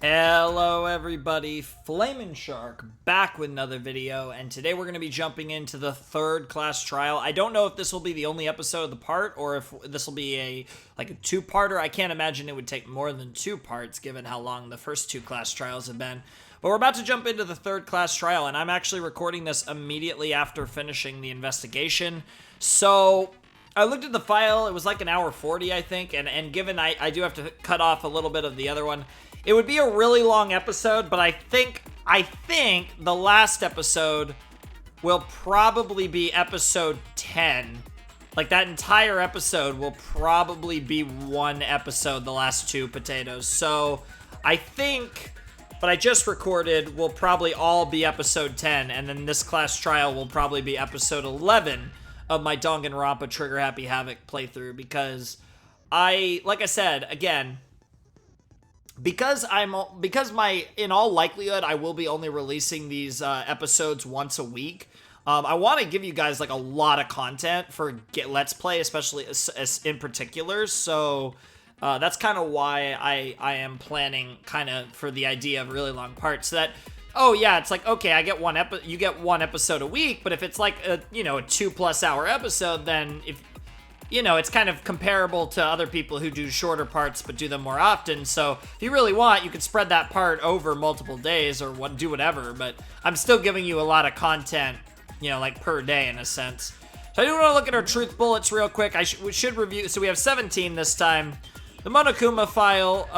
Hello everybody, Flamin' Shark back with another video, and today we're going to be jumping into the third class trial. I don't know if this will be the only episode of the part, or if this will be a two-parter. I can't imagine it would take more than 2 parts, given how long the first 2 class trials have been. But we're about to jump into the third class trial, and I'm actually recording this immediately after finishing the investigation. So I looked at the file, it was like 1:40, I think, and given I do have to cut off a little bit of the other one, it would be a really long episode, but I think the last episode will probably be episode 10. Like, that entire episode will probably be one episode, the last 2 potatoes. So I think what I just recorded will probably all be episode 10, and then this class trial will probably be episode 11 of my Danganronpa Trigger Happy Havoc playthrough, because like I said, again, because in all likelihood, I will be only releasing these episodes once a week. I want to give you guys like a lot of content for Let's Play, especially as in particular. So that's kind of why I am planning kind of for the idea of really long parts. So that, oh yeah, it's like, okay, you get one episode a week, but if it's like a 2+ hour episode, then it's kind of comparable to other people who do shorter parts but do them more often. So if you really want, you could spread that part over multiple days or do whatever, but I'm still giving you a lot of content, like per day in a sense. So I do want to look at our truth bullets real quick. We should review, so we have 17 this time. The Monokuma file,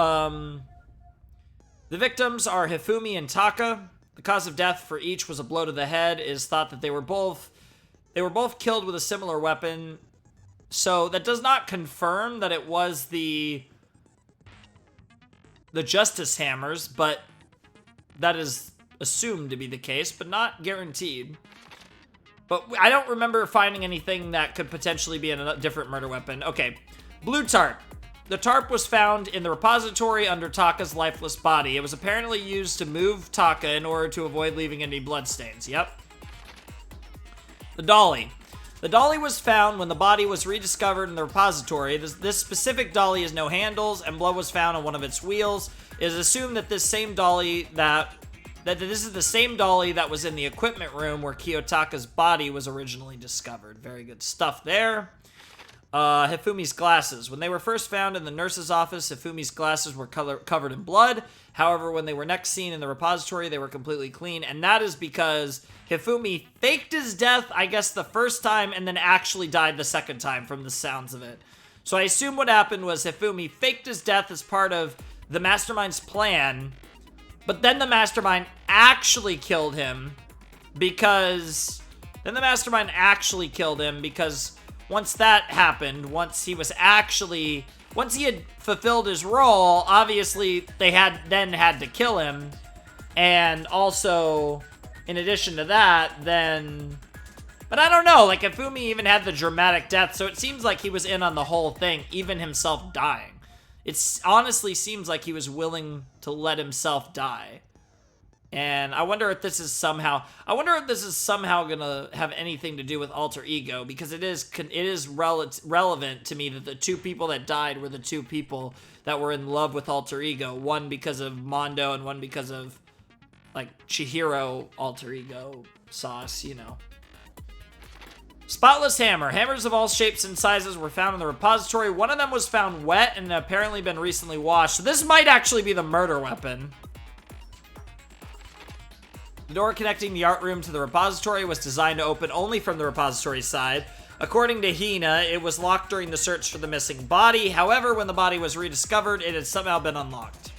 the victims are Hifumi and Taka. The cause of death for each was a blow to the head. It is thought that they were both killed with a similar weapon. So that does not confirm that it was the justice hammers, but that is assumed to be the case, but not guaranteed. But I don't remember finding anything that could potentially be a different murder weapon. Okay, blue tarp. The tarp was found in the repository under Taka's lifeless body. It was apparently used to move Taka in order to avoid leaving any bloodstains. Yep. The dolly. The dolly was found when the body was rediscovered in the repository. This specific dolly has no handles, and blood was found on one of its wheels. It is assumed that this is the same dolly that was in the equipment room where Kiyotaka's body was originally discovered. Very good stuff there. Hifumi's glasses. When they were first found in the nurse's office, Hifumi's glasses were covered in blood. However, when they were next seen in the repository, they were completely clean, and that is because Hifumi faked his death, I guess, the first time, and then actually died the second time from the sounds of it. So I assume what happened was Hifumi faked his death as part of the mastermind's plan, but then the mastermind actually killed him because once that happened, once he had fulfilled his role, obviously they had to kill him. And also, in addition to that, but I don't know, like, Hifumi even had the dramatic death, so it seems like he was in on the whole thing, even himself dying. It honestly seems like he was willing to let himself die. And I wonder if this is somehow gonna have anything to do with alter ego, because it is relevant to me that the 2 people that died were the 2 people that were in love with alter ego. One because of Mondo, and one because of, like, Chihiro alter ego sauce, Spotless hammer. Hammers of all shapes and sizes were found in the repository. One of them was found wet and apparently been recently washed. So this might actually be the murder weapon. The door connecting the art room to the repository was designed to open only from the repository side. According to Hina, it was locked during the search for the missing body. However, when the body was rediscovered, it had somehow been unlocked.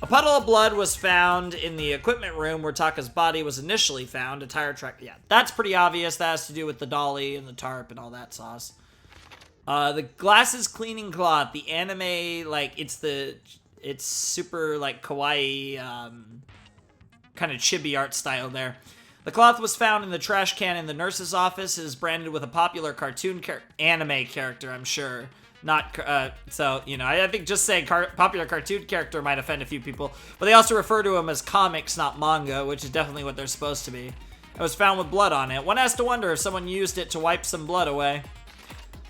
A puddle of blood was found in the equipment room where Taka's body was initially found. A tire track. Yeah, that's pretty obvious. That has to do with the dolly and the tarp and all that sauce. The glasses cleaning cloth. The anime, like, it's super, like, kawaii, kind of chibi art style there. The cloth was found in the trash can in the nurse's office. It is branded with a popular anime character, I'm sure. Not, I think just saying popular cartoon character might offend a few people, but they also refer to them as comics, not manga, which is definitely what they're supposed to be. It was found with blood on it. One has to wonder if someone used it to wipe some blood away.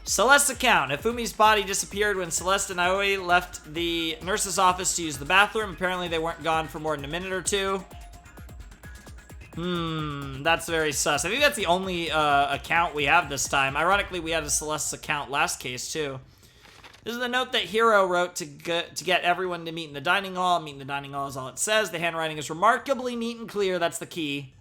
Celeste's account. Hifumi's body disappeared when Celeste and Aoi left the nurse's office to use the bathroom. Apparently they weren't gone for more than a minute or two. That's very sus. I think that's the only account we have this time. Ironically, we had a Celeste's account last case too. This is the note that Hiro wrote to get everyone to meet in the dining hall. Meet in the dining hall is all it says. The handwriting is remarkably neat and clear. That's the key.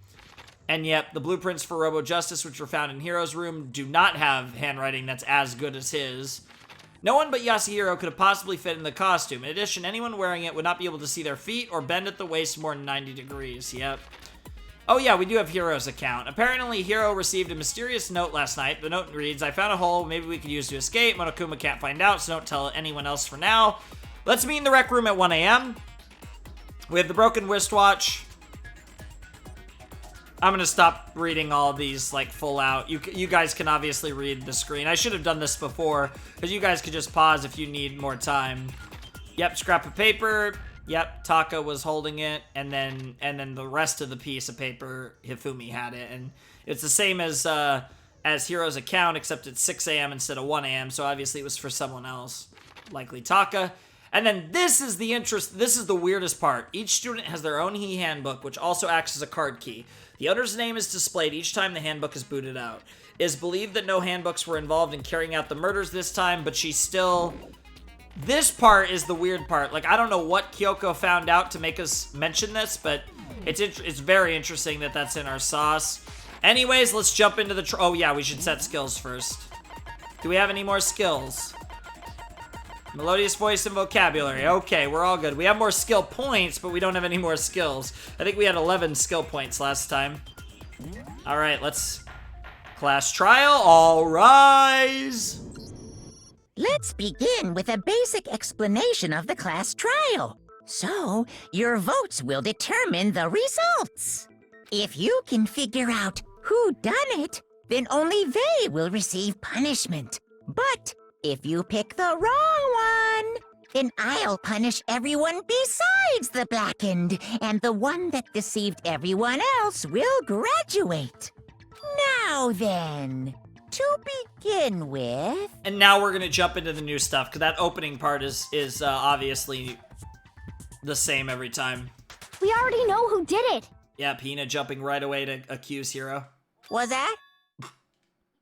And yep, the blueprints for Robo Justice, which were found in Hiro's room, do not have handwriting that's as good as his. No one but Yasuhiro could have possibly fit in the costume. In addition, anyone wearing it would not be able to see their feet or bend at the waist more than 90 degrees. Yep. Oh yeah, we do have Hiro's account. Apparently, Hiro received a mysterious note last night. The note reads, I found a hole maybe we could use to escape. Monokuma can't find out, so don't tell anyone else for now. Let's meet in the rec room at 1 a.m. We have the broken wristwatch. I'm gonna stop reading all these, like, full out. You guys can obviously read the screen. I should have done this before, because you guys could just pause if you need more time. Yep, scrap of paper. Yep, Taka was holding it, and then the rest of the piece of paper, Hifumi had it, and it's the same as Hiro's account, except it's 6 a.m. instead of 1 a.m., so obviously it was for someone else, likely Taka. And then this is the weirdest part. Each student has their own handbook, which also acts as a card key. The owner's name is displayed each time the handbook is booted out. It is believed that no handbooks were involved in carrying out the murders this time, but she still... This part is the weird part. Like, I don't know what Kyoko found out to make us mention this, but it's very interesting that that's in our sauce. Anyways, let's jump into the... Oh, yeah, we should set skills first. Do we have any more skills? Melodious voice and vocabulary. Okay, we're all good. We have more skill points, but we don't have any more skills. I think we had 11 skill points last time. All right, let's... Class trial, all rise! Let's begin with a basic explanation of the class trial. So, your votes will determine the results. If you can figure out who done it, then only they will receive punishment. But if you pick the wrong one, then I'll punish everyone besides the blackened, and the one that deceived everyone else will graduate. Now then... To begin with... And now we're gonna jump into the new stuff, because that opening part is obviously the same every time. We already know who did it! Yeah, Pina jumping right away to accuse Hiro. Was that?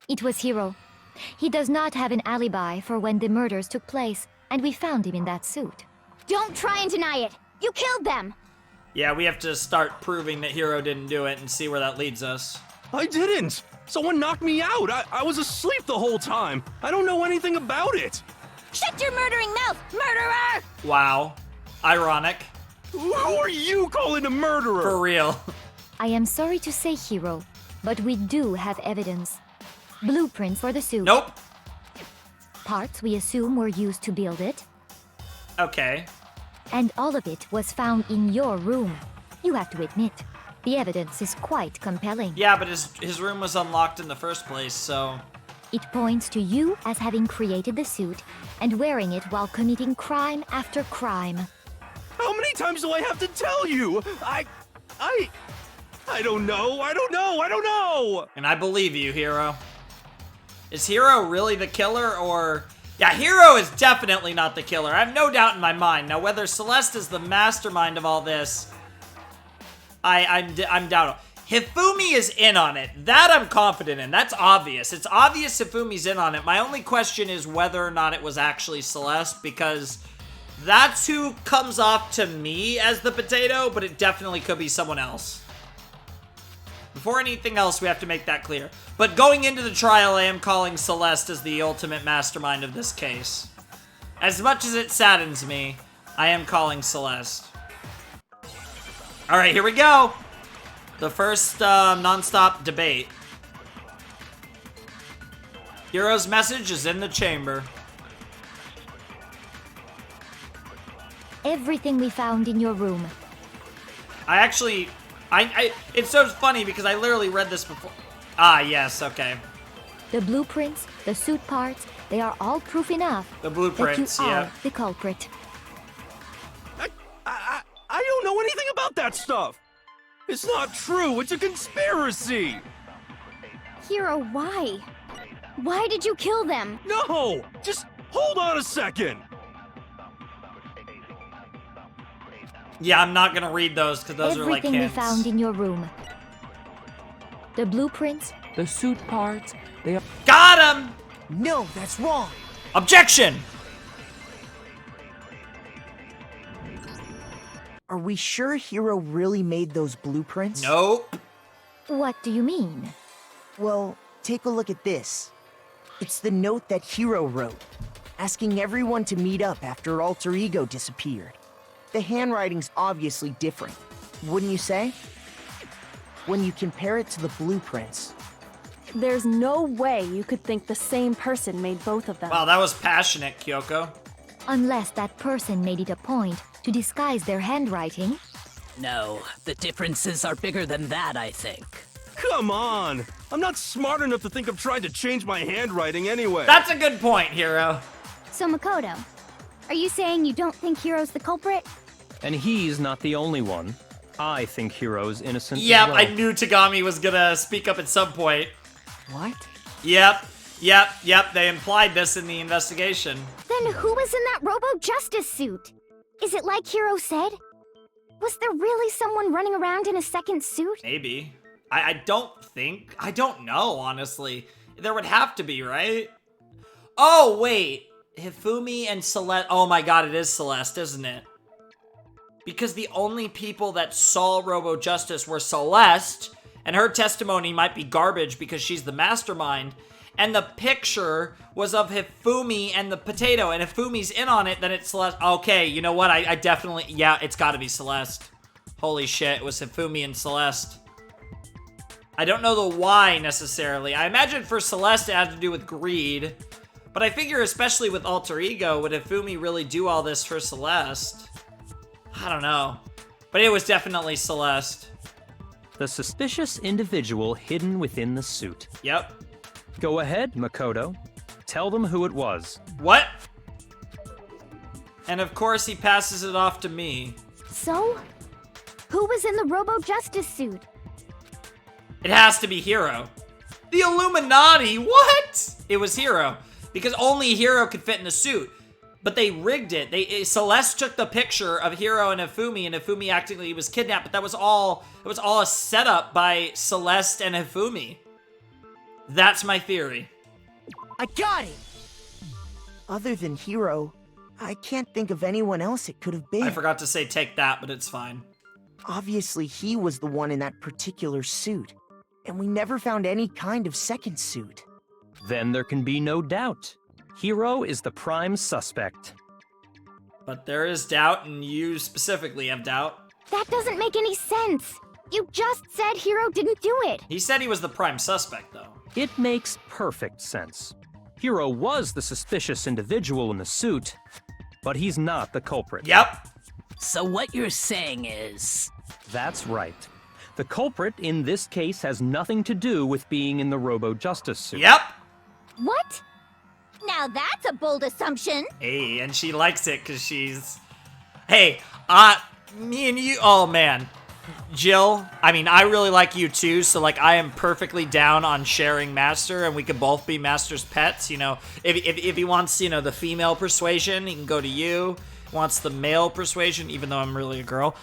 It was Hiro. He does not have an alibi for when the murders took place, and we found him in that suit. Don't try and deny it! You killed them! Yeah, we have to start proving that Hiro didn't do it and see where that leads us. I didn't! Someone knocked me out! I was asleep the whole time! I don't know anything about it! Shut your murdering mouth, murderer! Wow. Ironic. Who are you calling a murderer? For real. I am sorry to say, Hiro, but we do have evidence. Blueprints for the suit. Nope. Parts we assume were used to build it. Okay. And all of it was found in your room. You have to admit, the evidence is quite compelling. Yeah, but his room was unlocked in the first place, so... It points to you as having created the suit and wearing it while committing crime after crime. How many times do I have to tell you? I don't know! And I believe you, Hiro. Is Hiro really the killer, or... Yeah, Hiro is definitely not the killer. I have no doubt in my mind. Now, whether Celeste is the mastermind of all this... I'm doubtful. Hifumi is in on it. That I'm confident in. That's obvious. It's obvious Hifumi's in on it. My only question is whether or not it was actually Celeste, because that's who comes off to me as the potato, but it definitely could be someone else. Before anything else, we have to make that clear. But going into the trial, I am calling Celeste as the ultimate mastermind of this case. As much as it saddens me, I am calling Celeste. All right, here we go. The first non-stop debate. Hiro's message is in the chamber. Everything we found in your room. It's so funny because I literally read this before. Ah, yes, okay. The blueprints, the suit parts, they are all proof enough The blueprints, that you yeah. are the culprit. I don't know anything about that stuff! It's not true! It's a conspiracy! Hiro, why? Why did you kill them? No! Just hold on a second! Yeah, I'm not gonna read those because those are like Everything we hints. found in your room. The blueprints, The suit parts, they are... Got him! No, that's wrong. Objection! Are we sure Hero really made those blueprints? Nope. what do you mean? Well, take a look at this. It's the note that Hero wrote, asking everyone to meet up after Alter Ego disappeared. The handwriting's obviously different, wouldn't you say? When you compare it to the blueprints. There's no way you could think the same person made both of them. Wow, that was passionate, Kyoko. Unless that person made it a point to disguise their handwriting. No, the differences are bigger than that, I think. Come on! I'm not smart enough to think of trying to change my handwriting anyway. That's a good point, Hero. So Makoto, are you saying you don't think Hiro's the culprit? And he's not the only one. I think Hiro's innocent Yep, as well. I knew Tagami was gonna speak up at some point. What? Yep, they implied this in the investigation. Then who was in that Robo-Justice suit? Is it like Hiro said? Was there really someone running around in a second suit? Maybe. I don't know, honestly. There would have to be, right? Oh, wait. Hifumi and Celeste. Oh my god, it is Celeste, isn't it? Because the only people that saw Robo-Justice were Celeste, and her testimony might be garbage because she's the mastermind, and the picture was of Hifumi and the potato, and if Fumi's in on it, then it's Celeste. Okay, you know what? I definitely... Yeah, it's gotta be Celeste. Holy shit, it was Hifumi and Celeste. I don't know the why, necessarily. I imagine for Celeste it had to do with greed, but I figure especially with Alter Ego, would Hifumi really do all this for Celeste? I don't know. But it was definitely Celeste. The suspicious individual hidden within the suit. Yep. Go ahead, Makoto. Tell them who it was. What? And of course he passes it off to me. So? Who was in the Robo-Justice suit? It has to be Hero. The Illuminati, what? It was Hero. Because only Hero could fit in the suit. But they rigged it. Celeste took the picture of Hero and Hifumi acting like he was kidnapped, but it was all a setup by Celeste and Hifumi. That's my theory. I got it! Other than Hero, I can't think of anyone else it could have been. I forgot to say take that, but it's fine. Obviously, he was the one in that particular suit, and we never found any kind of second suit. Then there can be no doubt. Hero is the prime suspect. But there is doubt, and you specifically have doubt. That doesn't make any sense. You just said Hiro didn't do it. He said he was the prime suspect, though. It makes perfect sense. Hero was the suspicious individual in the suit, but he's not the culprit. Yep. So what you're saying is... That's right. The culprit in this case has nothing to do with being in the Robo-Justice suit. Yep. What? Now that's a bold assumption. Hey, and she likes it because she's... Hey, me and you... Oh, man. Jill, I mean, I really like you too, so, like, I am perfectly down on sharing Master, and we can both be Master's pets, you know. If he wants, you know, the female persuasion, he can go to you. Wants the male persuasion, even though I'm really a girl.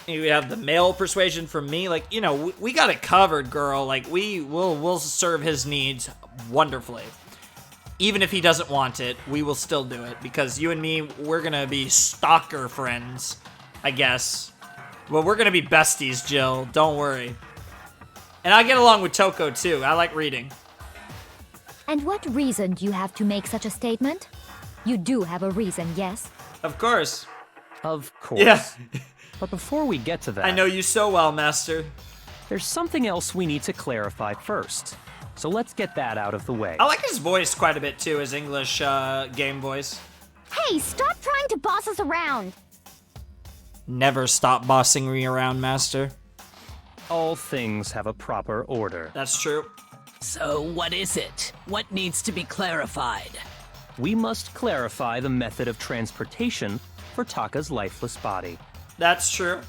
You have the male persuasion from me. Like, you know, we got it covered, girl. Like, we'll serve his needs wonderfully. Even if he doesn't want it, we will still do it, because you and me, we're gonna be stalker friends, I guess. Well, we're gonna be besties, Jill. Don't worry. And I get along with Toko, too. I like reading. And what reason do you have to make such a statement? You do have a reason, yes? Of course. Of course. Yeah. But before we get to that, I know you so well, Master. there's something else we need to clarify first. So let's get that out of the way. I like his voice quite a bit, too, his English game voice. Hey, stop trying to boss us around. Never stop bossing me around, Master. All things have a proper order. That's true. So what is it? What needs to be clarified? We must clarify the method of transportation for Taka's lifeless body. That's true.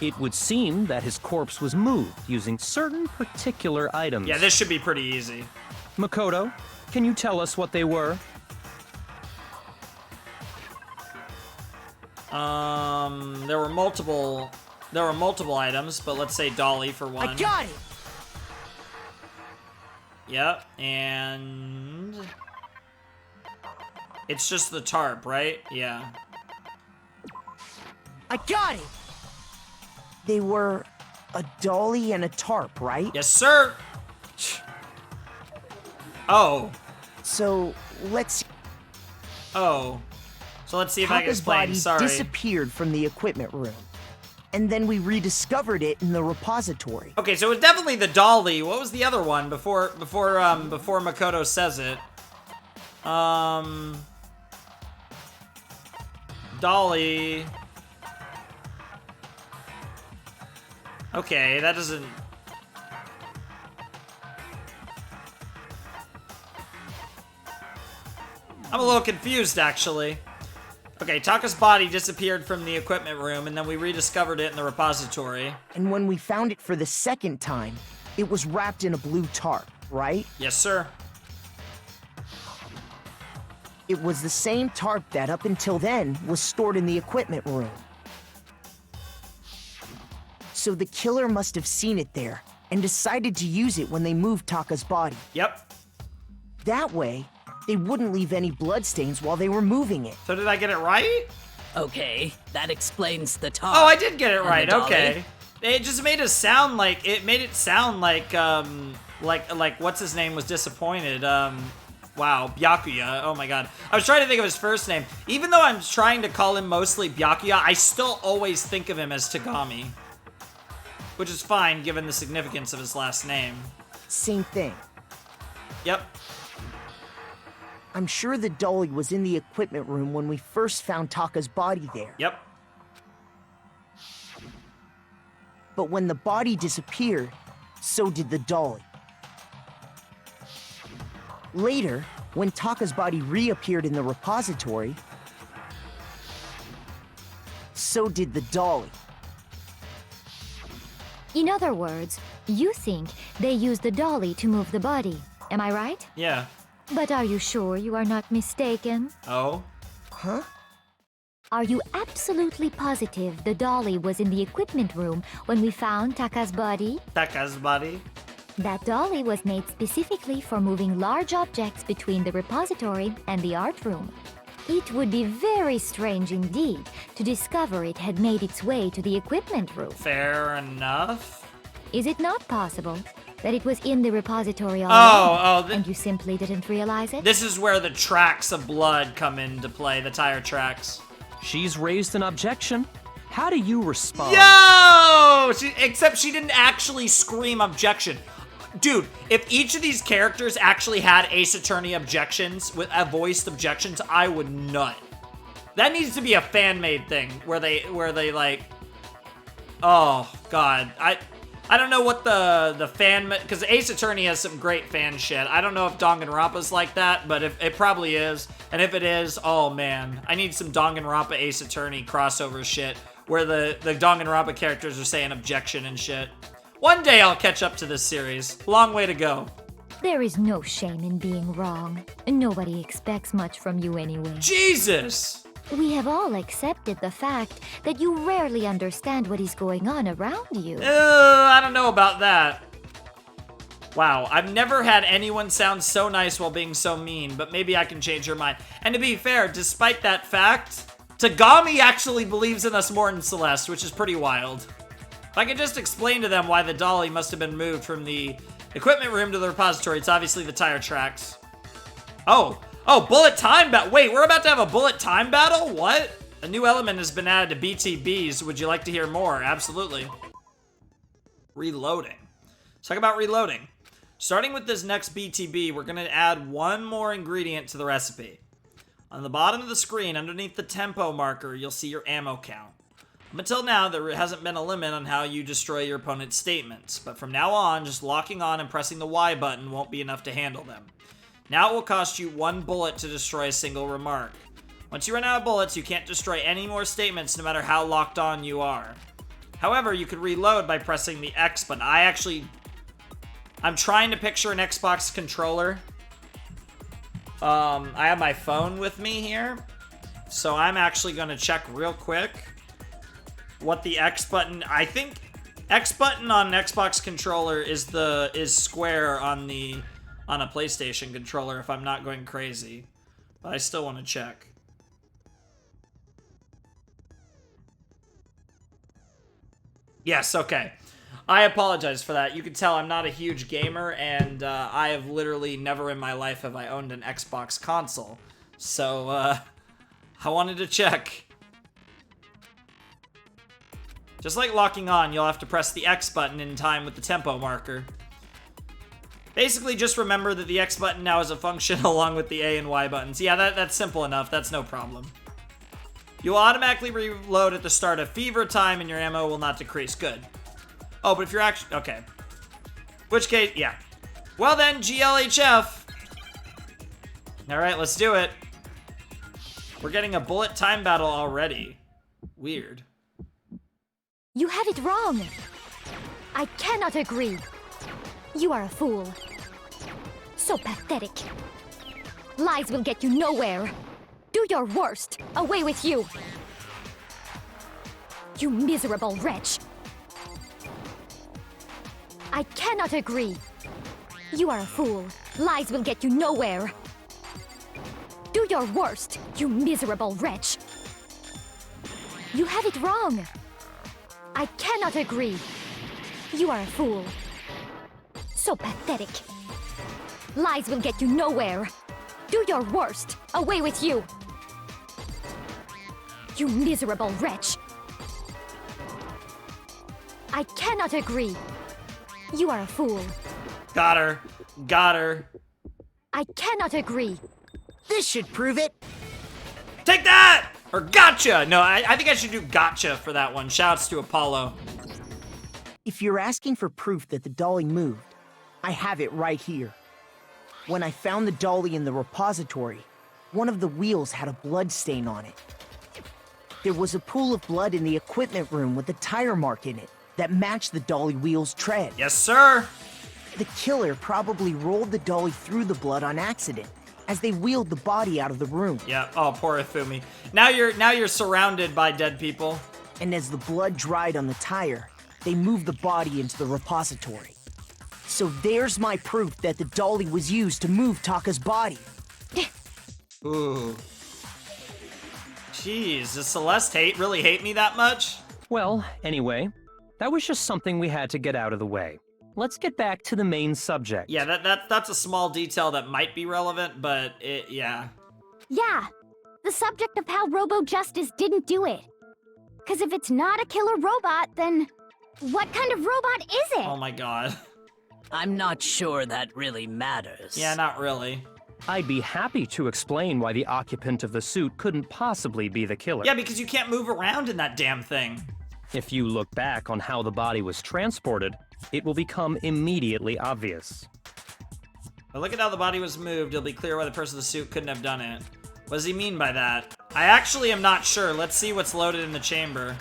It would seem that his corpse was moved using certain particular items. Yeah, this should be pretty easy. Makoto, Can you tell us what they were? There were multiple items, but let's say dolly for one. I got it! Yep, and it's just the tarp, right? Yeah. I got it! They were a dolly and a tarp, right? Yes, sir. Oh. So, let's... Oh. So let's see if I can Taka's explain. body Sorry. disappeared from the equipment room. And then we rediscovered it in the repository. Okay, so it's definitely the dolly. What was the other one before Makoto says it? Dolly. Okay, that doesn't... I'm a little confused, actually. Okay, Taka's body disappeared from the equipment room, and then we rediscovered it in the repository. And when we found it for the second time, it was wrapped in a blue tarp, right? Yes, sir. It was the same tarp that, up until then, was stored in the equipment room. So the killer must have seen it there, and decided to use it when they moved Taka's body. Yep. That way, they wouldn't leave any bloodstains while they were moving it. So did I get it right? Okay, that explains the top. Oh, I did get it and right. the dolly. Okay. It just made it sound like like what's his name was disappointed. Wow, Byakuya. Oh my god. I was trying to think of his first name. Even though I'm trying to call him mostly Byakuya, I still always think of him as Tagami. Which is fine given the significance of his last name. Same thing. Yep. I'm sure the dolly was in the equipment room when we first found Taka's body there. Yep. But when the body disappeared, so did the dolly. Later, when Taka's body reappeared in the repository, so did the dolly. In other words, you think they used the dolly to move the body. Am I right? Yeah. But are you sure you are not mistaken? Oh. Huh? Are you absolutely positive the dolly was in the equipment room when we found Taka's body? Taka's body. That dolly was made specifically for moving large objects between the repository and the art room. It would be very strange indeed to discover it had made its way to the equipment room. Fair enough. Is it not possible that it was in the repository all along, and you simply didn't realize it? This is where the tracks of blood come into play, the tire tracks. She's raised an objection. How do you respond? Yo! Except she didn't actually scream objection. Dude, if each of these characters actually had Ace Attorney objections, with voiced objections, I would nut. That needs to be a fan-made thing, where they like... Oh, God. I don't know what the fan... Because Ace Attorney has some great fan shit. I don't know if Danganronpa's like that, but if it probably is. And if it is, oh man. I need some Danganronpa Ace Attorney crossover shit, where the Danganronpa characters are saying objection and shit. One day I'll catch up to this series. Long way to go. There is no shame in being wrong. Nobody expects much from you anyway. Jesus! We have all accepted the fact that you rarely understand what is going on around you. I don't know about that. Wow, I've never had anyone sound so nice while being so mean, but maybe I can change your mind. And to be fair, despite that fact, Tagami actually believes in us more than Celeste, which is pretty wild. If I could just explain to them why the dolly must have been moved from the equipment room to the repository, it's obviously the tire tracks. Oh, bullet time battle. Wait, we're about to have a bullet time battle? What? A new element has been added to BTBs. Would you like to hear more? Absolutely. Reloading. Let's talk about reloading. Starting with this next BTB, we're going to add one more ingredient to the recipe. On the bottom of the screen, underneath the tempo marker, you'll see your ammo count. Up until now, there hasn't been a limit on how you destroy your opponent's statements, but from now on, just locking on and pressing the Y button won't be enough to handle them. Now it will cost you 1 bullet to destroy a single remark. Once you run out of bullets, you can't destroy any more statements no matter how locked on you are. However, you could reload by pressing the X button. I'm trying to picture an Xbox controller. I have my phone with me here, so I'm actually gonna check real quick what the X button. I think X button on an Xbox controller is square on a PlayStation controller, if I'm not going crazy. But I still want to check. Yes, okay. I apologize for that. You can tell I'm not a huge gamer, and I have literally never in my life have I owned an Xbox console. So, I wanted to check. Just like locking on, you'll have to press the X button in time with the tempo marker. Basically, just remember that the X button now is a function along with the A and Y buttons. Yeah, that's simple enough. That's no problem. You will automatically reload at the start of fever time, and your ammo will not decrease. Good. Oh, but if you're actually... Okay. Which case, yeah. Well then, GLHF. Alright, let's do it. We're getting a bullet time battle already. Weird. You have it wrong. I cannot agree. You are a fool. So pathetic. Lies will get you nowhere. Do your worst. Away with you. You miserable wretch. I cannot agree. You are a fool. Lies will get you nowhere. Do your worst, you miserable wretch. You have it wrong. I cannot agree. You are a fool. So pathetic. Lies will get you nowhere. Do your worst. Away with you. You miserable wretch. I cannot agree. You are a fool. Got her. Got her. I cannot agree. This should prove it. Take that! Or gotcha! No, I think I should do gotcha for that one. Shouts to Apollo. If you're asking for proof that the dolly moved, I have it right here. When I found the dolly in the repository, one of the wheels had a blood stain on it. There was a pool of blood in the equipment room with a tire mark in it that matched the dolly wheel's tread. Yes, sir. The killer probably rolled the dolly through the blood on accident as they wheeled the body out of the room. Yeah. Oh, poor Ifumi. Now you're surrounded by dead people. And as the blood dried on the tire, they moved the body into the repository. So there's my proof that the dolly was used to move Taka's body. Ooh. Jeez, does Celeste really hate me that much? Well, anyway, that was just something we had to get out of the way. Let's get back to the main subject. Yeah, that's a small detail that might be relevant, but yeah. Yeah, the subject of how Robo-Justice didn't do it. Because if it's not a killer robot, then what kind of robot is it? Oh my god. I'm not sure that really matters. Yeah, not really. I'd be happy to explain why the occupant of the suit couldn't possibly be the killer. Yeah, because you can't move around in that damn thing. If you look back on how the body was transported, it will become immediately obvious. But look at how the body was moved. It'll be clear why the person in the suit couldn't have done it. What does he mean by that? I actually am not sure. Let's see what's loaded in the chamber.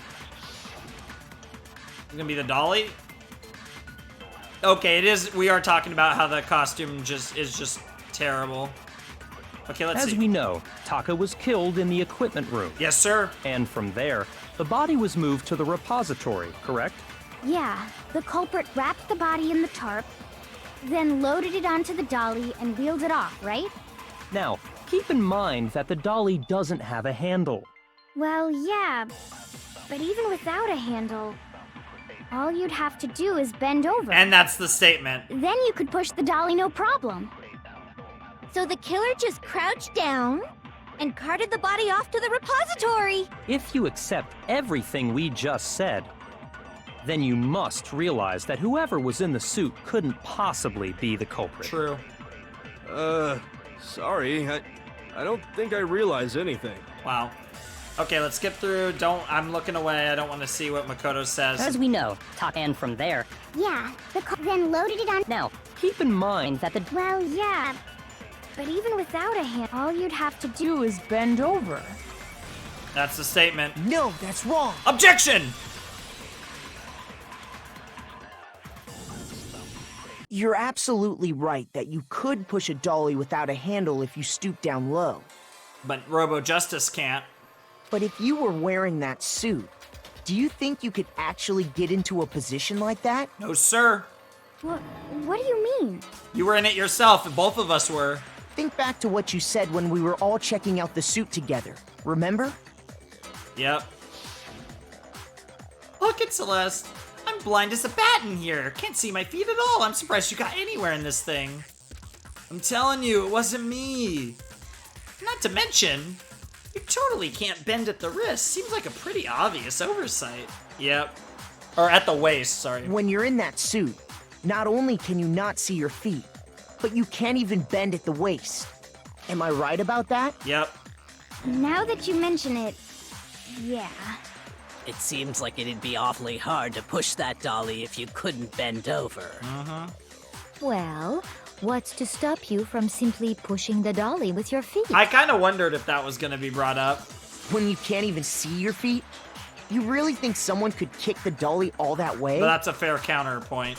It's gonna be the dolly? Okay, it is. We are talking about how the costume is just terrible. Okay, let's see. As we know, Taka was killed in the equipment room. Yes, sir. And from there, the body was moved to the repository, correct? Yeah, the culprit wrapped the body in the tarp, then loaded it onto the dolly and wheeled it off, right? Now, keep in mind that the dolly doesn't have a handle. Well, yeah, but even without a handle, all you'd have to do is bend over. And that's the statement. Then you could push the dolly no problem. So the killer just crouched down and carted the body off to the repository. If you accept everything we just said, then you must realize that whoever was in the suit couldn't possibly be the culprit. True. Sorry, I don't think I realize anything. Wow. Okay, let's skip through. I'm looking away. I don't want to see what Makoto says. As we know, and from there. Yeah, then loaded it on. Now, keep in mind that the. Well, yeah, but even without a hand, all you'd have to do is bend over. That's the statement. No, that's wrong. Objection! You're absolutely right that you could push a dolly without a handle if you stoop down low. But Robo Justice can't. But if you were wearing that suit, do you think you could actually get into a position like that? No, sir. What do you mean? You were in it yourself, and both of us were. Think back to what you said when we were all checking out the suit together. Remember? Yep. Look at Celeste. I'm blind as a bat in here. Can't see my feet at all. I'm surprised you got anywhere in this thing. I'm telling you, it wasn't me. Not to mention, you totally can't bend at the wrist. Seems like a pretty obvious oversight. Yep. Or at the waist, sorry. When you're in that suit, not only can you not see your feet, but you can't even bend at the waist. Am I right about that? Yep. Now that you mention it, yeah. It seems like it'd be awfully hard to push that dolly if you couldn't bend over. Well, what's to stop you from simply pushing the dolly with your feet? I kind of wondered if that was going to be brought up. When you can't even see your feet? You really think someone could kick the dolly all that way? But that's a fair counterpoint.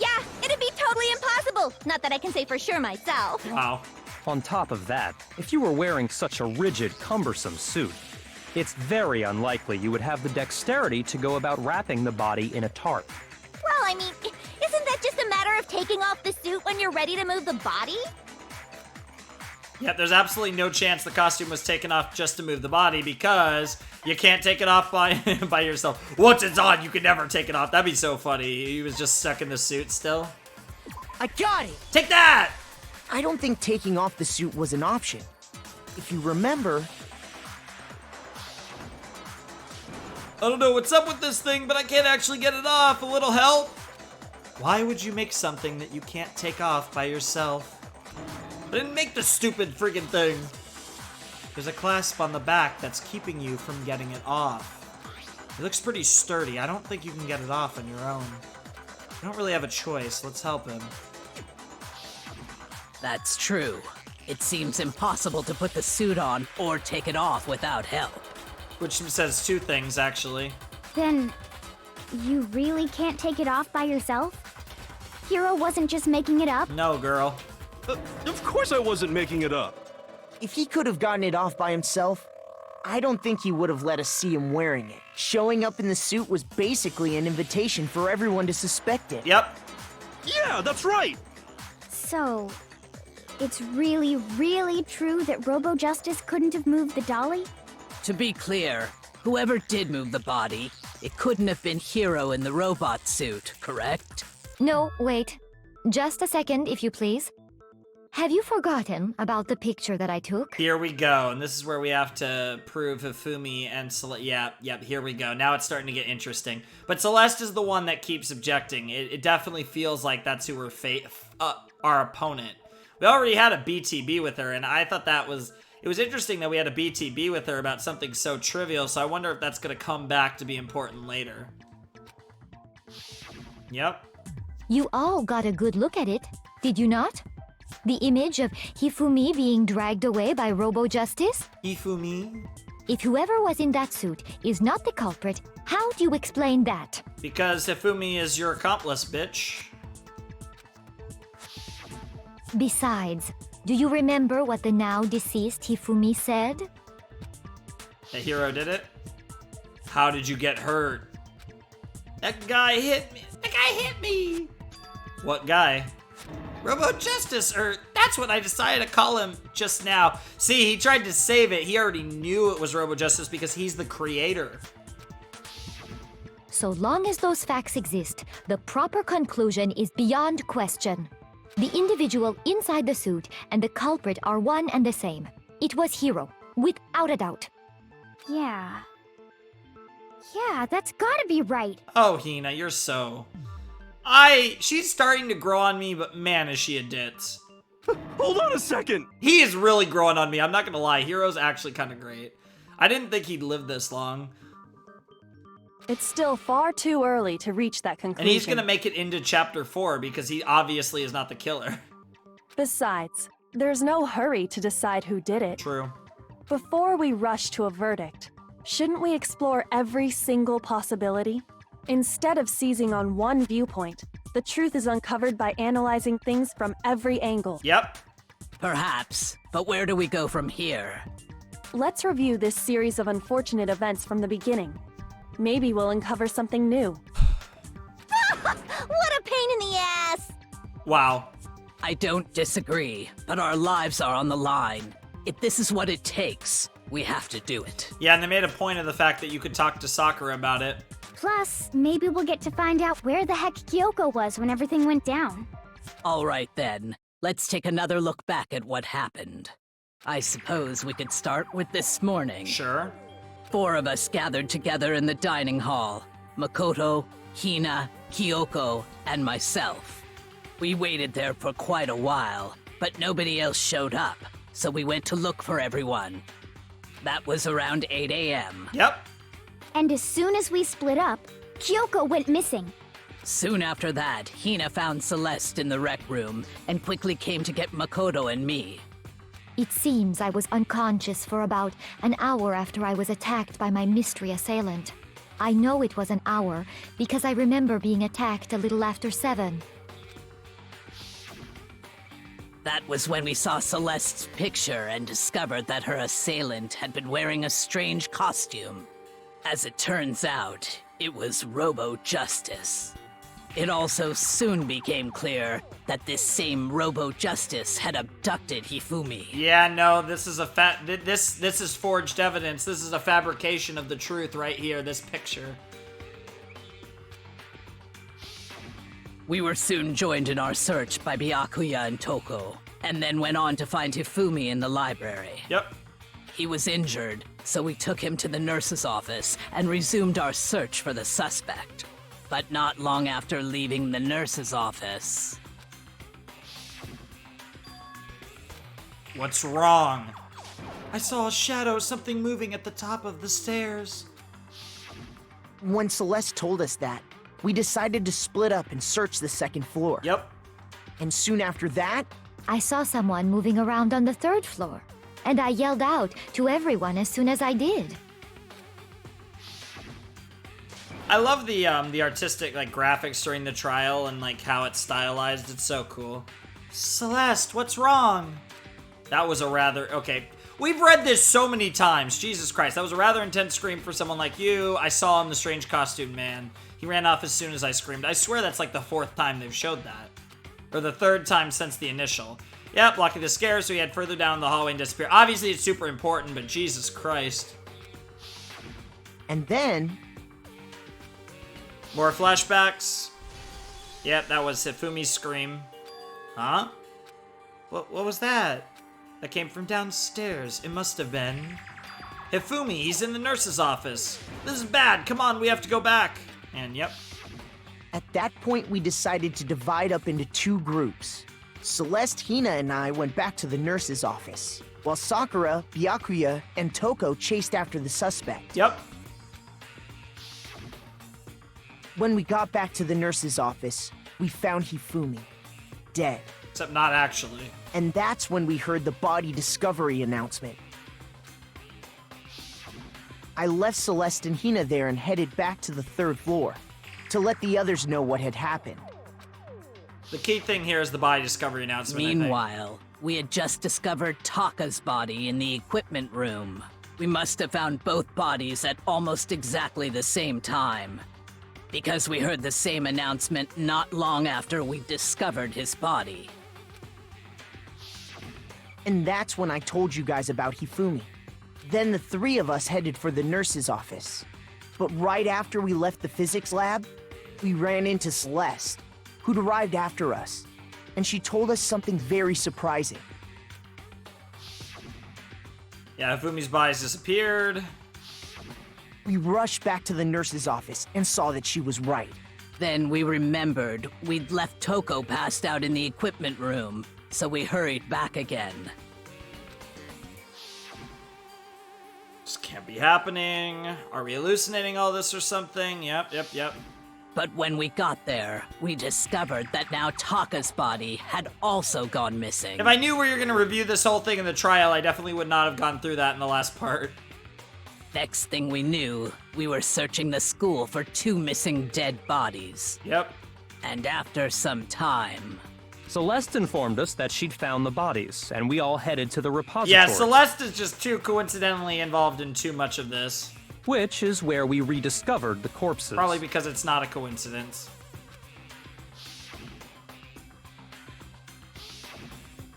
Yeah, it'd be totally impossible. Not that I can say for sure myself. Wow. On top of that, if you were wearing such a rigid, cumbersome suit, it's very unlikely you would have the dexterity to go about wrapping the body in a tarp. Well, I mean, isn't that just a matter of taking off the suit when you're ready to move the body? Yep, there's absolutely no chance the costume was taken off just to move the body because you can't take it off by by yourself. Once it's on, you can never take it off. That'd be so funny. He was just stuck in the suit still. I got it! Take that! I don't think taking off the suit was an option. If you remember... I don't know what's up with this thing, but I can't actually get it off. A little help? Why would you make something that you can't take off by yourself? I didn't make the stupid friggin' thing. There's a clasp on the back that's keeping you from getting it off. It looks pretty sturdy. I don't think you can get it off on your own. You don't really have a choice. Let's help him. That's true. It seems impossible to put the suit on or take it off without help. Which says two things, actually. Then, you really can't take it off by yourself? Hero wasn't just making it up? No, girl. Of course I wasn't making it up. If he could have gotten it off by himself, I don't think he would have let us see him wearing it. Showing up in the suit was basically an invitation for everyone to suspect it. Yep. Yeah, that's right. So, it's really, really true that Robo Justice couldn't have moved the dolly? To be clear, whoever did move the body, it couldn't have been Hero in the robot suit, correct? No, wait. Just a second, if you please. Have you forgotten about the picture that I took? Here we go, and this is where we have to prove Hifumi and Celeste. Yep, here we go. Now it's starting to get interesting. But Celeste is the one that keeps objecting. It definitely feels like that's who we're our opponent. We already had a BTB with her, and I thought it was interesting that we had a BTB with her about something so trivial, so I wonder if that's going to come back to be important later. Yep. You all got a good look at it, did you not? The image of Hifumi being dragged away by Robo Justice? Hifumi? If whoever was in that suit is not the culprit, how do you explain that? Because Hifumi is your accomplice, bitch. Besides, do you remember what the now deceased Hifumi said? The hero did it? How did you get hurt? That guy hit me. That guy hit me. What guy? Robo Justice, or that's what I decided to call him just now. See, he tried to save it. He already knew it was Robo Justice because he's the creator. So long as those facts exist, the proper conclusion is beyond question. The individual inside the suit and the culprit are one and the same. It was Hero, without a doubt. Yeah, that's gotta be right. Oh, Hina, you're so... She's starting to grow on me, but man, is she a ditz. Hold on a second! He is really growing on me, I'm not gonna lie. Hero's actually kind of great. I didn't think he'd live this long. It's still far too early to reach that conclusion. And he's gonna make it into chapter 4 because he obviously is not the killer. Besides, there's no hurry to decide who did it. True. Before we rush to a verdict, shouldn't we explore every single possibility? Instead of seizing on one viewpoint, The truth is uncovered by analyzing things from every angle. Yep. Perhaps, but where do we go from here? Let's review this series of unfortunate events from the beginning. Maybe we'll uncover something new. What a pain in the ass! Wow. I don't disagree, but our lives are on the line. If this is what it takes, we have to do it. Yeah, and they made a point of the fact that you could talk to Sakura about it. Plus, maybe we'll get to find out where the heck Kyoko was when everything went down. All right then, let's take another look back at what happened. I suppose we could start with this morning. Sure. 4 of us gathered together in the dining hall. Makoto, Hina, Kyoko, and myself. We waited there for quite a while, but nobody else showed up, so we went to look for everyone. That was around 8 a.m. Yep. And as soon as we split up, Kyoko went missing. Soon after that, Hina found Celeste in the rec room and quickly came to get Makoto and me. It seems I was unconscious for about an hour after I was attacked by my mystery assailant. I know it was an hour because I remember being attacked a little after 7. That was when we saw Celeste's picture and discovered that her assailant had been wearing a strange costume. As it turns out, it was Robo-Justice. It also soon became clear that this same Robo-Justice had abducted Hifumi. Yeah, no, this is this is forged evidence. This is a fabrication of the truth right here, this picture. We were soon joined in our search by Byakuya and Toko, and then went on to find Hifumi in the library. Yep. He was injured, so we took him to the nurse's office and resumed our search for the suspect. But not long after leaving the nurse's office... What's wrong? I saw a shadow, something moving at the top of the stairs. When Celeste told us that, we decided to split up and search the second floor. Yep. And soon after that, I saw someone moving around on the 3rd floor, and I yelled out to everyone as soon as I did. I love the artistic graphics during the trial and how it's stylized. It's so cool. Celeste, what's wrong? That was a rather okay. We've read this so many times. Jesus Christ, that was a rather intense scream for someone like you. I saw him, the strange costume man. He ran off as soon as I screamed. I swear that's the 4th time they've showed that, or the 3rd time since the initial. Yep, blocking the scare, so he had further down the hallway and disappear. Obviously, it's super important, but Jesus Christ. And then... More flashbacks. Yep, that was Hifumi's scream. Huh? What was that? That came from downstairs. It must have been... Hifumi, he's in the nurse's office. This is bad. Come on, we have to go back. And yep. At that point, we decided to divide up into 2 groups. Celeste, Hina, and I went back to the nurse's office, while Sakura, Byakuya, and Toko chased after the suspect. Yep. When we got back to the nurse's office, we found Hifumi, dead. Except not actually. And that's when we heard the body discovery announcement. I left Celeste and Hina there and headed back to the 3rd floor to let the others know what had happened. The key thing here is the body discovery announcement. Meanwhile, we had just discovered Taka's body in the equipment room. We must have found both bodies at almost exactly the same time, because we heard the same announcement not long after we discovered his body. And that's when I told you guys about Hifumi. Then the 3 of us headed for the nurse's office. But right after we left the physics lab, we ran into Celeste, who'd arrived after us. And she told us something very surprising. Yeah, Hifumi's body's disappeared. We rushed back to the nurse's office and saw that she was right. Then we remembered we'd left Toko passed out in the equipment room, so we hurried back again. This can't be happening. Are we hallucinating all this or something? Yep. But when we got there, we discovered that now Taka's body had also gone missing. If I knew we were going to review this whole thing in the trial, I definitely would not have gone through that in the last part. Next thing we knew, we were searching the school for 2 missing dead bodies. Yep. And after some time... Celeste informed us that she'd found the bodies, and we all headed to the repository. Yeah, Celeste is just too coincidentally involved in too much of this. Which is where we rediscovered the corpses. Probably because it's not a coincidence.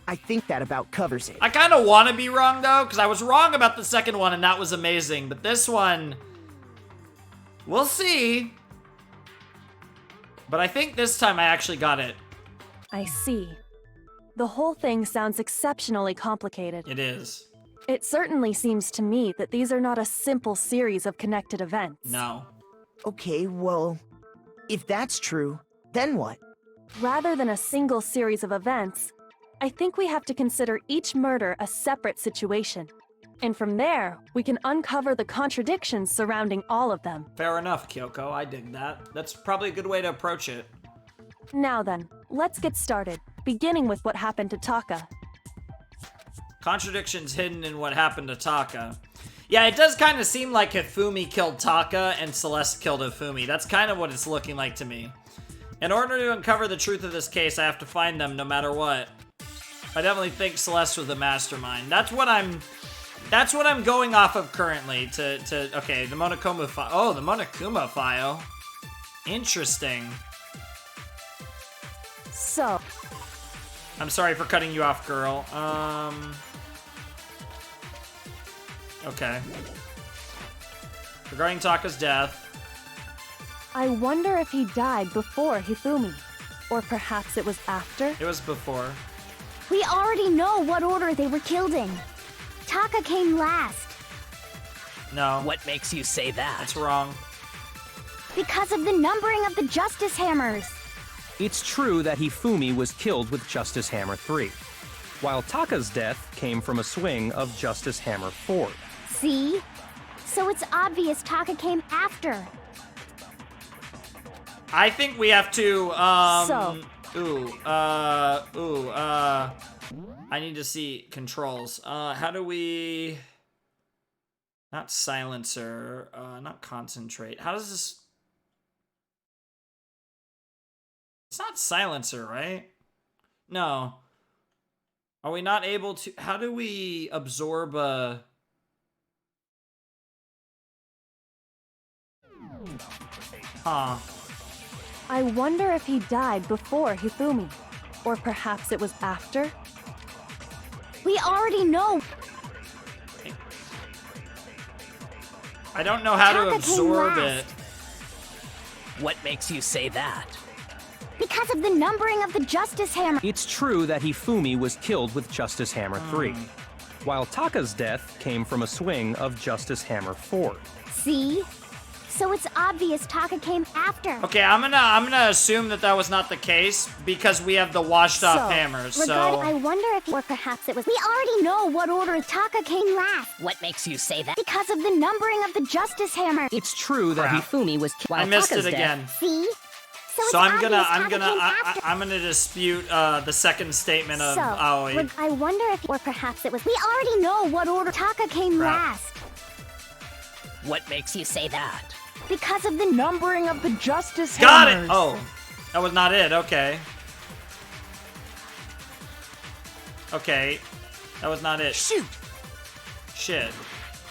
I think that about covers it. I kind of want to be wrong, though, because I was wrong about the second one, and that was amazing. But this one, we'll see. But I think this time I actually got it. I see. The whole thing sounds exceptionally complicated. It is. It certainly seems to me that these are not a simple series of connected events. No. Okay, well, if that's true, then what? Rather than a single series of events, I think we have to consider each murder a separate situation. And from there, we can uncover the contradictions surrounding all of them. Fair enough, Kyoko. I dig that. That's probably a good way to approach it. Now then, let's get started, beginning with what happened to Taka. Contradictions hidden in what happened to Taka. Yeah, it does kind of seem like Hifumi killed Taka and Celeste killed Hifumi. That's kind of what it's looking like to me. In order to uncover the truth of this case, I have to find them no matter what. I definitely think Celeste was the mastermind. That's what I'm going off of currently okay, the Monokuma file. Oh, the Monokuma file. Interesting. So, I'm sorry for cutting you off, girl. Okay. Regarding Taka's death. I wonder if he died before Hifumi, or perhaps it was after? It was before. We already know what order they were killed in. Taka came last. No. What makes you say that? That's wrong. Because of the numbering of the Justice Hammers. It's true that Hifumi was killed with Justice Hammer 3, while Taka's death came from a swing of Justice Hammer 4. See? So it's obvious Taka came after. I think we have to, I need to see controls. How do we... Not silencer, not concentrate. How does this... It's not silencer, right? No. Are we not able to... How do we absorb a... Huh. I wonder if he died before Hifumi, or perhaps it was after? We already know. I don't know how to Taka absorb came it. last. What makes you say that? Because of the numbering of the Justice Hammer. It's true that Hifumi was killed with Justice Hammer 3, while Taka's death came from a swing of Justice Hammer 4. See? So it's obvious Taka came after. Okay, I'm gonna assume that that was not the case because we have the washed off hammers. So I wonder if, or perhaps it was. We already know what order Taka came last. What makes you say that? Because of the numbering of the Justice Hammer. It's true that Crap. Hifumi was killed. I missed it again. See? So, it's I'm obvious gonna Taka came after. I'm gonna dispute the second statement of Aoi. I wonder if, or perhaps it was. We already know what order Taka came Crap. last. What makes you say that? Because of the numbering of the Justice Got Hammers. it! Oh, that was not it. Okay. Okay, that was not it. Shoot! Shit.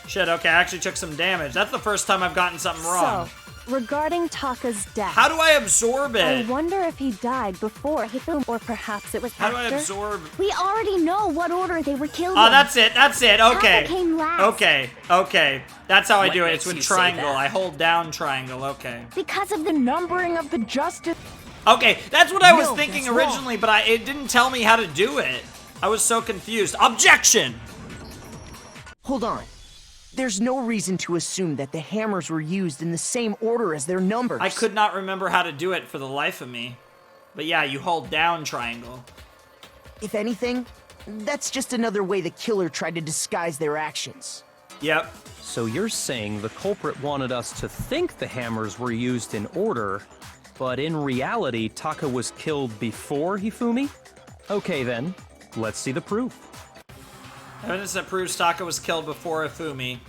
Shit, okay, I actually took some damage. That's the first time I've gotten something wrong. So, regarding Taka's death. How do I absorb I it? wonder if he died before Hifumi, or perhaps it was How after. do I absorb? We already know what order they were killed Oh, in. that's it. That's it. Okay. Taka came last. Okay. That's how I What do it. makes It's with you say triangle. that? I hold down triangle. Okay. Because of the numbering of the Justice. Okay, that's what I was No, thinking that's originally, but it didn't tell me how to do it. I was so confused. Objection! Hold on. There's no reason to assume that the hammers were used in the same order as their numbers. I could not remember how to do it for the life of me. But yeah, you hold down triangle. If anything, that's just another way the killer tried to disguise their actions. Yep. So you're saying the culprit wanted us to think the hammers were used in order, but in reality, Taka was killed before Hifumi? Okay then, let's see the proof. Evidence that proves Taka was killed before Ifumi.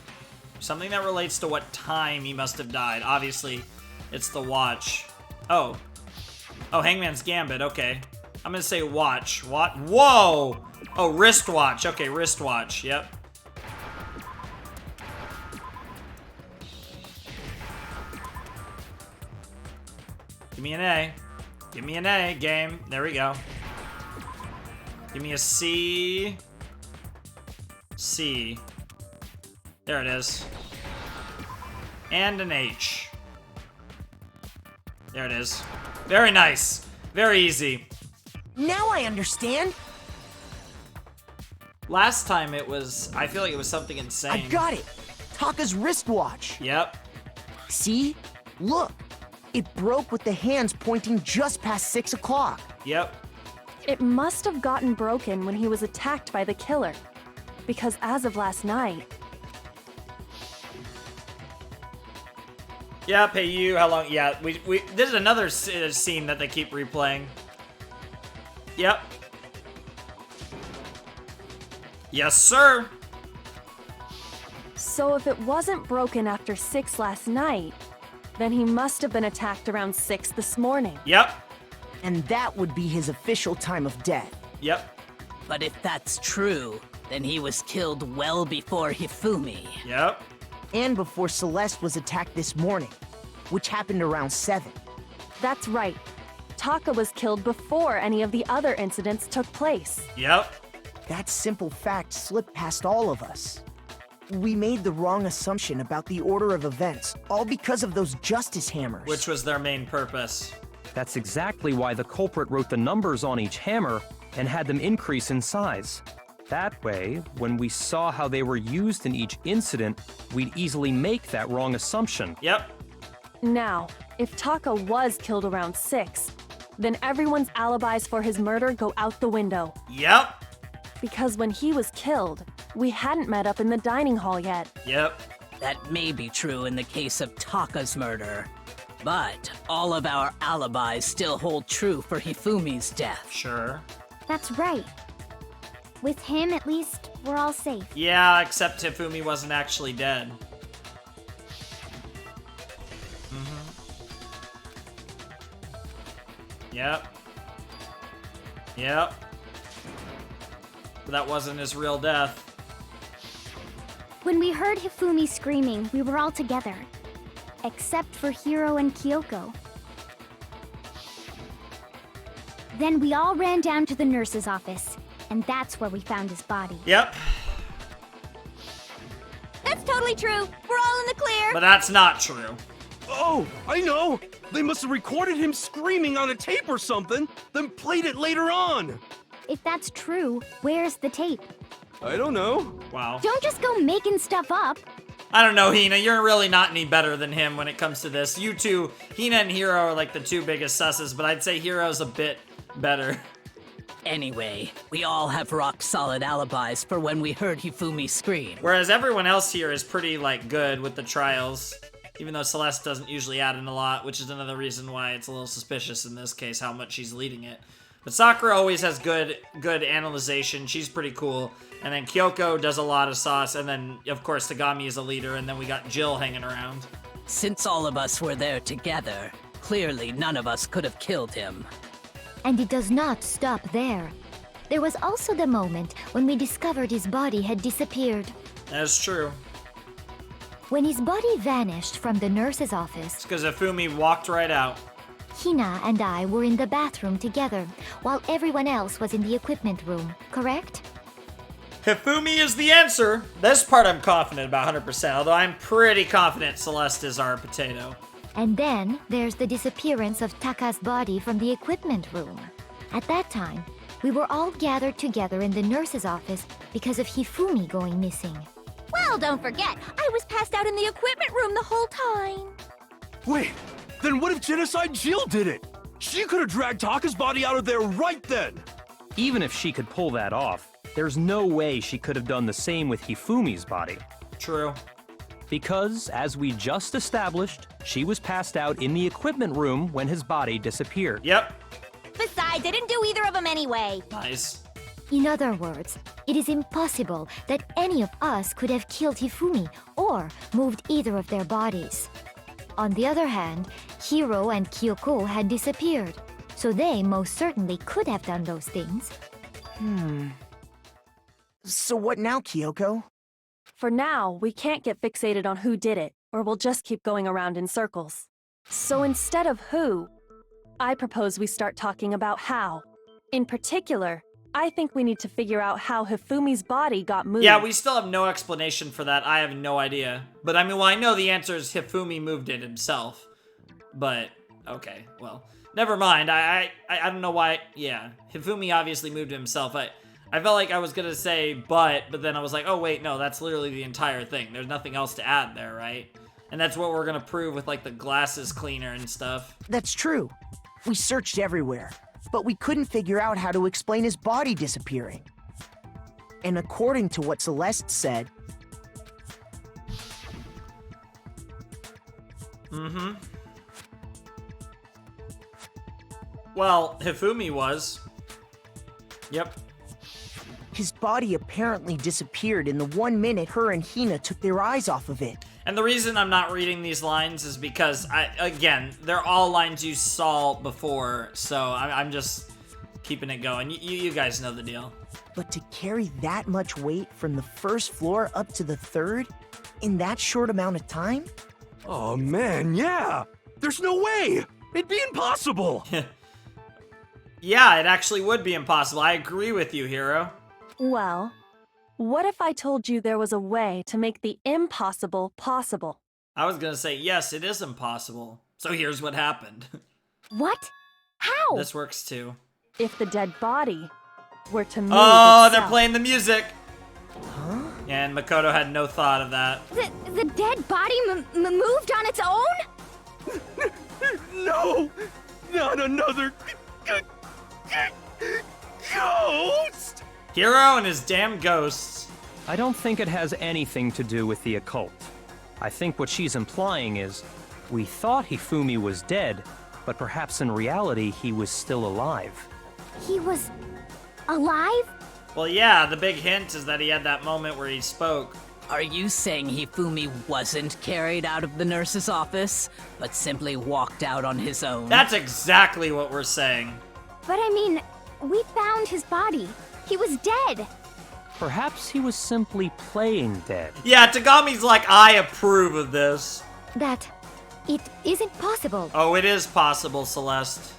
Something that relates to what time he must have died. Obviously, it's the watch. Oh. Oh, Hangman's Gambit, okay. I'm gonna say watch. What? Whoa! Oh, wristwatch. Okay, wristwatch. Yep. Give me an A. Give me an A, game. There we go. Give me a C. C. There it is. And an H. There it is. Very nice. Very easy. Now I understand. Last time it was, I feel like it was something insane. I got it. Taka's wristwatch. Yep. See? Look. It broke with the hands pointing just past 6 o'clock. Yep. It must have gotten broken when he was attacked by the killer. Because as of last night, Yep, hey you, how long? Yeah, we this is another scene that they keep replaying. Yep. Yes, sir. so if it wasn't broken after 6 last night, then he must have been attacked around 6 this morning. Yep. And that would be his official time of death. Yep. But if that's true, then he was killed well before Hifumi. Yep. And before Celeste was attacked this morning, which happened around 7. That's right. Taka was killed before any of the other incidents took place. Yep. That simple fact slipped past all of us. We made the wrong assumption about the order of events, all because of those justice hammers. Which was their main purpose. That's exactly why the culprit wrote the numbers on each hammer and had them increase in size. That way, when we saw how they were used in each incident, we'd easily make that wrong assumption. Yep. Now, if Taka was killed around 6, then everyone's alibis for his murder go out the window. Yep. Because when he was killed, we hadn't met up in the dining hall yet. Yep. That may be true in the case of Taka's murder, but all of our alibis still hold true for Hifumi's death. Sure. That's right. With him, at least, we're all safe. Yeah, except Hifumi wasn't actually dead. Yep. Yep. But that wasn't his real death. When we heard Hifumi screaming, we were all together. Except for Hiro and Kyoko. Then we all ran down to the nurse's office, and that's where we found his body. Yep. That's totally true. We're all in the clear. But that's not true. Oh, I know! They must have recorded him screaming on a tape or something, then played it later on! If that's true, where's the tape? I don't know. Wow. Don't just go making stuff up. I don't know, Hina. You're really not any better than him when it comes to this. You two, Hina and Hiro are like the two biggest susses, but I'd say Hiro's a bit better. Anyway, we all have rock-solid alibis for when we heard Hifumi scream. Whereas everyone else here is pretty, like, good with the trials. Even though Celeste doesn't usually add in a lot, which is another reason why it's a little suspicious in this case how much she's leading it. But Sakura always has good analyzation. She's pretty cool. And then Kyoko does a lot of sauce. And then, of course, Tagami is a leader. And then we got Jill hanging around. Since all of us were there together, clearly none of us could have killed him. And it does not stop there. There was also the moment when we discovered his body had disappeared. That's true. When his body vanished from the nurse's office, It's because Hifumi walked right out. Hina and I were in the bathroom together, while everyone else was in the equipment room, correct? Hifumi is the answer. This part I'm confident about 100%, although I'm pretty confident Celeste is our potato. And then there's the disappearance of Taka's body from the equipment room. At that time, we were all gathered together in the nurse's office because of Hifumi going missing. Well, don't forget, I was passed out in the equipment room the whole time. Wait, then what if Genocide Jill did it? She could have dragged Taka's body out of there right then! Even if she could pull that off, there's no way she could have done the same with Hifumi's body. True. Because, as we just established, she was passed out in the equipment room when his body disappeared. Yep. Besides, I didn't do either of them anyway. Nice. In other words, it is impossible that any of us could have killed Hifumi or moved either of their bodies. On the other hand, Hiro and Kyoko had disappeared. So they most certainly could have done those things. So what now, Kyoko? For now, we can't get fixated on who did it, or we'll just keep going around in circles. So instead of who, I propose we start talking about how. In particular, I think we need to figure out how Hifumi's body got moved. Yeah, we still have no explanation for that. I have no idea. But I mean, well, I know the answer is Hifumi moved it himself. But, okay, well, never mind. I don't know why. Yeah, Hifumi obviously moved it himself. I felt like I was gonna say but then I was like, oh wait, no, that's literally the entire thing. There's nothing else to add there, right? And that's what we're gonna prove with like the glasses cleaner and stuff. That's true. We searched everywhere, but we couldn't figure out how to explain his body disappearing. And according to what Celeste said... Well, Hifumi was. Yep. His body apparently disappeared in the 1 minute her and Hina took their eyes off of it. And the reason I'm not reading these lines is because, again, they're all lines you saw before, so I'm just keeping it going. You guys know the deal. But to carry that much weight from the first floor up to the third in that short amount of time? Oh man, yeah! There's no way! It'd be impossible! Yeah, it actually would be impossible. I agree with you, Hiro. Well, what if I told you there was a way to make the impossible possible? I was gonna say, yes, it is impossible. So here's what happened. What? How? This works too. If the dead body were to move Oh, itself. they're playing the music! Huh? And Makoto had no thought of that. The dead body moved on its own? No! Not another... ghost! Hiro and his damn ghosts. I don't think it has anything to do with the occult. I think what she's implying is, we thought Hifumi was dead, but perhaps in reality he was still alive. He was alive? Well, yeah, the big hint is that he had that moment where he spoke. Are you saying Hifumi wasn't carried out of the nurse's office, but simply walked out on his own? That's exactly what we're saying. But I mean, we found his body. He was dead. Perhaps he was simply playing dead. Yeah, Tagami's like, I approve of this. That it isn't possible. Oh, it is possible, Celeste.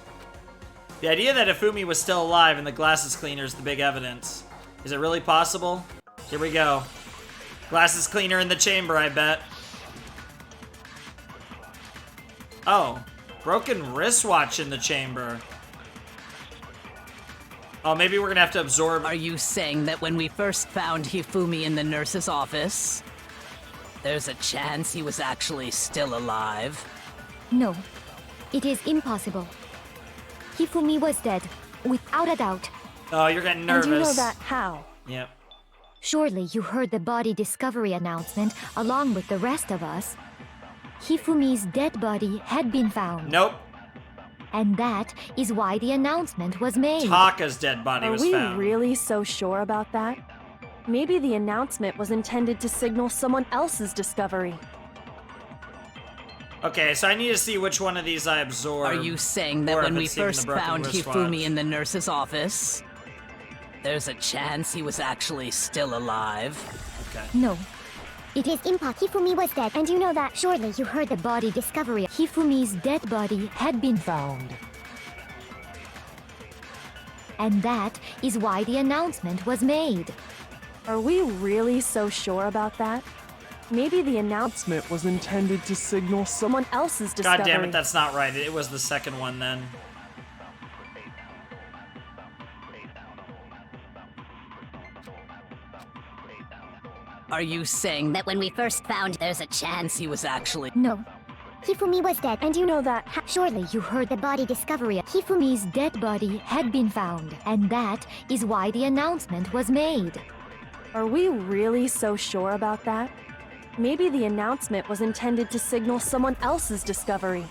The idea that Hifumi was still alive and the glasses cleaner is the big evidence. Is it really possible? Here we go. Glasses cleaner in the chamber, I bet. Oh, broken wristwatch in the chamber. Oh, maybe we're gonna have to absorb. Are you saying that when we first found Hifumi in the nurse's office, there's a chance he was actually still alive? No, it is impossible. Hifumi was dead, without a doubt. Oh, you're getting nervous. And you know that how? Yep. Surely you heard the body discovery announcement along with the rest of us. Hifumi's dead body had been found. Nope. And that is why the announcement was made. Taka's dead body was found. Are we really so sure about that? Maybe the announcement was intended to signal someone else's discovery. Okay, so I need to see which one of these I absorb. Are you saying that or when if we it's even the first broken found wristwatch. Hifumi in the nurse's office, there's a chance he was actually still alive? Okay. No. It is impossible. Hifumi was dead, and you know that. Surely you heard the Body discovery. Hifumi's dead body had been found. And that is why the announcement was made. Are we really so sure about that? Maybe the announcement was intended to signal someone else's discovery. God damn it, that's not right. It was the second one then. Are you saying that when we first found, there's a chance he was actually... No. Hifumi was dead, and you know that. Surely you heard the body discovery. Hifumi's dead body had been found. And that is why the announcement was made. Are we really so sure about that? Maybe the announcement was intended to signal someone else's discovery.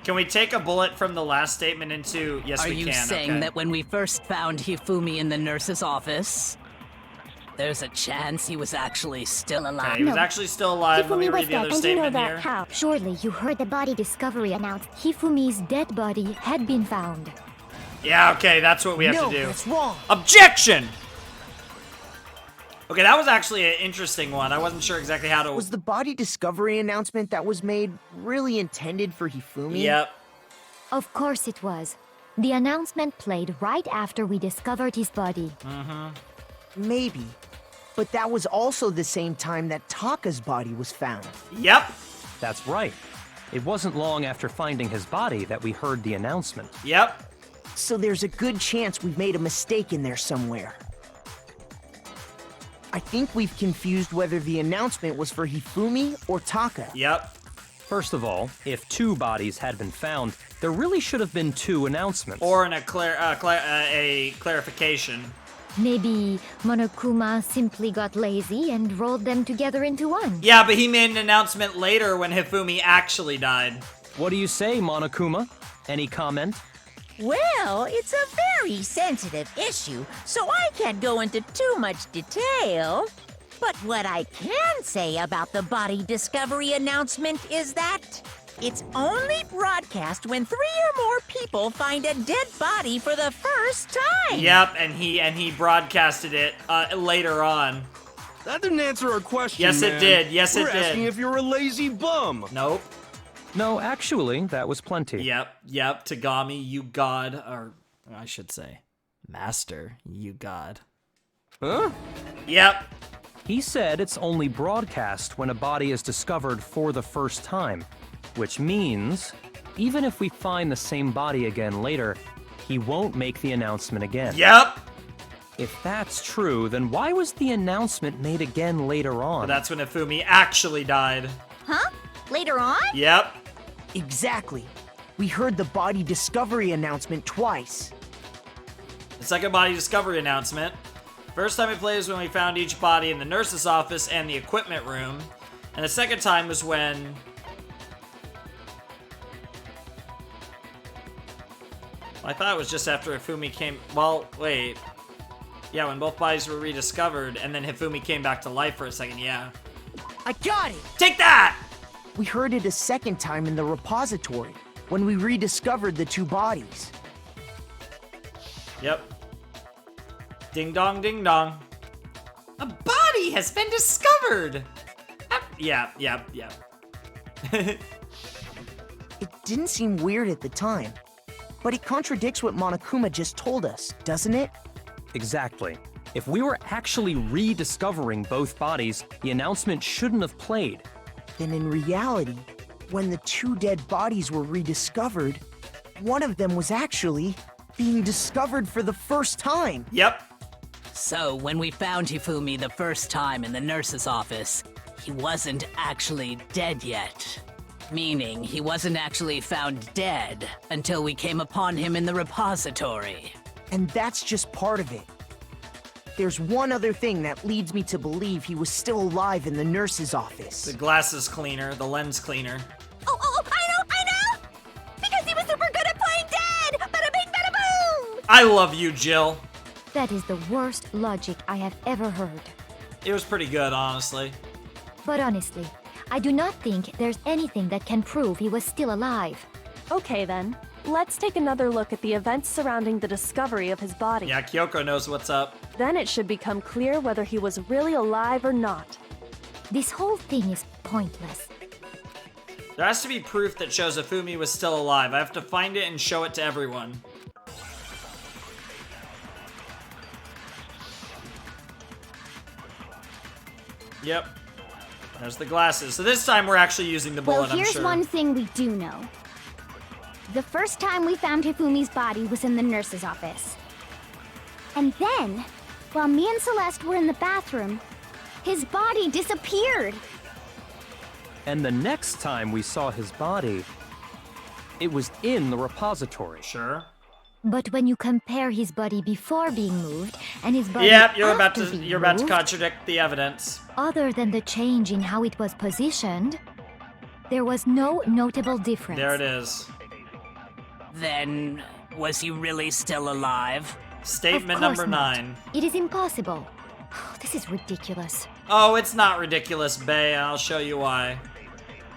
Can we take a bullet from the last statement into... Yes, Are we you can. saying okay. that when we first found Hifumi in the nurse's office, There's a chance he was actually still alive. Okay, he was actually still alive. Let me Hifumi was read the dead, other and you know statement that. here. How? Surely you heard the body discovery announced Hifumi's dead body had been found. Yeah, okay, that's what we have No, to do. that's wrong. Objection! Okay, that was actually an interesting one. I wasn't sure exactly how to... Was the body discovery announcement that was made really intended for Hifumi? Yep. Of course it was. The announcement played right after we discovered his body. Maybe. But that was also the same time that Taka's body was found. Yep. That's right. It wasn't long after finding his body that we heard the announcement. Yep. So there's a good chance we've made a mistake in there somewhere. I think we've confused whether the announcement was for Hifumi or Taka. Yep. First of all, if 2 bodies had been found, there really should have been 2 announcements. Or a clarification. Maybe Monokuma simply got lazy and rolled them together into one. Yeah, but he made an announcement later when Hifumi actually died. What do you say, Monokuma? Any comment? Well, it's a very sensitive issue, so I can't go into too much detail. But what I can say about the body discovery announcement is that it's only broadcast when 3 or more people find a dead body for the first time. Yep, and he broadcasted it later on. That didn't answer our question, Yes, it man. did. Yes, it We're did. asking if you're a lazy bum. Nope. No, actually, that was plenty. Yep. Tagami, you god. Or I should say, master, you god. Huh? Yep. He said it's only broadcast when a body is discovered for the first time, which means even if we find the same body again later, he won't make the announcement again. Yep. If that's true, then why was the announcement made again later on? But that's when Hifumi actually died. Huh? Later on? Yep. Exactly. We heard the body discovery announcement twice. The second body discovery announcement. First time we played was when we found each body in the nurse's office and the equipment room. And the second time was when... I thought it was just after Hifumi came... Well, wait. Yeah, when both bodies were rediscovered, and then Hifumi came back to life for a second, yeah. I got it! Take that! We heard it a second time in the repository, when we rediscovered the 2 bodies. Yep. Ding dong, ding dong. A body has been discovered! Yeah. It didn't seem weird at the time, but it contradicts what Monokuma just told us, doesn't it? Exactly. If we were actually rediscovering both bodies, the announcement shouldn't have played. Then in reality, when the 2 dead bodies were rediscovered, one of them was actually being discovered for the first time. Yep. So, when we found Hifumi the first time in the nurse's office, he wasn't actually dead yet. Meaning, he wasn't actually found dead until we came upon him in the repository. And that's just part of it. There's one other thing that leads me to believe he was still alive in the nurse's office. The glasses cleaner, the lens cleaner. Oh, I know! Because he was super good at playing dead! Bada bing, bada boom! I love you, Jill. That is the worst logic I have ever heard. It was pretty good, honestly. But honestly, I do not think there's anything that can prove he was still alive. Okay then, let's take another look at the events surrounding the discovery of his body. Yeah, Kyoko knows what's up. Then it should become clear whether he was really alive or not. This whole thing is pointless. There has to be proof that shows Hifumi was still alive. I have to find it and show it to everyone. Yep. There's the glasses. So this time we're actually using the bullet, Well, here's I'm sure. one thing we do know. The first time we found Hifumi's body was in the nurse's office. And then, while me and Celeste were in the bathroom, his body disappeared. And the next time we saw his body, it was in the repository. Sure. But when you compare his body before being moved and his body Yep, you're about after to being contradict moved, the evidence. other than the change in how it was positioned, there was no notable difference. There it is. Then, was he really still alive? Statement Of course number not. 9. It is impossible. This is ridiculous. Oh, it's not ridiculous, Bae. I'll show you why.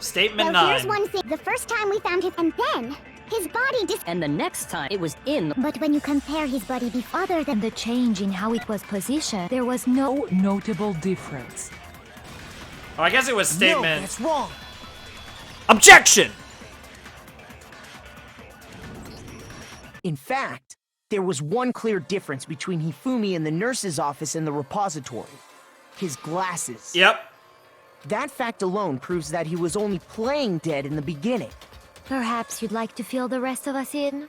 Statement Well, 9. here's one thing. The first time we found him, and then his body And the next time, it was in. But when you compare his body before other than And the change in how it was positioned, there was no notable difference. Oh, I guess it was No, statement. that's wrong. Objection! In fact, there was one clear difference between Hifumi in the nurse's office and the repository. His glasses. Yep. That fact alone proves that he was only playing dead in the beginning. Perhaps you'd like to fill the rest of us in?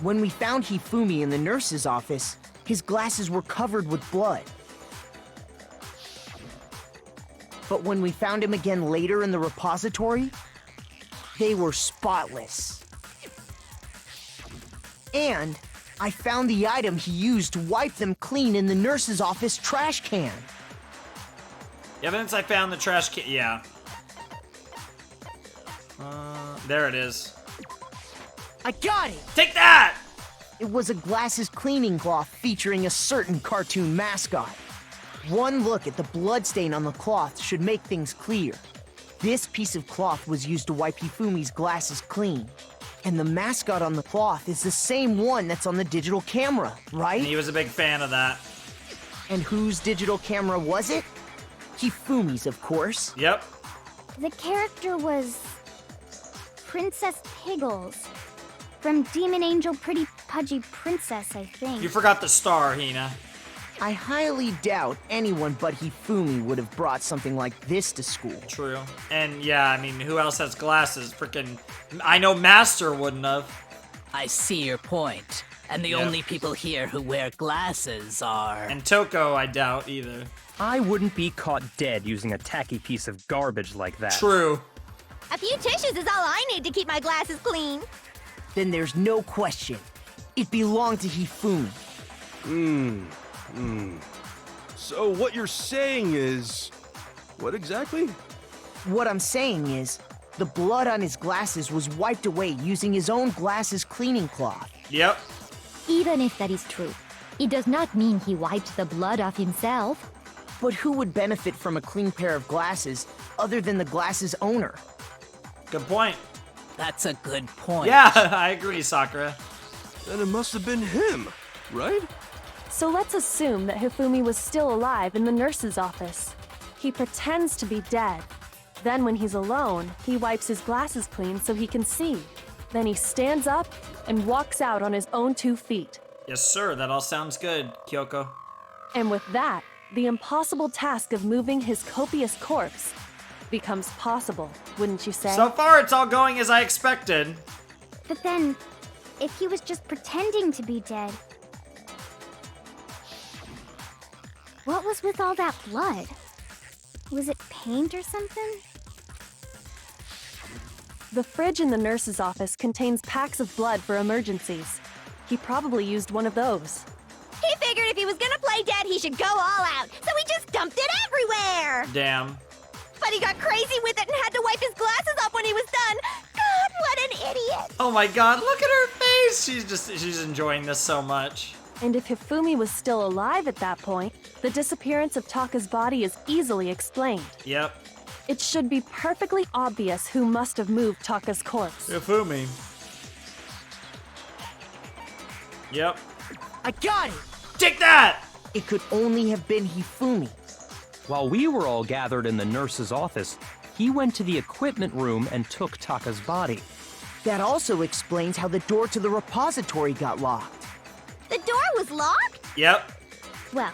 When we found Hifumi in the nurse's office, his glasses were covered with blood. But when we found him again later in the repository, they were spotless. And I found the item he used to wipe them clean in the nurse's office trash can. The evidence I found in the trash can. Yeah. There it is. I got it! Take that! It was a glasses cleaning cloth featuring a certain cartoon mascot. One look at the bloodstain on the cloth should make things clear. This piece of cloth was used to wipe Hifumi's glasses clean. And the mascot on the cloth is the same one that's on the digital camera, right? And he was a big fan of that. And whose digital camera was it? Hifumi's, of course. Yep. the character was Princess Piggles from Demon Angel Pretty Pudgy Princess, I think. You forgot the star, Hina. I highly doubt anyone but Hifumi would have brought something like this to school. True. And yeah, I mean, who else has glasses? Freaking, I know Master wouldn't have. I see your point. And the only people here who wear glasses are... And Toko, I doubt either. I wouldn't be caught dead using a tacky piece of garbage like that. True. A few tissues is all I need to keep my glasses clean. Then there's no question. It belonged to Hifumi. So what you're saying is... what exactly? What I'm saying is, the blood on his glasses was wiped away using his own glasses cleaning cloth. Yep. Even if that is true, it does not mean he wiped the blood off himself. But who would benefit from a clean pair of glasses other than the glasses owner? Good point. That's a good point. Yeah, I agree, Sakura. Then it must have been him, right? So let's assume that Hifumi was still alive in the nurse's office. He pretends to be dead. Then when he's alone, he wipes his glasses clean so he can see. Then he stands up and walks out on his own 2 feet. Yes, sir. That all sounds good, Kyoko. And with that, the impossible task of moving his copious corpse becomes possible, wouldn't you say? So far, it's all going as I expected. But then, if he was just pretending to be dead, what was with all that blood? Was it paint or something? The fridge in the nurse's office contains packs of blood for emergencies. He probably used one of those. He figured if he was gonna play dead, he should go all out, so he just dumped it everywhere! Damn. But he got crazy with it and had to wipe his glasses off when he was done. God, what an idiot! Oh my god, look at her face! She's enjoying this so much. And if Hifumi was still alive at that point, the disappearance of Taka's body is easily explained. Yep. It should be perfectly obvious who must have moved Taka's corpse. Hifumi. Yep. I got it! Take that! It could only have been Hifumi. While we were all gathered in the nurse's office, he went to the equipment room and took Taka's body. That also explains how the door to the repository got locked. The door was locked? Yep. Well,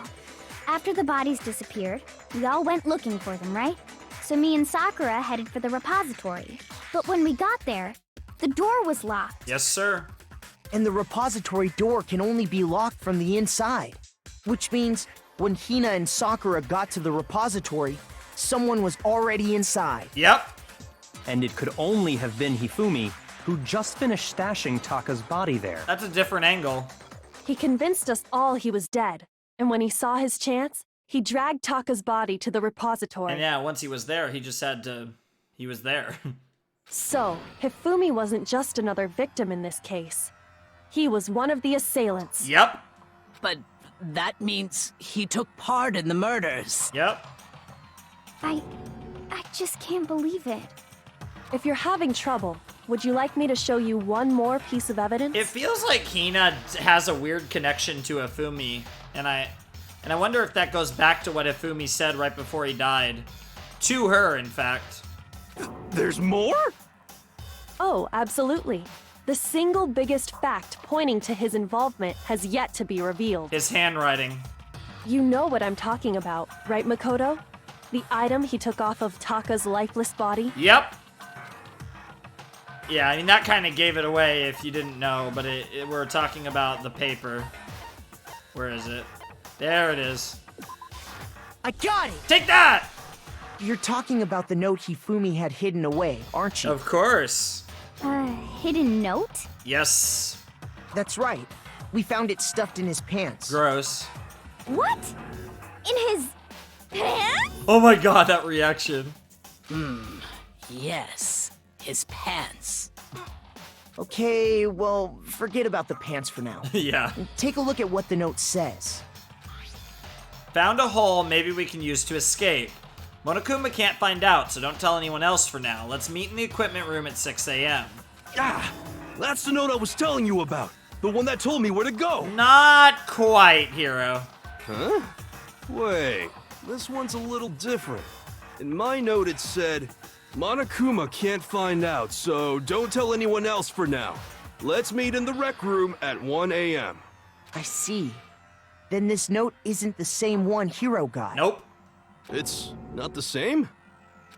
after the bodies disappeared, we all went looking for them, right? So me and Sakura headed for the repository. But when we got there, the door was locked. Yes, sir. And the repository door can only be locked from the inside. Which means, when Hina and Sakura got to the repository, someone was already inside. Yep. And it could only have been Hifumi, who just finished stashing Taka's body there. That's a different angle. He convinced us all he was dead, and when he saw his chance, he dragged Taka's body to the repository. And yeah, once he was there, he just had to... he was there. So, Hifumi wasn't just another victim in this case. He was one of the assailants. Yep. But that means he took part in the murders. Yep. I just can't believe it. If you're having trouble, would you like me to show you one more piece of evidence? It feels like Hina has a weird connection to Hifumi, and I wonder if that goes back to what Hifumi said right before he died. To her, in fact. There's more? Oh, absolutely. The single biggest fact pointing to his involvement has yet to be revealed. His handwriting. You know what I'm talking about, right, Makoto? The item he took off of Taka's lifeless body? Yep. Yeah, I mean, that kind of gave it away if you didn't know, but we're talking about the paper. Where is it? There it is. I got it! Take that! You're talking about the note Hifumi had hidden away, aren't you? Of course. Hidden note? Yes. That's right. We found it stuffed in his pants. Gross. What? In his pants? Oh my god, that reaction. Yes, his pants. Okay, well, forget about the pants for now. Yeah. Take a look at what the note says. Found a hole maybe we can use to escape. Monokuma can't find out, so don't tell anyone else for now. Let's meet in the equipment room at 6 a.m. Ah, that's the note I was telling you about. The one that told me where to go. Not quite, Hiro. Huh? Wait, this one's a little different. In my note it said, Monokuma can't find out, so don't tell anyone else for now. Let's meet in the rec room at 1 a.m. I see. Then this note isn't the same one Hiro got. Nope. It's not the same?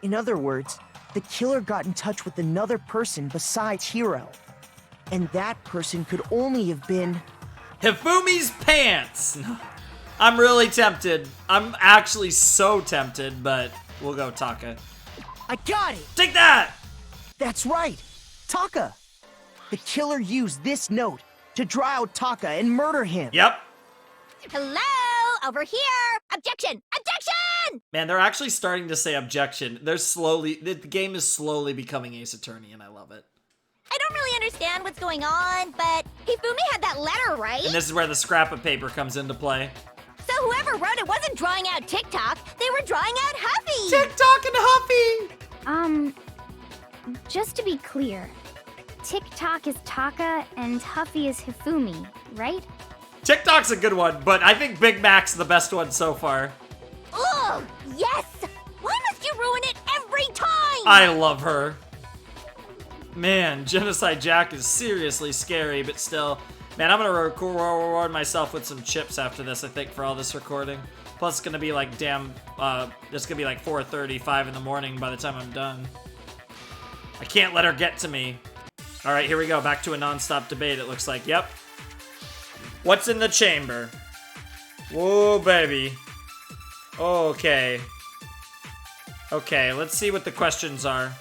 In other words, the killer got in touch with another person besides Hiro. And that person could only have been... Hifumi's pants! I'm really tempted. I'm actually so tempted, but we'll go Taka. I got it! Take that! That's right! Taka! The killer used this note to draw out Taka and murder him. Yep. Hello? Over here! Objection! Objection! Man, they're actually starting to say objection. The game is slowly becoming Ace Attorney, and I love it. I don't really understand what's going on, but Hifumi had that letter, right? And this is where the scrap of paper comes into play. So whoever wrote it wasn't drawing out TikTok, they were drawing out Huffy! TikTok and Huffy! Just to be clear, TikTok is Taka and Huffy is Hifumi, right? TikTok's a good one, but I think Big Mac's the best one so far. Ugh! Yes! Why must you ruin it every time? I love her. Man, Genocide Jack is seriously scary, but still. Man, I'm gonna reward myself with some chips after this, I think, for all this recording. Plus, it's gonna be like, it's gonna be like 4:35 in the morning by the time I'm done. I can't let her get to me. All right, here we go. Back to a non-stop debate, it looks like. Yep. What's in the chamber? Whoa, baby. Okay. Okay, let's see what the questions are.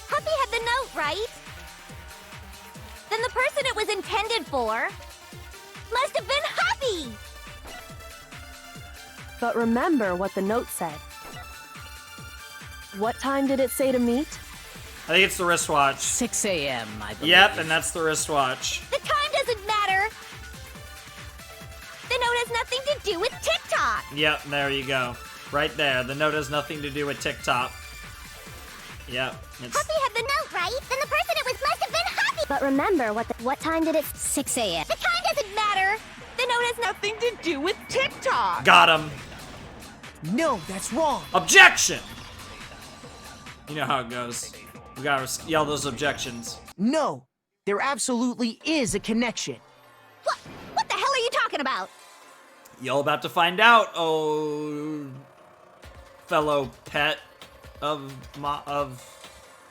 Huffy had the note, right? Then the person it was intended for must have been Huffy! But remember what the note said. What time did it say to meet? I think it's the wristwatch. 6 a.m., I believe. Yep, and that's the wristwatch. The time doesn't matter! The note has nothing to do with TikTok! Yep, there you go. Right there. The note has nothing to do with TikTok. Yep. Huffy had the note, right? Then the person it was must have been Huffy! But remember, what time did it... 6 a.m. The time doesn't matter! The note has nothing to do with TikTok! Got him. No, that's wrong. Objection! You know how it goes. We gotta yell those objections. No, there absolutely is a connection. What the hell are you talking about? Y'all about to find out, oh fellow pet of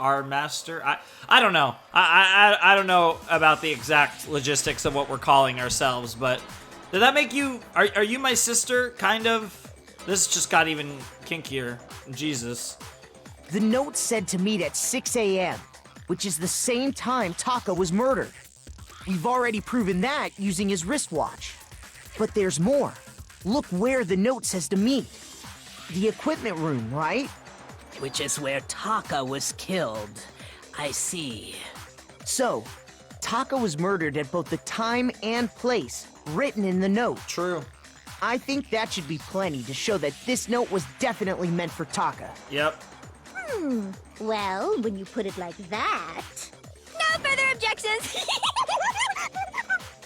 our master. I don't know. I don't know about the exact logistics of what we're calling ourselves, but did that make you? Are you my sister? Kind of. This just got even kinkier. Jesus. The note said to meet at 6 a.m., which is the same time Taka was murdered. We've already proven that using his wristwatch. But there's more. Look where the note says to meet. The equipment room, right? Which is where Taka was killed. I see. So, Taka was murdered at both the time and place written in the note. True. I think that should be plenty to show that this note was definitely meant for Taka. Yep. Well, when you put it like that... No further objections!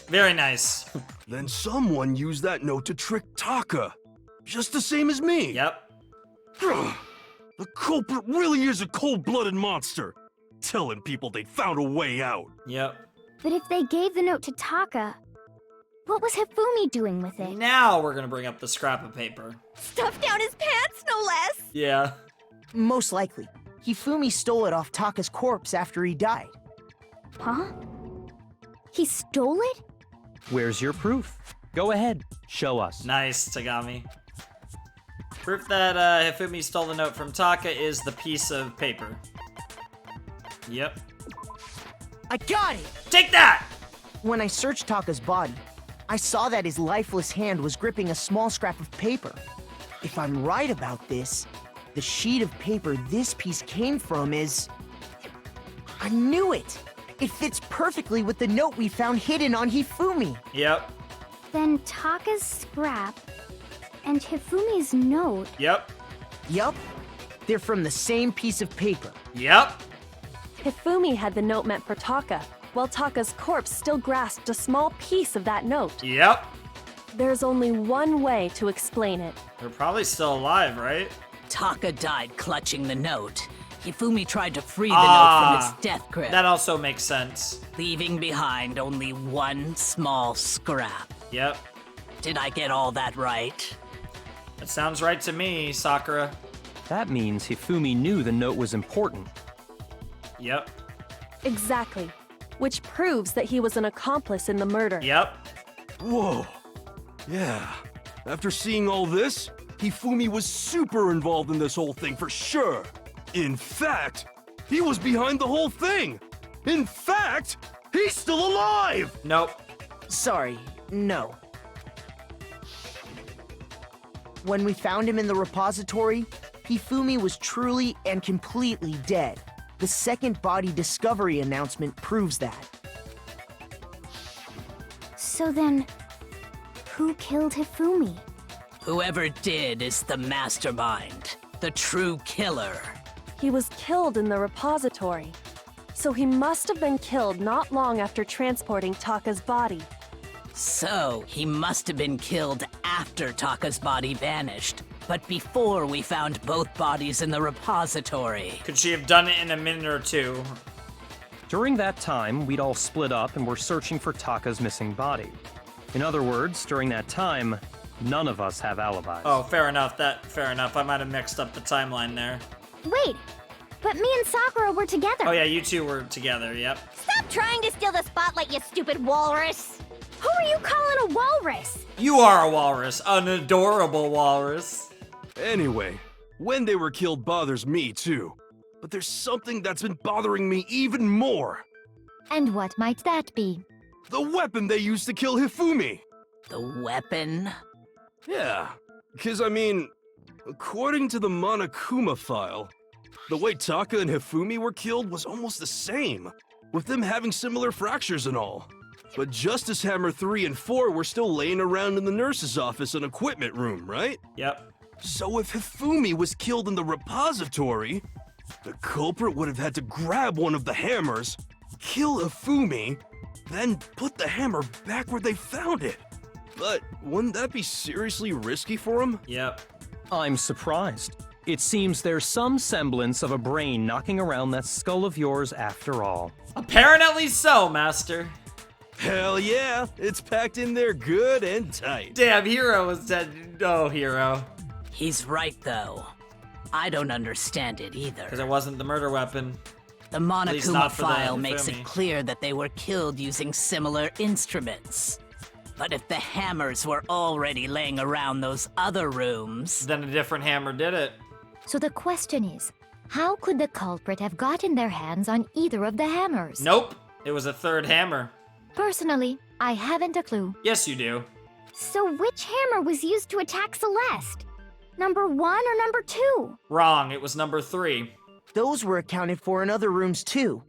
Very nice. Then someone used that note to trick Taka. Just the same as me. Yep. The culprit really is a cold-blooded monster. Telling people they found a way out. Yep. But if they gave the note to Taka, what was Hifumi doing with it? Now we're gonna bring up the scrap of paper. Stuffed down his pants, no less! Yeah. Most likely, Hifumi stole it off Taka's corpse after he died. Huh? He stole it? Where's your proof? Go ahead, show us. Nice, Tagami. Proof that Hifumi stole the note from Taka is the piece of paper. Yep. I got it! Take that! When I searched Taka's body, I saw that his lifeless hand was gripping a small scrap of paper. If I'm right about this, the sheet of paper this piece came from is... I knew it! It fits perfectly with the note we found hidden on Hifumi. Yep. Then Taka's scrap and Hifumi's note. Yep. Yup. They're from the same piece of paper. Yep. Hifumi had the note meant for Taka, while Taka's corpse still grasped a small piece of that note. Yep. There's only one way to explain it. They're probably still alive, right? Taka died clutching the note. Hifumi tried to free the note from its death grip, That also makes sense. leaving behind only one small scrap. Yep. Did I get all that right? That sounds right to me, Sakura. That means Hifumi knew the note was important. Yep. Exactly. Which proves that he was an accomplice in the murder. Yep. Whoa. Yeah. After seeing all this, Hifumi was super involved in this whole thing for sure. In fact, he was behind the whole thing. In fact, he's still alive! Nope. Sorry, no. When we found him in the repository, Hifumi was truly and completely dead. The second body discovery announcement proves that. So then, who killed Hifumi? Whoever did is the mastermind, the true killer. He was killed in the repository. So he must have been killed not long after transporting Taka's body. So, he must have been killed after Taka's body vanished, but before we found both bodies in the repository. Could she have done it in a minute or two? During that time, we'd all split up and were searching for Taka's missing body. In other words, during that time, none of us have alibis. Oh, fair enough. Fair enough. I might have mixed up the timeline there. Wait, but me and Sakura were together. Oh yeah, you two were together, yep. Stop trying to steal the spotlight, you stupid walrus! Who are you calling a walrus? You are a walrus. An adorable walrus. Anyway, when they were killed bothers me too. But there's something that's been bothering me even more. And what might that be? The weapon they used to kill Hifumi. The weapon? Yeah, because I mean, according to the Monokuma file, the way Taka and Hifumi were killed was almost the same, with them having similar fractures and all. But Justice Hammer 3 and 4 were still laying around in the nurse's office and equipment room, right? Yep. So if Hifumi was killed in the repository, the culprit would have had to grab one of the hammers, kill Hifumi, then put the hammer back where they found it. But wouldn't that be seriously risky for him? Yep. I'm surprised. It seems there's some semblance of a brain knocking around that skull of yours after all. Apparently so, Master. Hell yeah, it's packed in there good and tight. Damn, Hero was dead. Oh, Hero. He's right, though. I don't understand it either. Because it wasn't the murder weapon. The least Monokuma not for the file makes Hifumi. it clear that they were killed using similar instruments. But if the hammers were already laying around those other rooms... Then a different hammer did it. So the question is, how could the culprit have gotten their hands on either of the hammers? Nope. It was a third hammer. Personally, I haven't a clue. Yes, you do. So which hammer was used to attack Celeste? Number 1 or number 2? Wrong. It was number 3. Those were accounted for in other rooms too.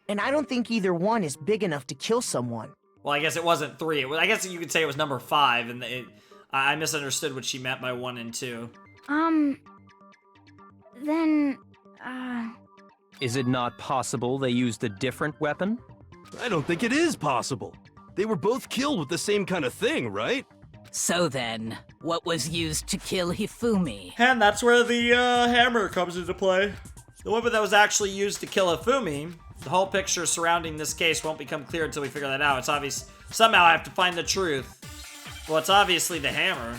And I don't think either one is big enough to kill someone. Well, I guess it wasn't 3. I guess you could say it was number 5, and I misunderstood what she meant by 1 and 2. Then, Is it not possible they used a different weapon? I don't think it is possible. They were both killed with the same kind of thing, right? So then, what was used to kill Hifumi? And that's where the hammer comes into play. The weapon that was actually used to kill Hifumi. The whole picture surrounding this case won't become clear until we figure that out. It's obvious. Somehow I have to find the truth. Well, it's obviously the hammer.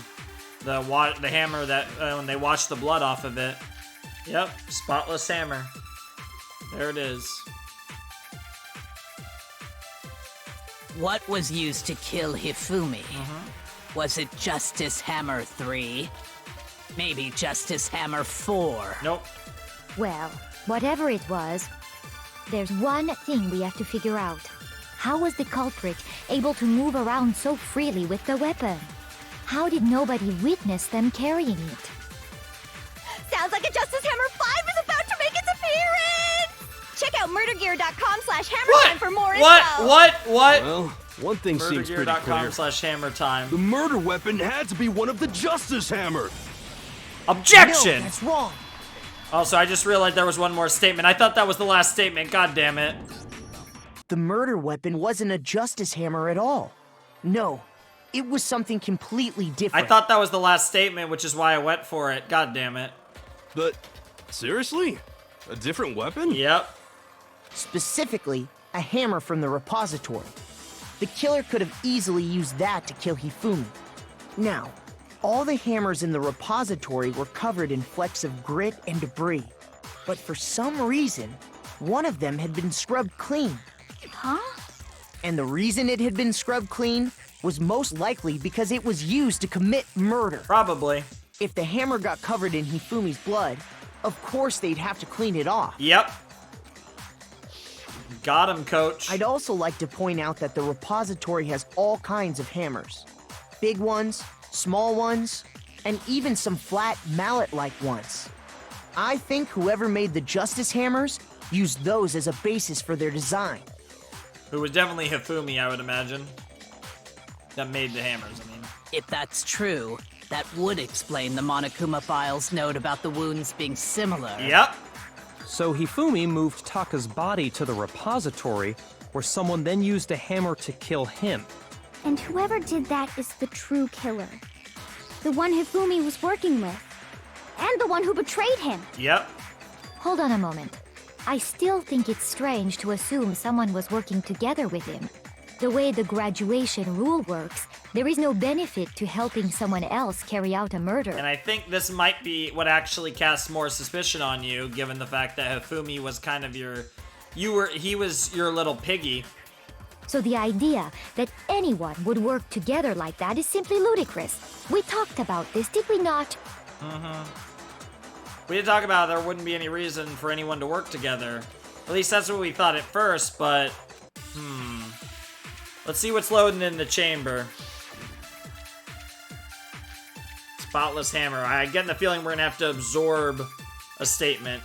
The hammer that, when they washed the blood off of it. Yep, spotless hammer. There it is. What was used to kill Hifumi? Was it Justice Hammer 3? Maybe Justice Hammer 4? Nope. Well, whatever it was, there's one thing we have to figure out. How was the culprit able to move around so freely with the weapon? How did nobody witness them carrying it? sounds like a Justice Hammer 5 is about to make its appearance! Check out murdergear.com/hammertime for more info! What? Well, one thing seems pretty clear. Murdergear.com/hammertime. The murder weapon had to be one of the Justice Hammer. Objection! No, that's wrong. Also, I just realized there was one more statement. I thought that was the last statement. God damn it. The murder weapon wasn't a Justice Hammer at all. No, it was something completely I different. thought that was the last statement, which is why I went for it. God damn it. But, seriously? A different weapon? Yep. Specifically, a hammer from the repository. The killer could have easily used that to kill Hifumi. Now, all the hammers in the repository were covered in flecks of grit and debris. But for some reason, one of them had been scrubbed clean. Huh? And the reason it had been scrubbed clean was most likely because it was used to commit murder. Probably. If the hammer got covered in Hifumi's blood, of course they'd have to clean it off. Yep. Got him, coach. I'd also like to point out that the repository has all kinds of hammers. Big ones, small ones, and even some flat mallet-like ones. I think whoever made the Justice Hammers used those as a basis for their design. Who was definitely Hifumi, I would imagine. That made the hammers, I mean. If that's true, that would explain the Monokuma file's note about the wounds being similar. Yep. So Hifumi moved Taka's body to the repository, where someone then used a hammer to kill him. And whoever did that is the true killer. The one Hifumi was working with. And the one who betrayed him. Yep. Hold on a moment. I still think it's strange to assume someone was working together with him. The way the graduation rule works, there is no benefit to helping someone else carry out a murder. And I think this might be what actually casts more suspicion on you, given the fact that Hifumi was kind of he was your little piggy. So the idea that anyone would work together like that is simply ludicrous. We talked about this, did we not? We did talk about there wouldn't be any reason for anyone to work together. At least that's what we thought at first, but... Let's see what's loading in the chamber. Spotless hammer. I get the feeling we're gonna have to absorb a statement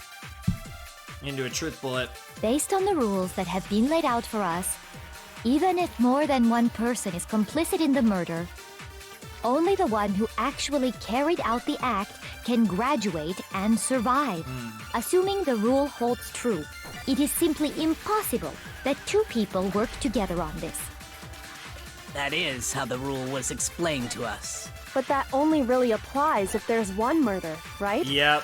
into a truth bullet. Based on the rules that have been laid out for us, even if more than one person is complicit in the murder, only the one who actually carried out the act can graduate and survive. Assuming the rule holds true, it is simply impossible that two people work together on this. That is how the rule was explained to us. But that only really applies if there's one murder, right? Yep.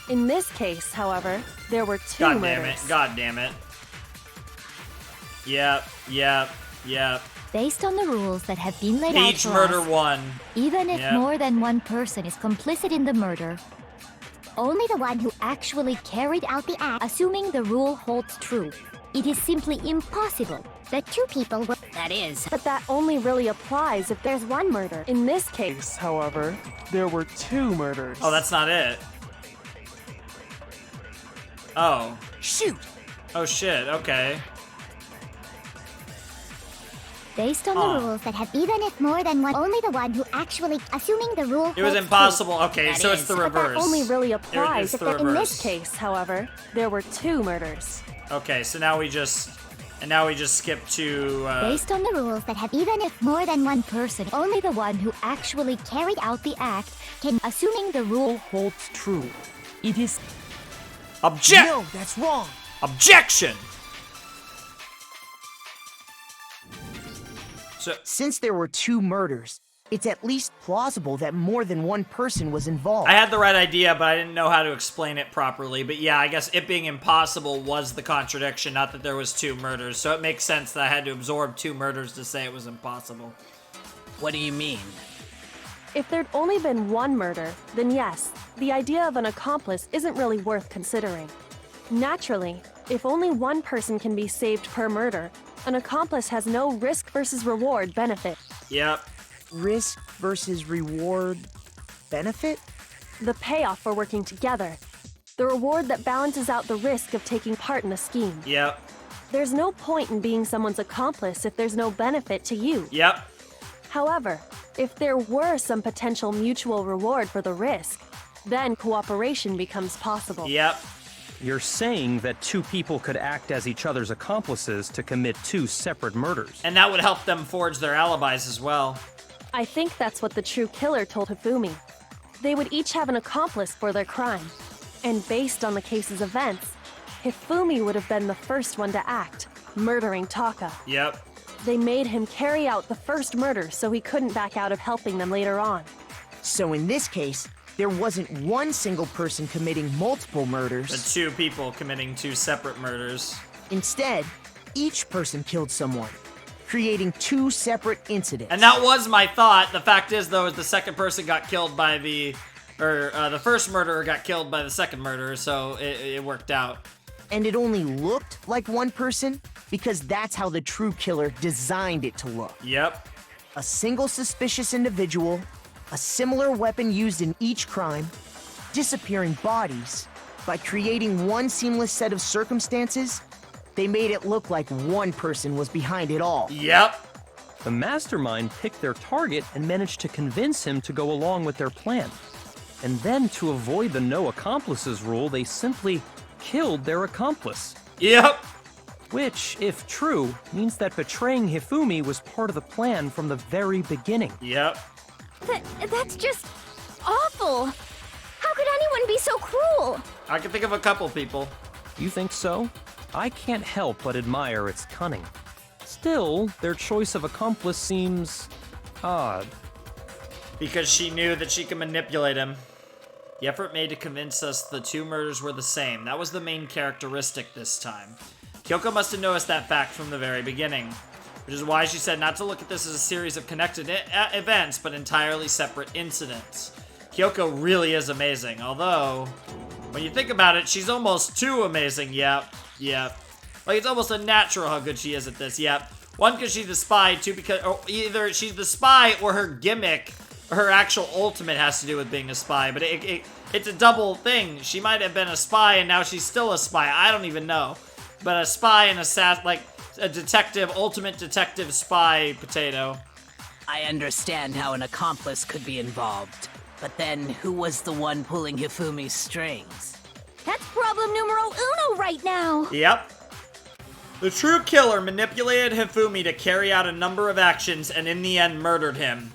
In this case, however, there were two God murders. damn it. God damn it. Yep. Based on the rules that have been laid Page out for murder us, 1. even if Yep. more than one person is complicit in the murder, only the one who actually carried out the act, assuming the rule holds true, it is simply impossible that two people were... That is. But that only really applies if there's one murder. In this case, however, there were two murders. Oh, that's not it. Oh. Shoot! Oh shit, okay. Based on the rules that have even if more than one, only the one who actually, assuming the rule It was holds impossible. true. Okay, That so it's is. the But reverse. that only really applies It's if the in this reverse. case, however, there were two murders. Okay, so now we just skip to Based on the rules that have even if more than one person, only the one who actually carried out the act can, assuming the rule Holds true. It is object. No, that's wrong. Objection. So Since there were 2 murders, it's at least plausible that more than one person was involved. I had the right idea, but I didn't know how to explain it properly. But yeah, I guess it being impossible was the contradiction, not that there was 2 murders. So it makes sense that I had to absorb 2 murders to say it was impossible. What do you mean? If there'd only been one murder, then yes, the idea of an accomplice isn't really worth considering. Naturally, if only one person can be saved per murder, an accomplice has no risk versus reward benefit. Yep. Risk versus reward benefit? The payoff for working together. The reward that balances out the risk of taking part in a scheme. Yep. There's no point in being someone's accomplice if there's no benefit to you. Yep. However, if there were some potential mutual reward for the risk, then cooperation becomes possible. Yep. You're saying that 2 people could act as each other's accomplices to commit 2 separate murders. And that would help them forge their alibis as well. I think that's what the true killer told Hifumi. They would each have an accomplice for their crime. And based on the case's events, Hifumi would have been the first one to act, murdering Taka. Yep. They made him carry out the first murder so he couldn't back out of helping them later on. So in this case, there wasn't one single person committing multiple murders. The 2 people committing 2 separate murders. Instead, each person killed someone, creating 2 separate incidents. And that was my thought. The fact is, though, is the second person got killed by the first murderer got killed by the second murderer, so it worked out. And it only looked like one person because that's how the true killer designed it to look. Yep. A single suspicious individual, a similar weapon used in each crime, disappearing bodies. By creating one seamless set of circumstances, they made it look like one person was behind it all. Yep. The mastermind picked their target and managed to convince him to go along with their plan. And then, to avoid the no accomplices rule, they simply killed their accomplice. Yep. Which, if true, means that betraying Hifumi was part of the plan from the very beginning. Yep. That's just awful. How could anyone be so cruel? I can think of a couple people. You think so? I can't help but admire its cunning. Still, their choice of accomplice seems odd. Because she knew that she could manipulate him. The effort made to convince us the 2 murders were the same. That was the main characteristic this time. Kyoko must have noticed that fact from the very beginning, which is why she said not to look at this as a series of connected events, but entirely separate incidents. Kyoko really is amazing, although, when you think about it, she's almost too amazing. Yep. Like, it's almost unnatural how good she is at this. Yep. 1, because she's the spy. 2, because either she's the spy or her gimmick, or her actual ultimate has to do with being a spy. But it's a double thing. She might have been a spy and now she's still a spy. I don't even know. But a spy and like a detective, ultimate detective spy potato. I understand how an accomplice could be involved. But then, who was the one pulling Hifumi's strings? That's problem numero uno right now. Yep. The true killer manipulated Hifumi to carry out a number of actions and in the end murdered him.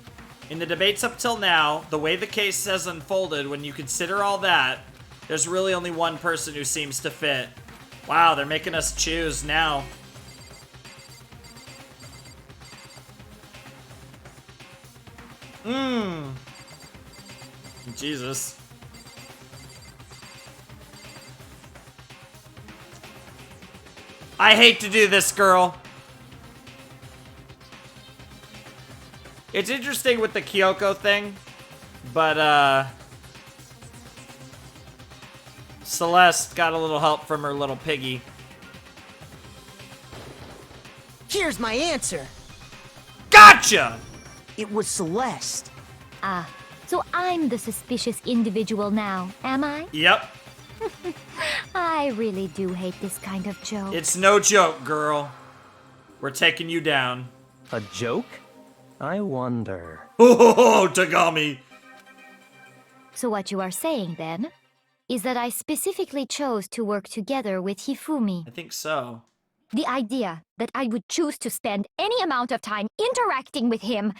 In the debates up till now, the way the case has unfolded, when you consider all that, there's really only one person who seems to fit. Wow, they're making us choose now. Jesus. I hate to do this, girl. It's interesting with the Kyoko thing, but, Celeste got a little help from her little piggy. Here's my answer. Gotcha! It was Celeste. Ah, so I'm the suspicious individual now, am I? Yep. I really do hate this kind of joke. It's no joke, girl. We're taking you down. A joke? I wonder. Oh, Tagami! So what you are saying then is that I specifically chose to work together with Hifumi. I think so. The idea that I would choose to spend any amount of time interacting with him,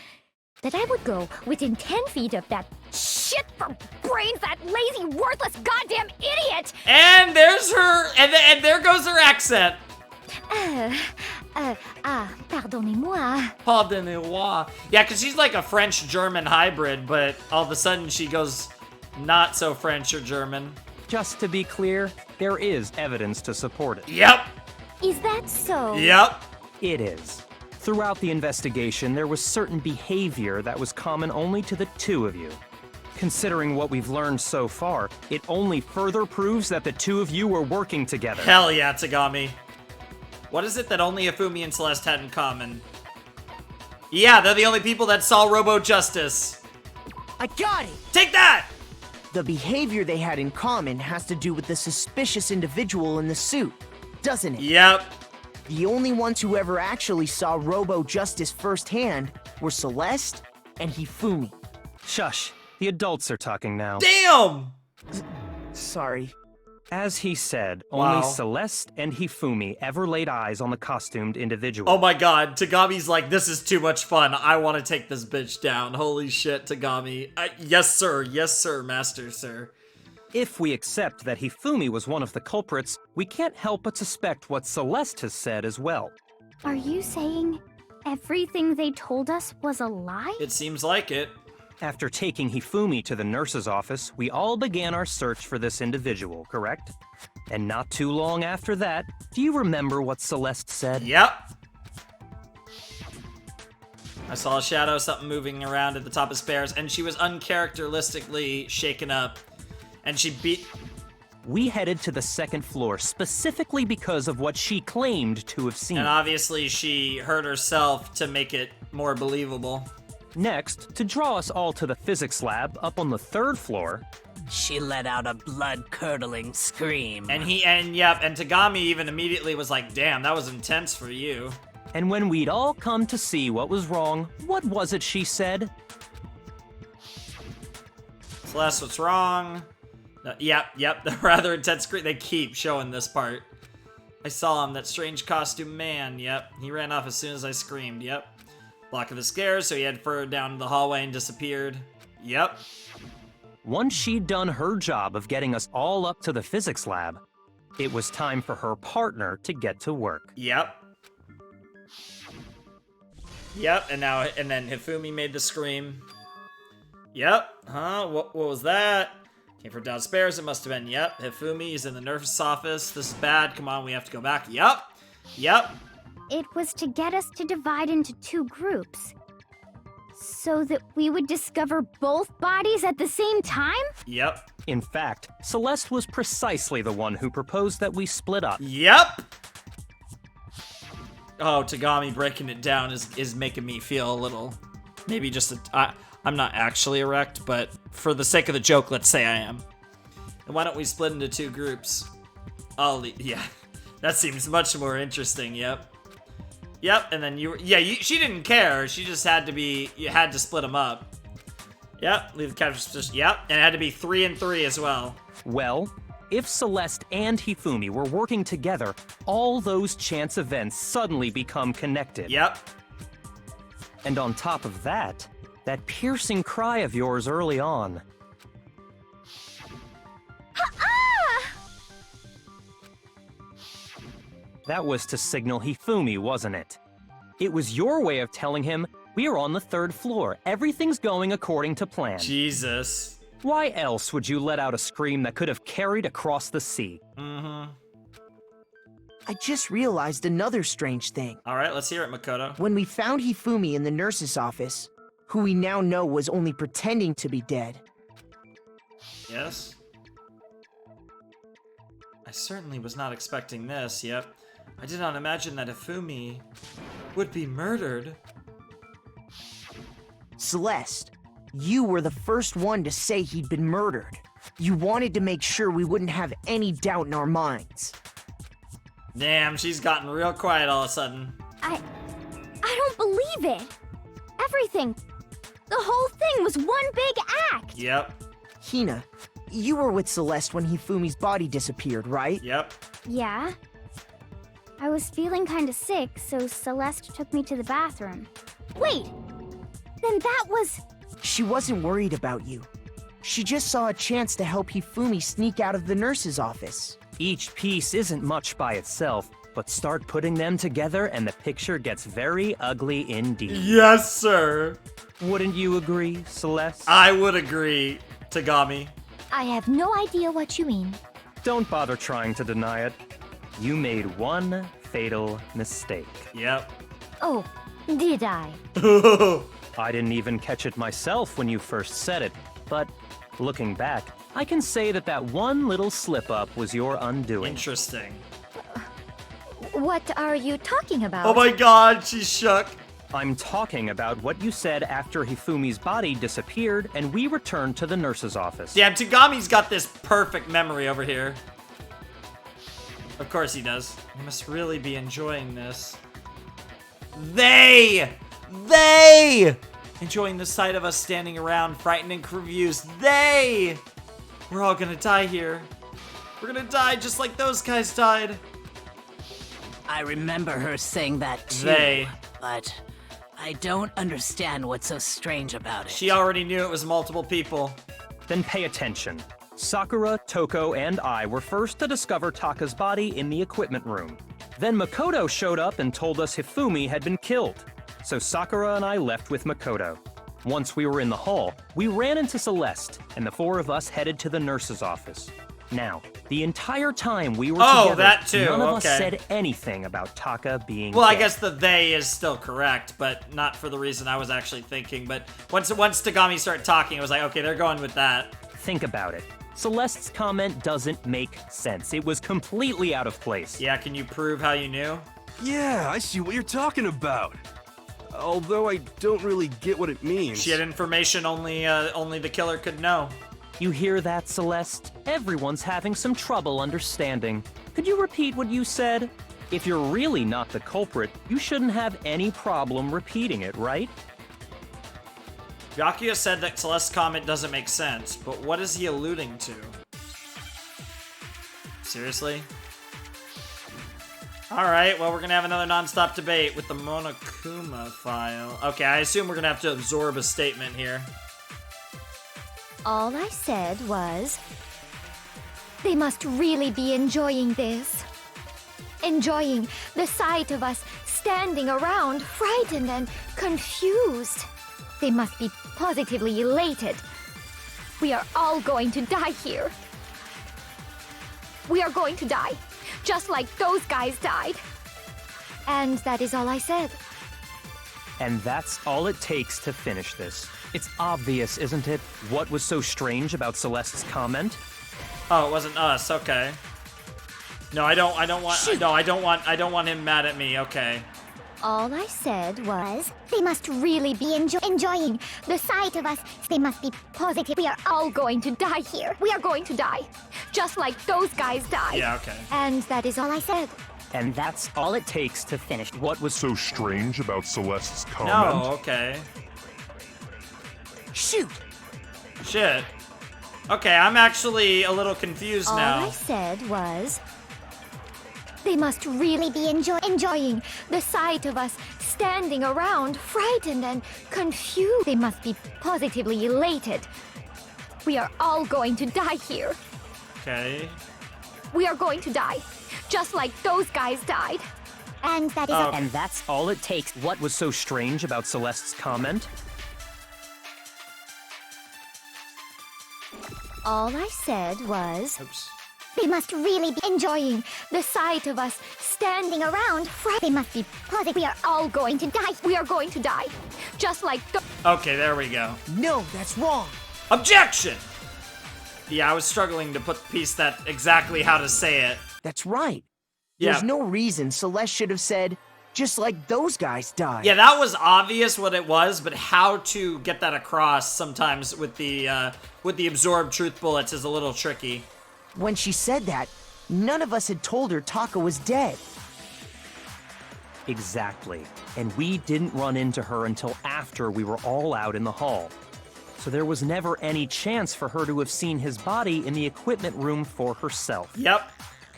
that I would go within 10 feet of that shit for brains, that lazy, worthless goddamn idiot! And there's her, and there goes her accent. Pardonnez-moi. Pardonnez-moi. Yeah, because she's like a French-German hybrid, but all of a sudden she goes not so French or German. Just to be clear, there is evidence to support it. Yep. Is that so? Yep. It is. Throughout the investigation, there was certain behavior that was common only to the two of you. Considering what we've learned so far, it only further proves that the two of you were working together. Hell yeah, Tagami. What is it that only Hifumi and Celeste had in common? Yeah, they're the only people that saw Robo Justice. I got it! Take that! The behavior they had in common has to do with the suspicious individual in the suit, doesn't it? Yep. The only ones who ever actually saw Robo Justice firsthand were Celeste and Hifumi. Shush. The adults are talking now. Damn! Sorry. As he said, Wow. only Celeste and Hifumi ever laid eyes on the costumed individual. Oh my god, Tagami's like, this is too much fun. I want to take this bitch down. Holy shit, Tagami. Yes, sir. Yes, sir, master, sir. If we accept that Hifumi was one of the culprits, we can't help but suspect what Celeste has said as well. Are you saying everything they told us was a lie? It seems like it. After taking Hifumi to the nurse's office, we all began our search for this individual, correct? And not too long after that, do you remember what Celeste said? Yep. I saw a shadow, something moving around at the top of stairs, and she was uncharacteristically shaken up. And she beat... We headed to the second floor specifically because of what she claimed to have seen. And obviously she hurt herself to make it more believable. Next, to draw us all to the physics lab up on the third floor, She let out a blood-curdling scream. And Tagami even immediately was like, damn, that was intense for you. and when we'd all come to see what was wrong, what was it she said? Celeste, what's wrong? Yep, the rather intense scream. They keep showing this part. I saw him, that strange costume man. Yep, he ran off as soon as I screamed. Yep. Block of the scares, so he headed further down the hallway and disappeared. Yep. Once she'd done her job of getting us all up to the physics lab, it was time for her partner to get to work. Yep, and then Hifumi made the scream. Yep, what was that? Came from downstairs, it must have been. Yep, Hifumi is in the nurse's office. This is bad, come on, we have to go back. Yep. It was to get us to divide into two groups, so that we would discover both bodies at the same time? Yep. In fact, Celeste was precisely the one who proposed that we split up. Yep. Oh, Tagami breaking it down is making me feel a little, maybe just I'm not actually erect, but for the sake of the joke, let's say I am. And why don't we split into two groups? Yeah, that seems much more interesting. Yep, and then she didn't care. She just you had to split them up. Yep, leave the capture position. Yep, and it had to be 3 and 3 as well. Well, if Celeste and Hifumi were working together, all those chance events suddenly become connected. Yep. And on top of that piercing cry of yours early on. That was to signal Hifumi, wasn't it? It was your way of telling him, we're on the third floor, everything's going according to plan. Jesus. Why else would you let out a scream that could have carried across the sea? Mm-hmm. I just realized another strange thing. All right, let's hear it, Makoto. When we found Hifumi in the nurse's office, who we now know was only pretending to be dead. Yes? I certainly was not expecting this, yep. I did not imagine that Hifumi would be murdered. Celeste, you were the first one to say he'd been murdered. You wanted to make sure we wouldn't have any doubt in our minds. Damn, she's gotten real quiet all of a sudden. I don't believe it. Everything, the whole thing was one big act. Yep. Hina, You were with Celeste when Hifumi's body disappeared, right? Yep. Yeah. I was feeling kinda sick, so Celeste took me to the bathroom. Wait! Then that was... She wasn't worried about you. She just saw a chance to help Hifumi sneak out of the nurse's office. Each piece isn't much by itself, but start putting them together and the picture gets very ugly indeed. Yes, sir. Wouldn't you agree, Celeste? I would agree, Tagami. I have no idea what you mean. Don't bother trying to deny it. You made one fatal mistake. Yep. Oh, did I? I didn't even catch it myself when you first said it, but looking back, I can say that that one little slip-up was your undoing. Interesting. What are you talking about? Oh my god, she's shook. I'm talking about what you said after Hifumi's body disappeared and we returned to the nurse's office. Damn, Tagami's got this perfect memory over here. Of course he does. You must really be enjoying this. They enjoying the sight of us standing around, frightened and confused. We're all gonna die here. We're gonna die just like those guys died. I remember her saying that too. They. But I don't understand what's so strange about it. She already knew it was multiple people. Then pay attention. Sakura, Toko, and I were first to discover Taka's body in the equipment room. Then Makoto showed up and told us Hifumi had been killed. So Sakura and I left with Makoto. Once we were in the hall, we ran into Celeste, and the four of us headed to the nurse's office. Now, the entire time we were together, that too, none of us okay. said anything about Taka being Well, dead. I guess the they is still correct, but not for the reason I was actually thinking. But once Tagami started talking, it was like, okay, they're going with that. Think about it. Celeste's comment doesn't make sense. It was completely out of place. Yeah, can you prove how you knew? Yeah, I see what you're talking about. Although I don't really get what it means. She had information only the killer could know. You hear that, Celeste? Everyone's having some trouble understanding. Could you repeat what you said? If you're really not the culprit, you shouldn't have any problem repeating it, right? Byakuya said that Celeste's comment doesn't make sense, but what is he alluding to? Seriously? Alright, well, we're gonna have another non-stop debate with the Monokuma file. Okay, I assume we're gonna have to absorb a statement here. All I said was, they must really be enjoying this. Enjoying the sight of us standing around, frightened and confused. They must be positively elated. We are all going to die here. We are going to die, just like those guys died. And that is all I said. And that's all it takes to finish this. It's obvious, isn't it? What was so strange about Celeste's comment? Oh, it wasn't us. Okay. No, I don't want him mad at me. Okay. All I said was, they must really be enjoying the sight of us. They must be positive. We are all going to die here. We are going to die, just like those guys died. Yeah, okay. And that is all I said. And that's all it takes to finish what was So strange about Celeste's comment? No, okay. Shoot! Shit. Okay, I'm actually a little confused All now. I said was, they must really be enjoying the sight of us standing around, frightened and confused. They must be positively elated. We are all going to die here. Okay. We are going to die, just like those guys died. And that is Oh. And that's all it takes. What was so strange about Celeste's comment? all I said was, Oops. They must really be enjoying the sight of us standing around. They must be positive. We are all going to die. we are going to die, just like the... Okay, there we go. No, that's wrong. Objection! Yeah, I was struggling to piece that exactly how to say it. That's right. Yeah. There's no reason Celeste should have said, just like those guys died. Yeah, that was obvious what it was, but how to get that across sometimes with the absorbed truth bullets is a little tricky. When she said that, none of us had told her Taka was dead. Exactly. And we didn't run into her until after we were all out in the hall. So there was never any chance for her to have seen his body in the equipment room for herself. Yep.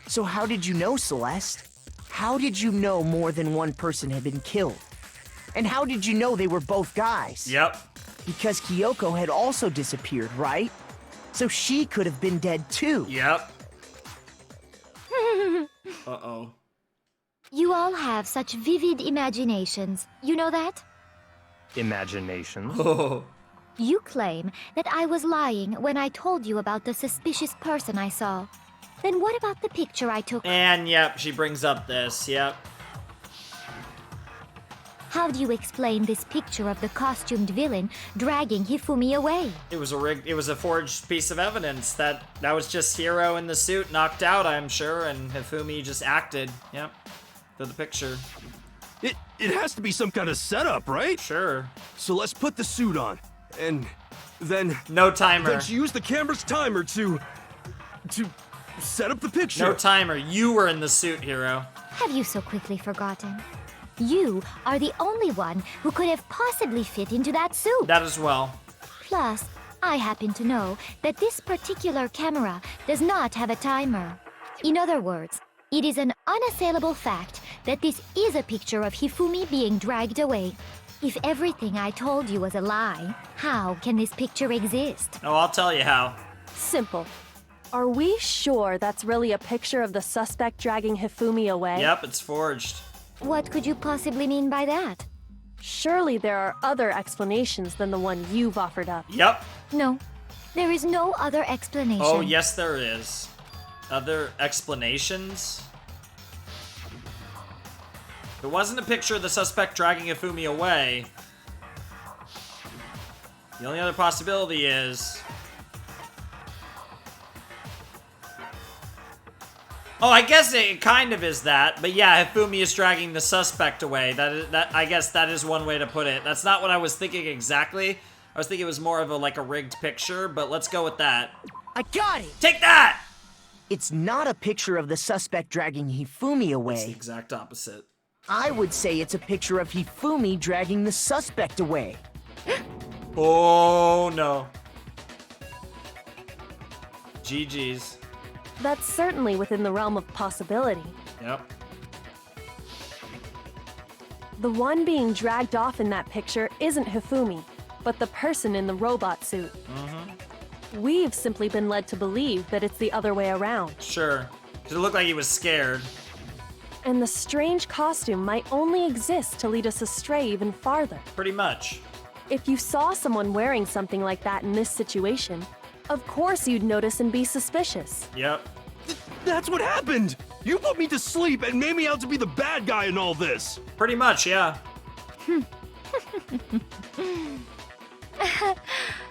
So how did you know, Celeste? How did you know more than one person had been killed? And how did you know they were both guys? Yep. Because Kyoko had also disappeared, right? So she could have been dead too. Yep. Uh-oh. You all have such vivid imaginations. You know that? Imaginations. Oh. You claim that I was lying when I told you about the suspicious person I saw. Then what about the picture I took? And yep, she brings up this. Yep. How do you explain this picture of the costumed villain dragging Hifumi away? It was a forged piece of evidence. That was just Hiro in the suit knocked out, I'm sure, and Hifumi just acted. Yep. For the picture. It has to be some kind of setup, right? Sure. So let's put the suit on. And then... No timer. Then she used the camera's timer to set up the picture. No timer. You were in the suit, Hiro. Have you so quickly forgotten? You are the only one who could have possibly fit into that suit. That as well. Plus, I happen to know that this particular camera does not have a timer. In other words, it is an unassailable fact that this is a picture of Hifumi being dragged away. If everything I told you was a lie, how can this picture exist? Oh, I'll tell you how. Simple. Are we sure that's really a picture of the suspect dragging Hifumi away? Yep, it's forged. What could you possibly mean by that? Surely there are other explanations than the one you've offered up. Yep. No, there is no other explanation. Oh, yes, there is. Other explanations? If it wasn't a picture of the suspect dragging Hifumi away, the only other possibility is... Oh, I guess it kind of is that, but yeah, Hifumi is dragging the suspect away. I guess that is one way to put it. That's not what I was thinking exactly. I was thinking it was more of a rigged picture, but let's go with that. I got it! Take that! It's not a picture of the suspect dragging Hifumi away. It's the exact opposite. I would say it's a picture of Hifumi dragging the suspect away. Oh, no. GG's. That's certainly within the realm of possibility. Yep. The one being dragged off in that picture isn't Hifumi, but the person in the robot suit. Mm-hmm. We've simply been led to believe that it's the other way around. Sure. Because it looked like he was scared. And the strange costume might only exist to lead us astray even farther. Pretty much. If you saw someone wearing something like that in this situation, of course you'd notice and be suspicious. Yep. That's what happened! You put me to sleep and made me out to be the bad guy in all this! Pretty much, yeah.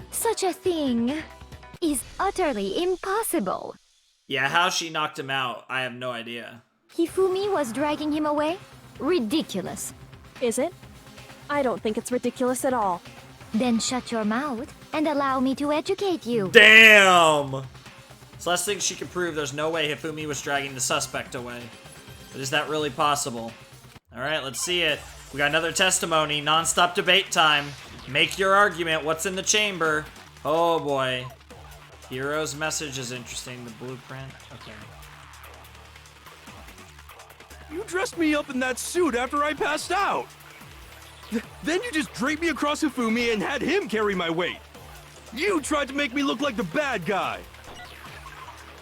Such a thing is utterly impossible. Yeah, how she knocked him out, I have no idea. Hifumi was dragging him away? Ridiculous. Is it? I don't think it's ridiculous at all. Then shut your mouth and allow me to educate you. Damn! Celeste thinks she can prove there's no way Hifumi was dragging the suspect away. But is that really possible? Alright, let's see it. We got another testimony. Non-stop debate time. Make your argument. What's in the chamber? Oh boy. Hero's message is interesting. The blueprint. Okay. You dressed me up in that suit after I passed out. Then you just draped me across Hifumi and had him carry my weight. You tried to make me look like the bad guy.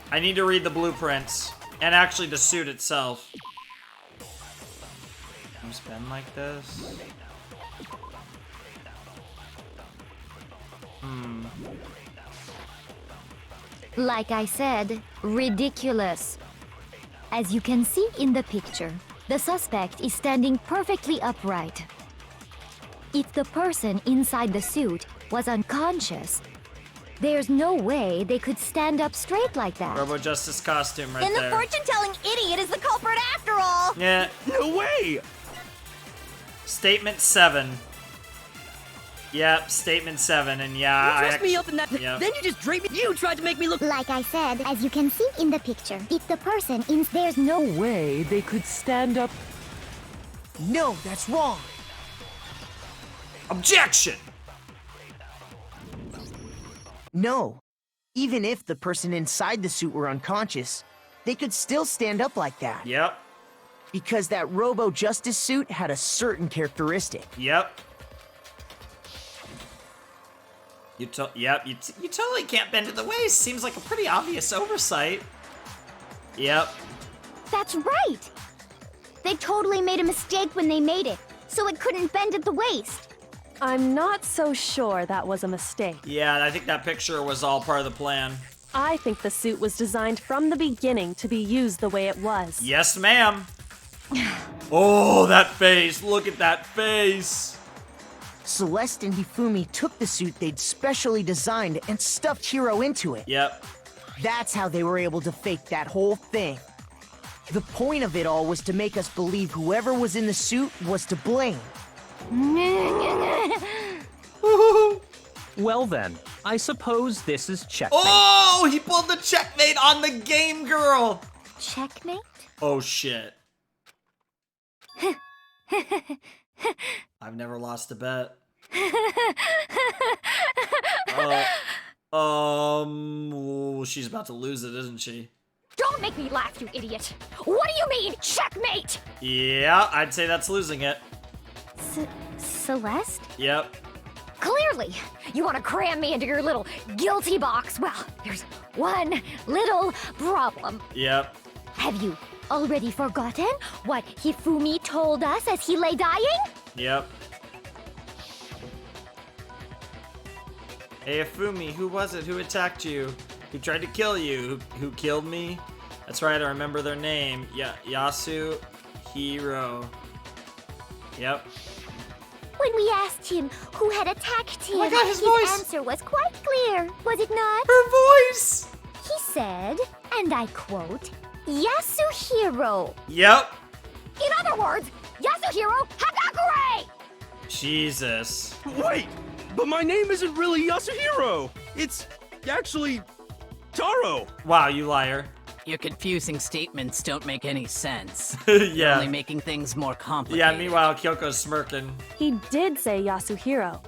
I need to read the blueprints. And actually the suit itself. Who's been like this? Like I said, ridiculous. As you can see in the picture, the suspect is standing perfectly upright. If the person inside the suit was unconscious, there's no way they could stand up straight like that. Robo Justice costume right And the there. fortune-telling idiot is the culprit after all! Yeah. No way! Statement 7. Yep, statement 7, and yeah, You dressed me up in that. Yep. Then you just draped me. You tried to make me look. Like I said, as you can see in the picture, if the person there's no way they could stand up. No, that's wrong. Objection! No. Even if the person inside the suit were unconscious, they could still stand up like that. Yep. Because that Robo-Justice suit had a certain characteristic. Yep. You totally can't bend at the waist. Seems like a pretty obvious oversight. Yep. That's right! They totally made a mistake when they made it, so it couldn't bend at the waist. I'm not so sure that was a mistake. Yeah, I think that picture was all part of the plan. I think the suit was designed from the beginning to be used the way it was. Yes, ma'am. Oh, that face. Look at that face. Celeste and Hifumi took the suit they'd specially designed and stuffed Hiro into it. Yep. That's how they were able to fake that whole thing. The point of it all was to make us believe whoever was in the suit was to blame. Well then, I suppose this is checkmate. Oh, he pulled the checkmate on the game girl. Checkmate? Oh, shit. I've never lost a bet. She's about to lose it, isn't she? Don't make me laugh, you idiot! What do you mean, checkmate? Yeah, I'd say that's losing it. Celeste? Yep. Clearly, you want to cram me into your little guilty box. Well, there's one little problem. Yep. Have you already forgotten what Hifumi told us as he lay dying? Yep. Hey, Ifumi, who was it? Who attacked you? Who tried to kill you? Who killed me? That's right, I remember their name. Yasuhiro. Yep. When we asked him who had attacked him, my God, his his voice! answer was quite clear, was it not? Her voice! He said, and I quote, Yasuhiro. Yep. In other words, Yasuhiro Hagakure! Jesus. Wait! But my name isn't really Yasuhiro! It's actually Taro! Wow, you liar. Your confusing statements don't make any sense. Yeah. Only making things more complicated. Yeah, meanwhile, Kyoko's smirking. He did say Yasuhiro.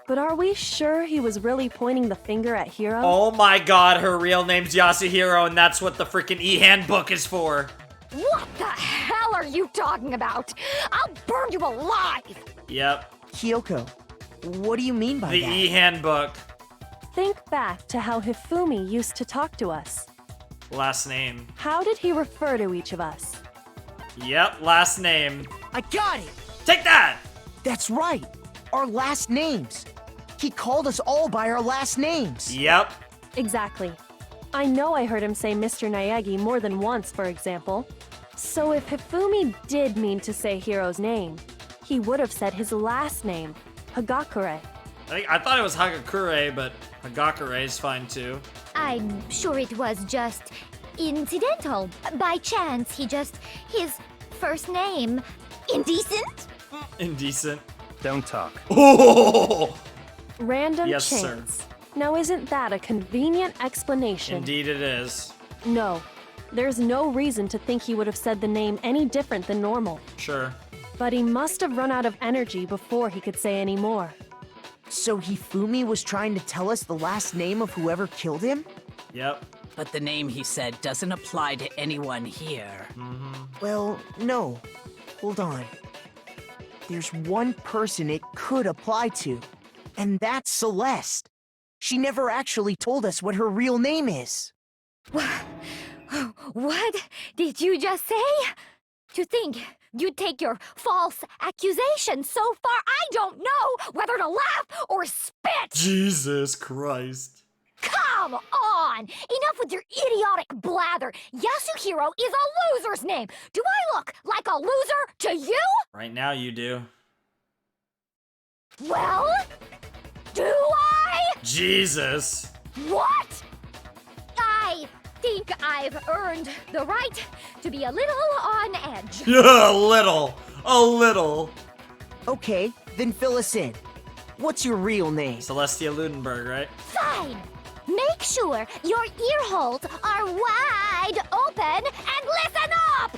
But are we sure he was really pointing the finger at Hiro? Oh my god, her real name's Yasuhiro, and that's what the freaking e-handbook is for. What the hell are you talking about? I'll burn you alive! Yep. Kyoko, what do you mean by The that? e-handbook. Think back to how Hifumi used to talk to us. Last name. How did he refer to each of us? Yep, last name. I got it! Take that! That's right! Our last names! He called us all by our last names! Yep. Exactly. I know I heard him say Mr. Naegi more than once, for example. So if Hifumi did mean to say Hiro's name, he would have said his last name, Hagakure. I thought it was Hagakure, but Hagakure is fine too. I'm sure it was just incidental. By chance, his first name. Indecent? Indecent. Don't talk. Oh! Random Yes, chance. sir. Now isn't that a convenient explanation? Indeed it is. No. There's no reason to think he would have said the name any different than normal. Sure. But he must have run out of energy before he could say any more. So Hifumi was trying to tell us the last name of whoever killed him? Yep. But the name he said doesn't apply to anyone here. Well, no. Hold on. There's one person it could apply to, and that's Celeste. She never actually told us what her real name is. What did you just say? To think you'd take your false accusation so far, I don't know whether to laugh or spit! Jesus Christ. Come on! Enough with your idiotic blather! Yasuhiro is a loser's name! Do I look like a loser to you? Right now you do. Well, do I? Jesus. What? I think I've earned the right to be a little on edge. Yeah, a little. A little. Okay, then fill us in. What's your real name? Celestia Ludenberg, right? Fine! Make sure your ear holes are wide open and listen up!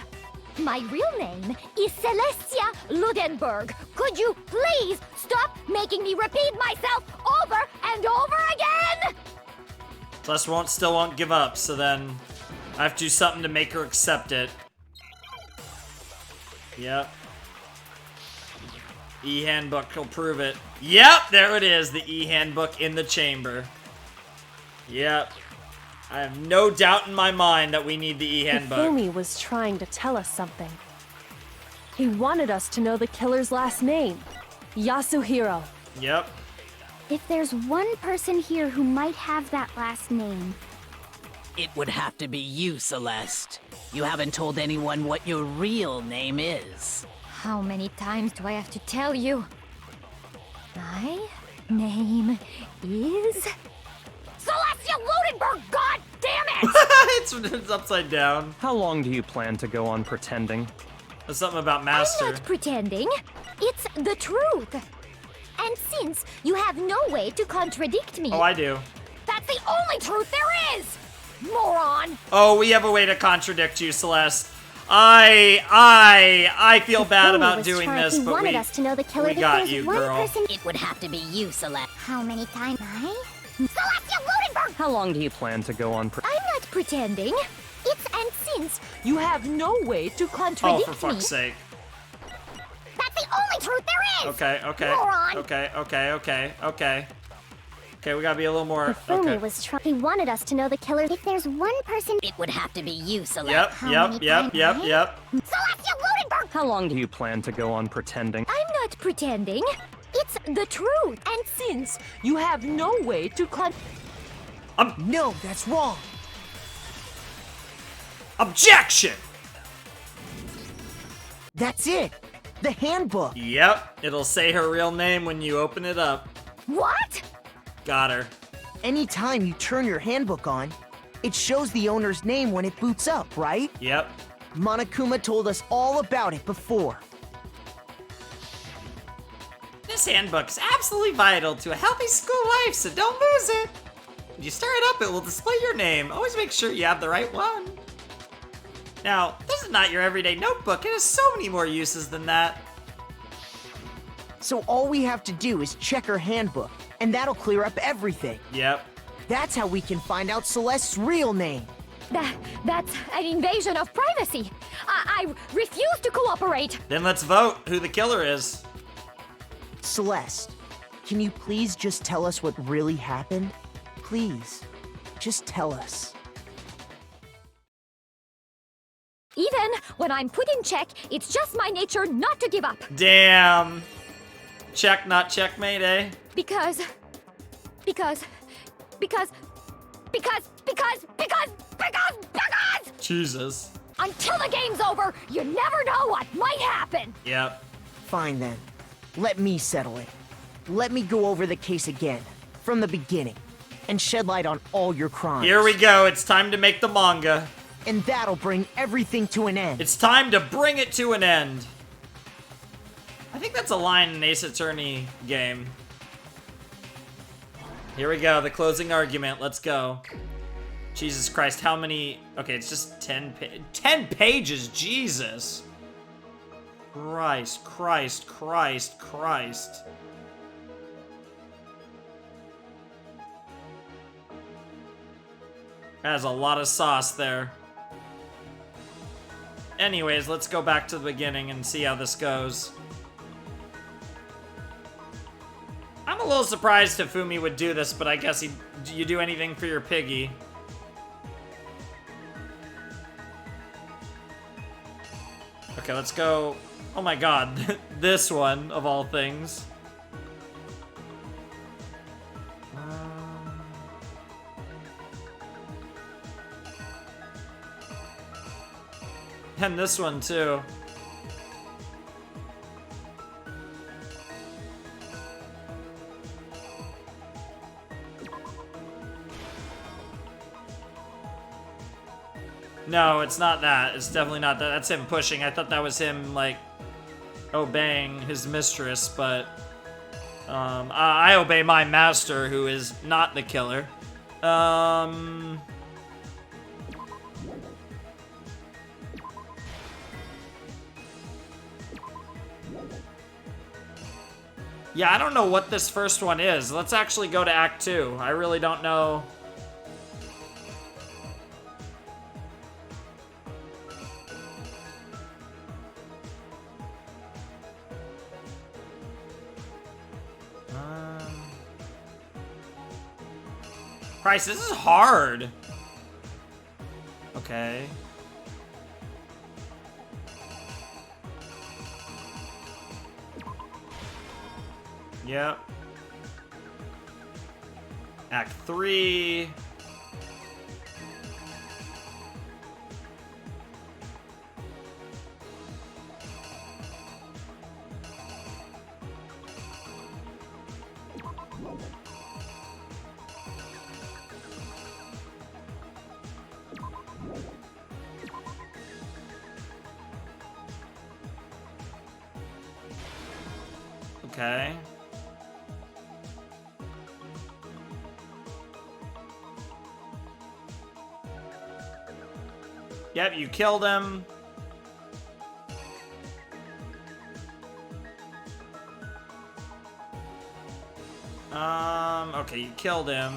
My real name is Celestia Ludenberg. Could you please stop making me repeat myself over and over again? Celeste still won't give up, so then I have to do something to make her accept it. Yep. E-handbook will prove it. Yep, there it is, the e-handbook in the chamber. Yep. I have no doubt in my mind that we need the e-handbook. Hifumi was trying to tell us something. He wanted us to know the killer's last name, Yasuhiro. Yep. If there's one person here who might have that last name, It would have to be you, Celeste. You haven't told anyone what your real name is. How many times do I have to tell you? My name is... Celestia Ludenberg, god damn it! It's upside down. How long do you plan to go on pretending? There's something about I'm Master. not pretending. It's the truth. And since you have no way to contradict me... Oh, I do. That's the only truth there is! Moron! Oh, we have a way to contradict you, Celeste. I feel bad about doing this, he but wanted us to know the killer. we If got there's you, one girl. person... It would have to be you, Celeste. How many times? Celestia Ludenberg! How long do you plan to go on I'm not pretending. It's and since You have no way to Oh, contradict for me... fuck's sake. That's the only truth there is! Okay. Moron! Okay, we gotta be a little more... Fumi Okay. was trying. He wanted us to know the killer. If there's one person... It would have to be you, Celeste. Yep. Celestia Ludenberg! How long do you plan to go on pretending? I'm not pretending. It's the truth. and since you have no way to No, that's wrong. Objection! That's it. The handbook. Yep, it'll say her real name when you open it up. What? Got her. Anytime you turn your handbook on, it shows the owner's name when it boots up, right? Yep. Monokuma told us all about it before. This handbook is absolutely vital to a healthy school life, so don't lose it. When you start it up, it will display your name. Always make sure you have the right one. Now, this is not your everyday notebook. It has so many more uses than that. So all we have to do is check her handbook, and that'll clear up everything. Yep. That's how we can find out Celeste's real name. That's an invasion of privacy. I refuse to cooperate. Then let's vote who the killer is. Celeste, can you please just tell us what really happened? Please, just tell us. Even when I'm put in check, it's just my nature not to give up. Damn. Check, not checkmate, eh? Because Jesus. Until the game's over, you never know what might happen! Yep. Fine then. Let me settle it. Let me go over the case again, from the beginning, and shed light on all your crimes. Here we go. It's time to make the manga. And that'll bring everything to an end. It's time to bring it to an end. I think that's a line in an Ace Attorney game. Here we go, the closing argument. Let's go. Jesus Christ, how many... Okay, it's just 10 pages, Jesus. Christ. That is a lot of sauce there. Anyways, let's go back to the beginning and see how this goes. I'm a little surprised Hifumi would do this, but I guess you do anything for your piggy. Okay, let's go. Oh my god, this one of all things. And this one too. No, it's not that. It's definitely not that. That's him pushing. I thought that was him, like, obeying his mistress, but I obey my master, who is not the killer. Yeah, I don't know what this first one is. Let's actually go to Act 2. I really don't know Christ, this is hard. Okay. Yep. Act 3. Okay. Yep, you killed him. Okay, you killed him.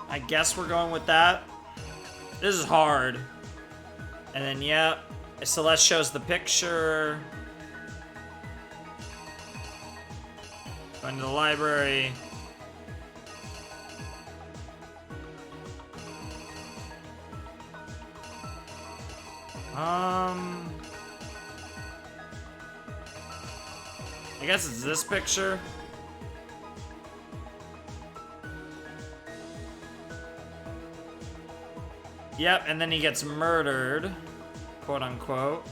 I guess we're going with that. This is hard. And then, yep, Celeste shows the picture. Going to the library. I guess it's this picture. Yep, and then he gets murdered, quote unquote.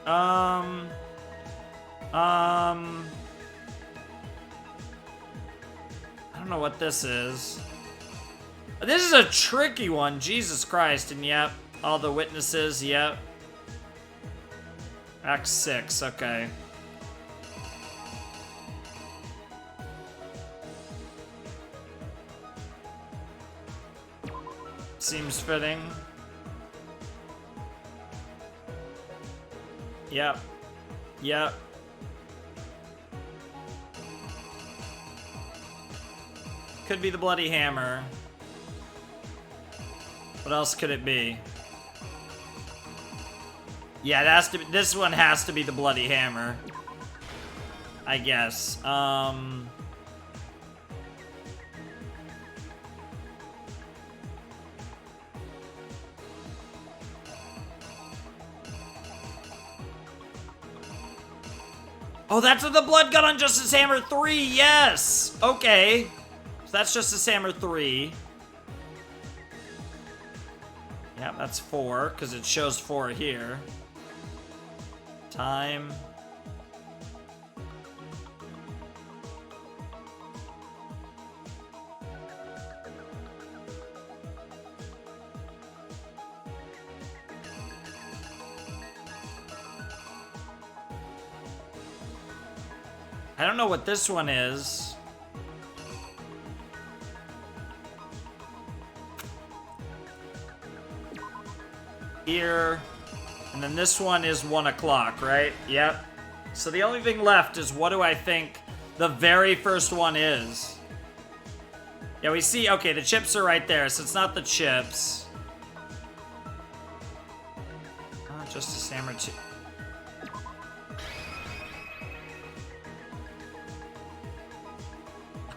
I don't know what this is. This is a tricky one, Jesus Christ, and yep, all the witnesses, yep. Act 6, okay. Seems fitting. Yep. Yep. Could be the bloody hammer. What else could it be? Yeah, it has to be, this one has to be the bloody hammer. I guess. Oh, that's the blood gun on Justice Hammer 3, yes! Okay. So that's Justice Hammer 3. Yeah, that's 4, because it shows 4 here. Time. I don't know what this one is. Here. And then this one is 1 o'clock, right? Yep. So the only thing left is what do I think the very first one is? Yeah, we see, okay, the chips are right there, so it's not the chips. Justice Hammer 2.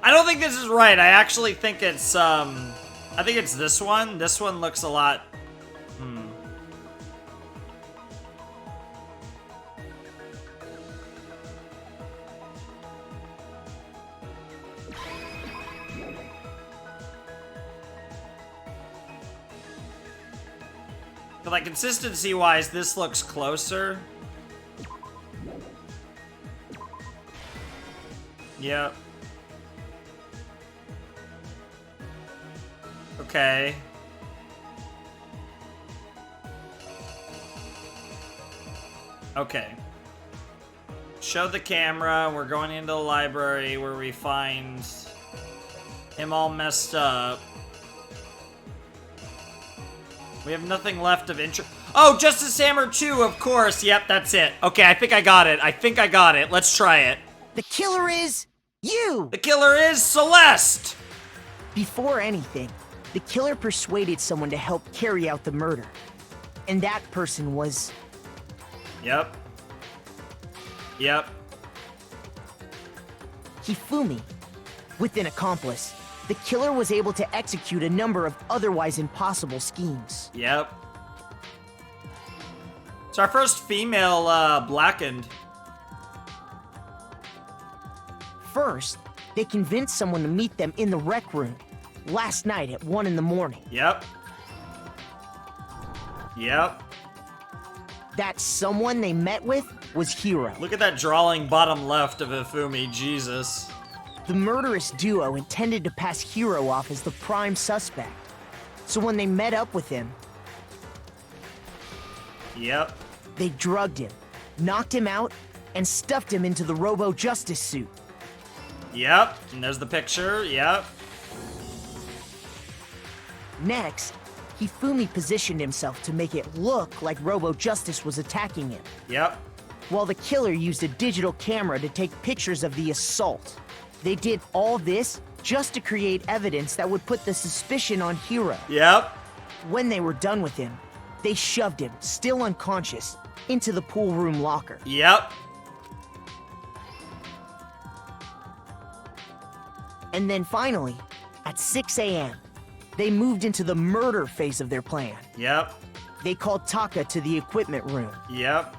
I don't think this is right. I actually think it's, I think it's this one. This one looks a lot, But like consistency-wise, this looks closer. Yep. Okay. Okay. Show the camera. We're going into the library where we find him all messed up. We have nothing left of interest. Oh, Justice Hammer 2, of course. Yep, that's it. Okay, I think I got it. I think I got it. Let's try it. The killer is you! The killer is Celeste! Before anything, the killer persuaded someone to help carry out the murder. And that person was... Yep. Yep. Hifumi. With an accomplice, the killer was able to execute a number of otherwise impossible schemes. Yep. It's our first female blackened. First, they convinced someone to meet them in the rec room last night at 1 in the morning. Yep. Yep. That someone they met with was Hiro. Look at that drawing bottom left of Hifumi, Jesus. The murderous duo intended to pass Hiro off as the prime suspect. So when they met up with him, Yep. they drugged him, knocked him out, and stuffed him into the Robo-Justice suit. Yep. And there's the picture. Yep. Next, Hifumi positioned himself to make it look like Robo-Justice was attacking him, Yep. while the killer used a digital camera to take pictures of the assault. They did all this just to create evidence that would put the suspicion on Hiro. Yep. When they were done with him, they shoved him, still unconscious, into the pool room locker. Yep. And then finally, at 6 a.m., they moved into the murder phase of their plan. Yep. They called Taka to the equipment room. Yep.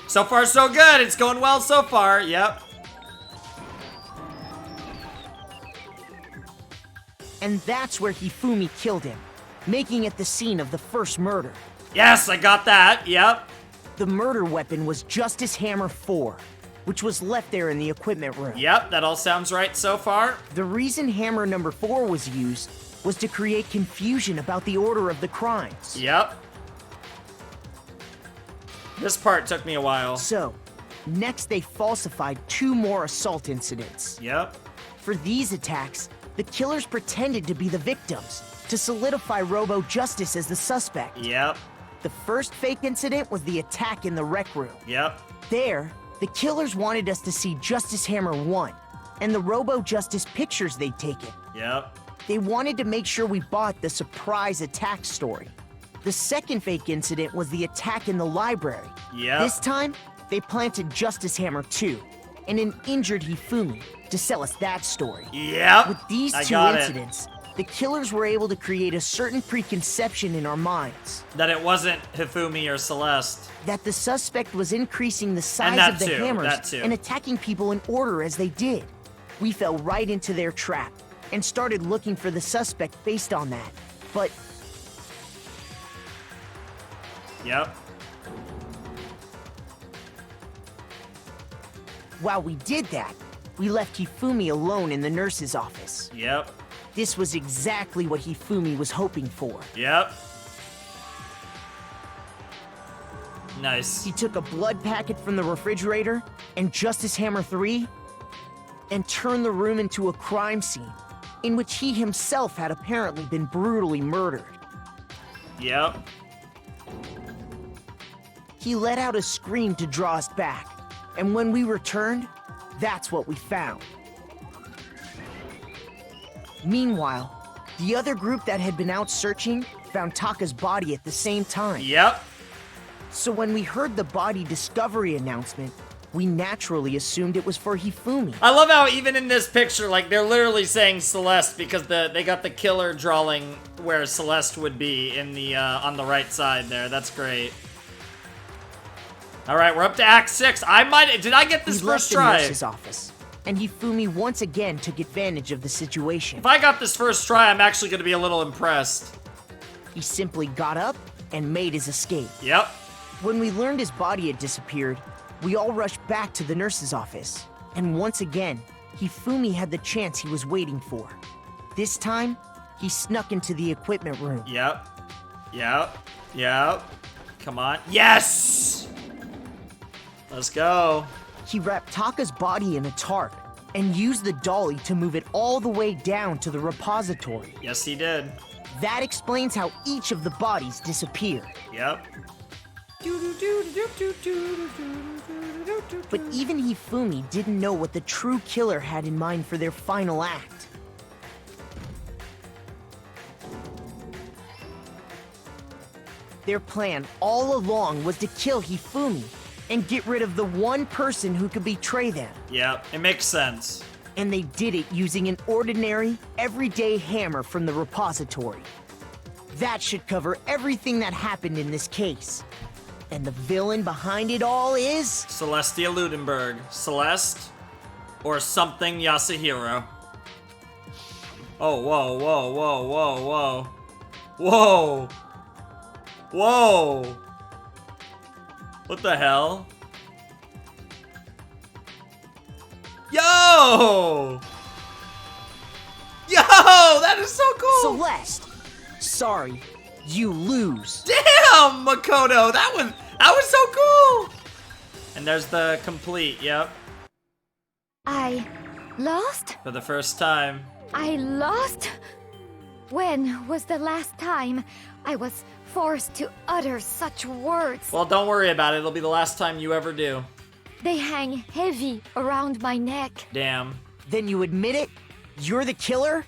So far, so good. It's going well so far. Yep. And that's where Hifumi killed him, making it the scene of the first murder. Yes, I got that. Yep. The murder weapon was Justice Hammer 4, which was left there in the equipment room. Yep, that all sounds right so far. The reason Hammer number 4 was used was to create confusion about the order of the crimes. Yep. This part took me a while. So, next they falsified 2 more assault incidents. Yep. For these attacks, the killers pretended to be the victims to solidify Robo-Justice as the suspect. Yep. The first fake incident was the attack in the rec room. Yep. There, the killers wanted us to see Justice Hammer 1 and the Robo-Justice pictures they'd taken. Yep. They wanted to make sure we bought the surprise attack story. The second fake incident was the attack in the library. Yep. This time, they planted Justice Hammer 2 and an injured Hifumi to sell us that story. Yep. With these I two got it. incidents, the killers were able to create a certain preconception in our minds That it wasn't Hifumi or Celeste. that the suspect was increasing the size that of the too, that hammers too. and attacking people in order as they did. We fell right into their trap and started looking for the suspect based on that. But Yep. while we did that, we left Hifumi alone in the nurse's office. Yep. This was exactly what Hifumi was hoping for. Yep. Nice. He took a blood packet from the refrigerator and Justice Hammer 3 and turned the room into a crime scene in which he himself had apparently been brutally murdered. Yep. He let out a scream to draw us back, and when we returned, that's what we found. Meanwhile, the other group that had been out searching found Taka's body at the same time. Yep. So when we heard the body discovery announcement, we naturally assumed it was for Hifumi. I love how even in this picture, like, they're literally saying Celeste because they got the killer drawing where Celeste would be in the on the right side there. That's great. All right, we're up to Act 6. Did I get this We left first the try? nurse's office, and Hifumi once again took advantage of the situation. If I got this first try, I'm actually going to be a little impressed. He simply got up and made his escape. Yep. When we learned his body had disappeared, we all rushed back to the nurse's office. And once again, Hifumi had the chance he was waiting for. This time, he snuck into the equipment room. Yep. Yep. Yep. Come on. Yes! Let's go. He wrapped Taka's body in a tarp and used the dolly to move it all the way down to the repository. Yes, he did. That explains how each of the bodies disappeared. Yep. But even Hifumi didn't know what the true killer had in mind for their final act. Their plan all along was to kill Hifumi and get rid of the one person who could betray them. Yep, it makes sense. And they did it using an ordinary, everyday hammer from the repository. That should cover everything that happened in this case. And the villain behind it all is... Celestia Ludenberg. Celeste or something Yasuhiro. Oh, whoa, whoa, whoa, whoa, whoa. Whoa. Whoa. What the hell? Yo! Yo! That is so cool! Celeste! Sorry, you lose. Damn, Makoto! That was so cool! And there's the complete, yep. I lost? For the first time. I lost? When was the last time I was forced to utter such words? Well, don't worry about it. It'll be the last time you ever do. They hang heavy around my neck. Damn. Then you admit it? You're the killer?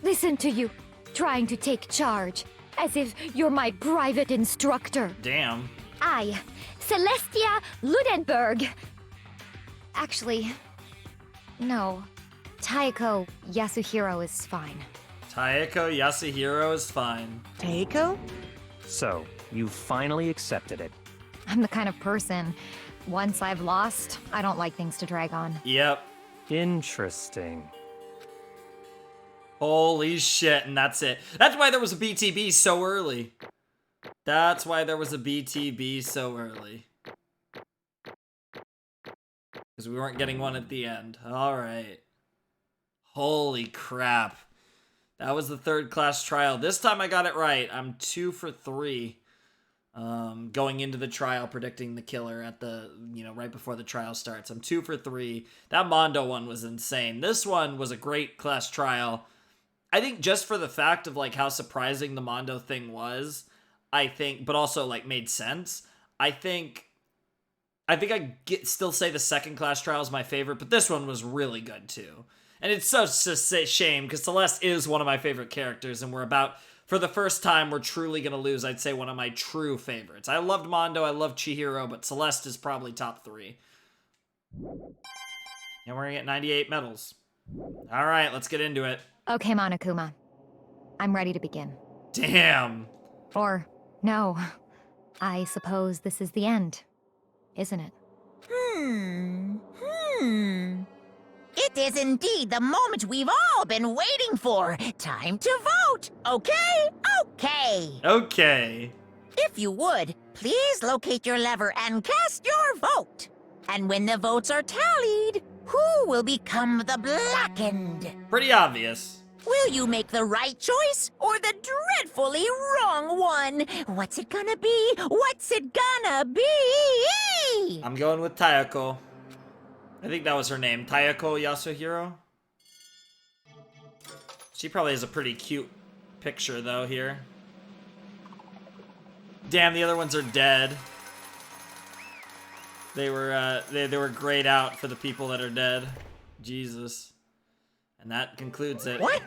Listen to you, trying to take charge, as if you're my private instructor. Damn. I, Celestia Ludenberg. Actually, no. Taeko Yasuhiro is fine. Taeko Yasuhiro is fine. Taeko? So, you finally accepted it. I'm the kind of person, once I've lost, I don't like things to drag on. Yep. Interesting. Holy shit, and that's it. That's why there was a BTB so early. That's why there was a BTB so early. Because we weren't getting one at the end. Alright. Holy crap. That was the third class trial. This time I got it right. I'm 2 for 3. Going into the trial, predicting the killer at the, right before the trial starts. I'm 2 for 3. That Mondo one was insane. This one was a great class trial. I think just for the fact of, how surprising the Mondo thing was, but also, made sense. I think I still say the second class trial is my favorite, but this one was really good, too. And it's such a shame, because Celeste is one of my favorite characters, and for the first time, we're truly going to lose, I'd say, one of my true favorites. I loved Mondo, I loved Chihiro, but Celeste is probably top 3. And we're going to get 98 medals. All right, let's get into it. Okay, Monokuma. I'm ready to begin. Damn. Or, no. I suppose this is the end, isn't it? It is indeed the moment we've all been waiting for. Time to vote. Okay? Okay. Okay. If you would, please locate your lever and cast your vote. And when the votes are tallied, who will become the blackened? Pretty obvious. Will you make the right choice or the dreadfully wrong one? What's it gonna be? What's it gonna be? I'm going with Taeko. I think that was her name. Taeko Yasuhiro. She probably has a pretty cute picture, though, here. Damn, the other ones are dead. They were grayed out for the people that are dead. Jesus. And that concludes it. What?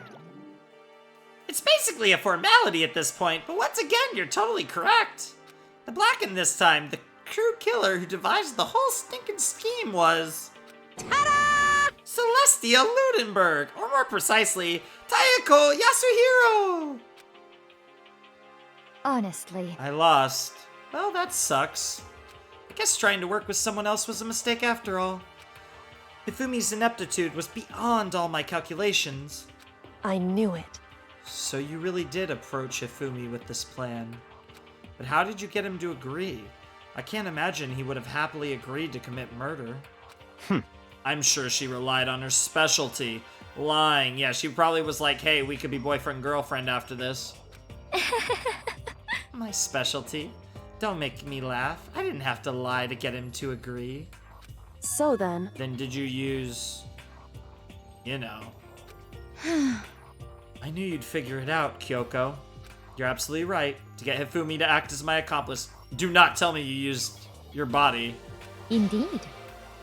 It's basically a formality at this point, but once again, you're totally correct. The blackened this time, the true killer who devised the whole stinking scheme was... Ta-da! Celestia Ludenberg, or more precisely, Taeko Yasuhiro! Honestly. I lost. Well, that sucks. I guess trying to work with someone else was a mistake after all. Hifumi's ineptitude was beyond all my calculations. I knew it. So you really did approach Hifumi with this plan. But how did you get him to agree? I can't imagine he would have happily agreed to commit murder. I'm sure she relied on her specialty, lying. Yeah, she probably was like, hey, we could be boyfriend-girlfriend after this. My specialty? Don't make me laugh. I didn't have to lie to get him to agree. So then... Then did you use... I knew you'd figure it out, Kyoko. You're absolutely right. To get Hifumi to act as my accomplice, do not tell me you used your body. Indeed.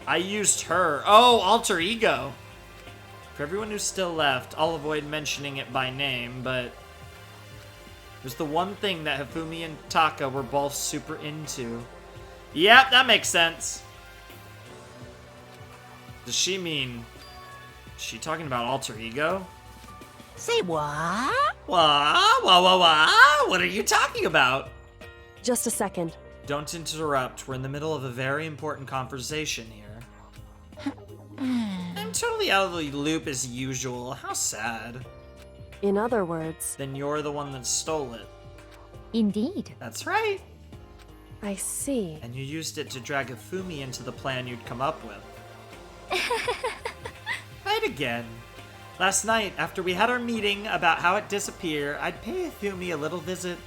I used her. Oh, alter ego. For everyone who's still left, I'll avoid mentioning it by name, but It was the one thing that Hifumi and Taka were both super into. Yep, that makes sense. Does she mean... Is she talking about alter ego? Say what? What are you talking about? Just a second. Don't interrupt. We're in the middle of a very important conversation here. I'm totally out of the loop as usual. How sad. In other words, Then you're the one that stole it. Indeed. That's right. I see. And you used it to drag Hifumi into the plan you'd come up with. Right again. Last night, after we had our meeting about how it disappeared, I'd pay Hifumi a little visit.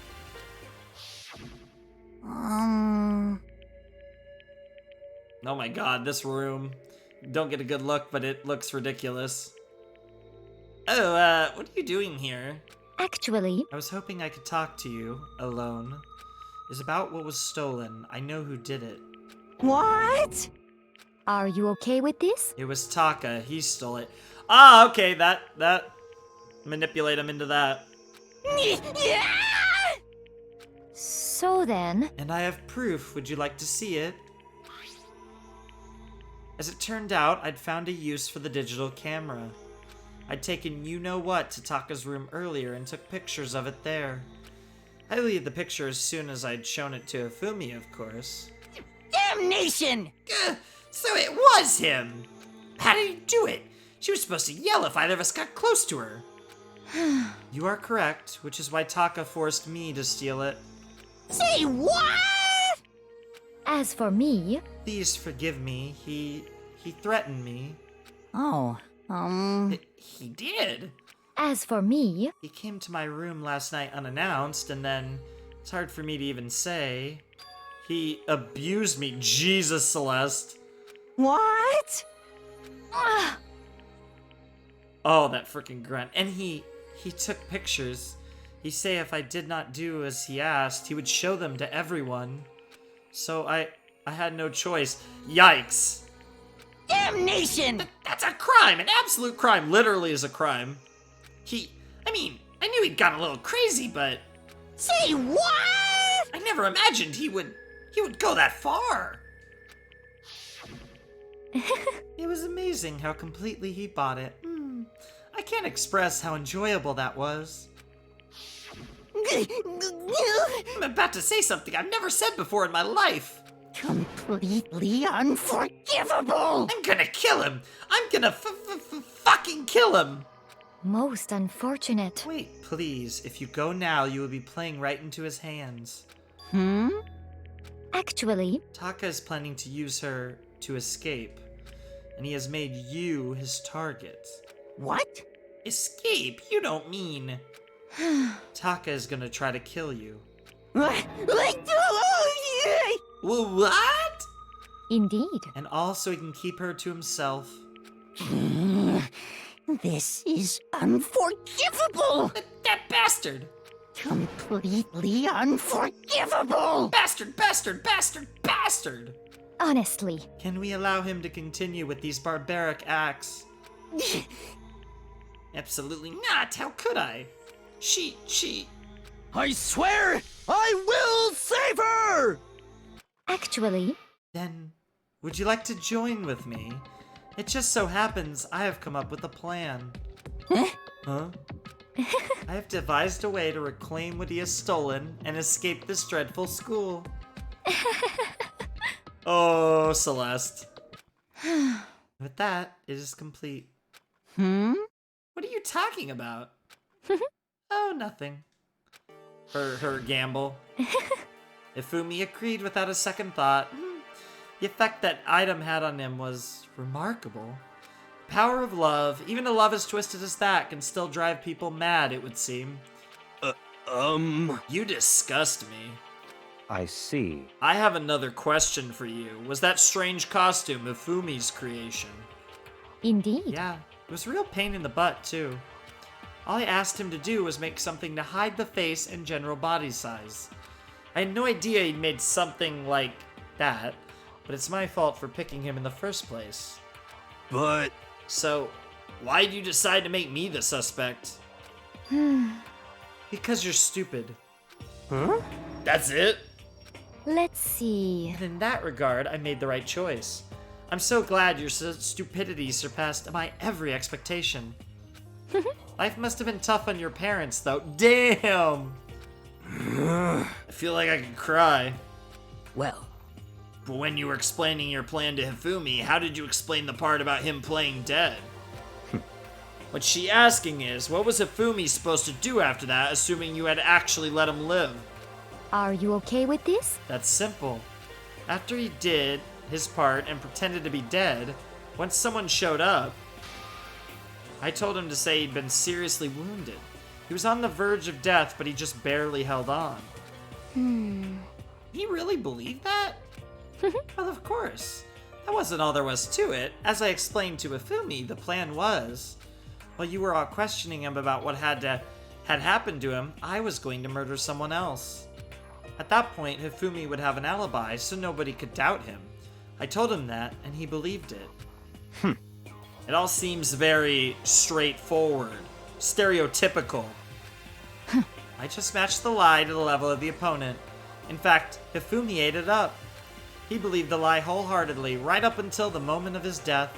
Oh my god, this room. Don't get a good look, but it looks ridiculous. Oh, what are you doing here? Actually, I was hoping I could talk to you, alone. It's about what was stolen. I know who did it. What? are you okay with this? It was Taka. He stole it. Ah, okay, that manipulate him into that. So then... And I have proof. Would you like to see it? As it turned out, I'd found a use for the digital camera. I'd taken you-know-what to Taka's room earlier and took pictures of it there. I deleted the picture as soon as I'd shown it to Hifumi, of course. Damnation! So it was him! How did he do it? She was supposed to yell if either of us got close to her. You are correct, which is why Taka forced me to steal it. Say what? As for me... Please forgive me. He threatened me. Oh, He did? As for me... He came to my room last night unannounced, and then... It's hard for me to even say. He abused me. Jesus, Celeste. What? Oh, that freaking grunt. And he took pictures. He say if I did not do as he asked, he would show them to everyone. So I had no choice. Yikes. Damnation! That's a crime, an absolute crime. Literally is a crime. I knew he'd gone a little crazy, but... Say what? I never imagined he would go that far. It was amazing how completely he bought it. I can't express how enjoyable that was. I'm about to say something I've never said before in my life. Completely unforgivable! I'm gonna kill him. I'm gonna fucking kill him. Most unfortunate. Wait, please. If you go now, you will be playing right into his hands. Actually... Taka is planning to use her to escape, and he has made you his target. What? Escape? You don't mean... Taka is gonna try to kill you. What? Indeed. And also he can keep her to himself. This is unforgivable! That bastard! Completely unforgivable! Bastard, bastard, bastard, bastard! Honestly. Can we allow him to continue with these barbaric acts? Absolutely not! How could I? She... I swear I will save her! Actually... Then, would you like to join with me? It just so happens I have come up with a plan. Huh? I have devised a way to reclaim what he has stolen and escape this dreadful school. Oh, Celeste. With that, it is complete. What are you talking about? Oh, nothing. Her gamble. Hifumi agreed without a second thought. The effect that item had on him was remarkable. Power of love, even a love as twisted as that, can still drive people mad, it would seem. You disgust me. I see. I have another question for you. Was that strange costume Hifumi's creation? Indeed. Yeah, it was a real pain in the butt, too. All I asked him to do was make something to hide the face and general body size. I had no idea he'd made something like that, but it's my fault for picking him in the first place. But... So, why'd you decide to make me the suspect? Because you're stupid. Huh? That's it? Let's see. And in that regard, I made the right choice. I'm so glad your stupidity surpassed my every expectation. Life must have been tough on your parents, though. Damn! I feel like I could cry. Well, But when you were explaining your plan to Hifumi, how did you explain the part about him playing dead? What she's asking is, what was Hifumi supposed to do after that, assuming you had actually let him live? Are you okay with this? That's simple. After he did his part and pretended to be dead, once someone showed up, I told him to say he'd been seriously wounded. He was on the verge of death, but he just barely held on. He really believed that? Well, of course. That wasn't all there was to it. As I explained to Hifumi, the plan was, while you were all questioning him about what had happened to him, I was going to murder someone else. At that point, Hifumi would have an alibi, so nobody could doubt him. I told him that, and he believed it. It all seems very straightforward, stereotypical. I just matched the lie to the level of the opponent. In fact, Hifumi ate it up. He believed the lie wholeheartedly, right up until the moment of his death.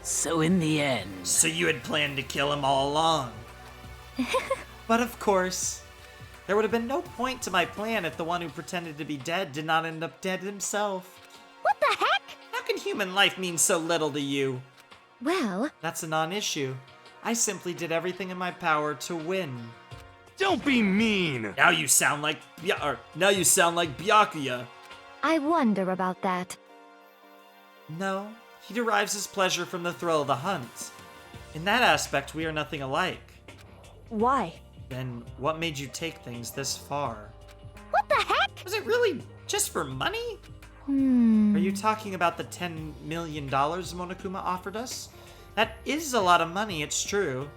so in the end... So you had planned to kill him all along. But of course, there would have been no point to my plan if the one who pretended to be dead did not end up dead himself. What the heck? How can human life mean so little to you? Well, That's a non-issue. I simply did everything in my power to win. Don't be mean! Now you sound like Byakuya. I wonder about that. No, he derives his pleasure from the thrill of the hunt. In that aspect, we are nothing alike. Why? Then what made you take things this far? What the heck? Was it really just for money? Are you talking about the $10 million Monokuma offered us? That is a lot of money, it's true.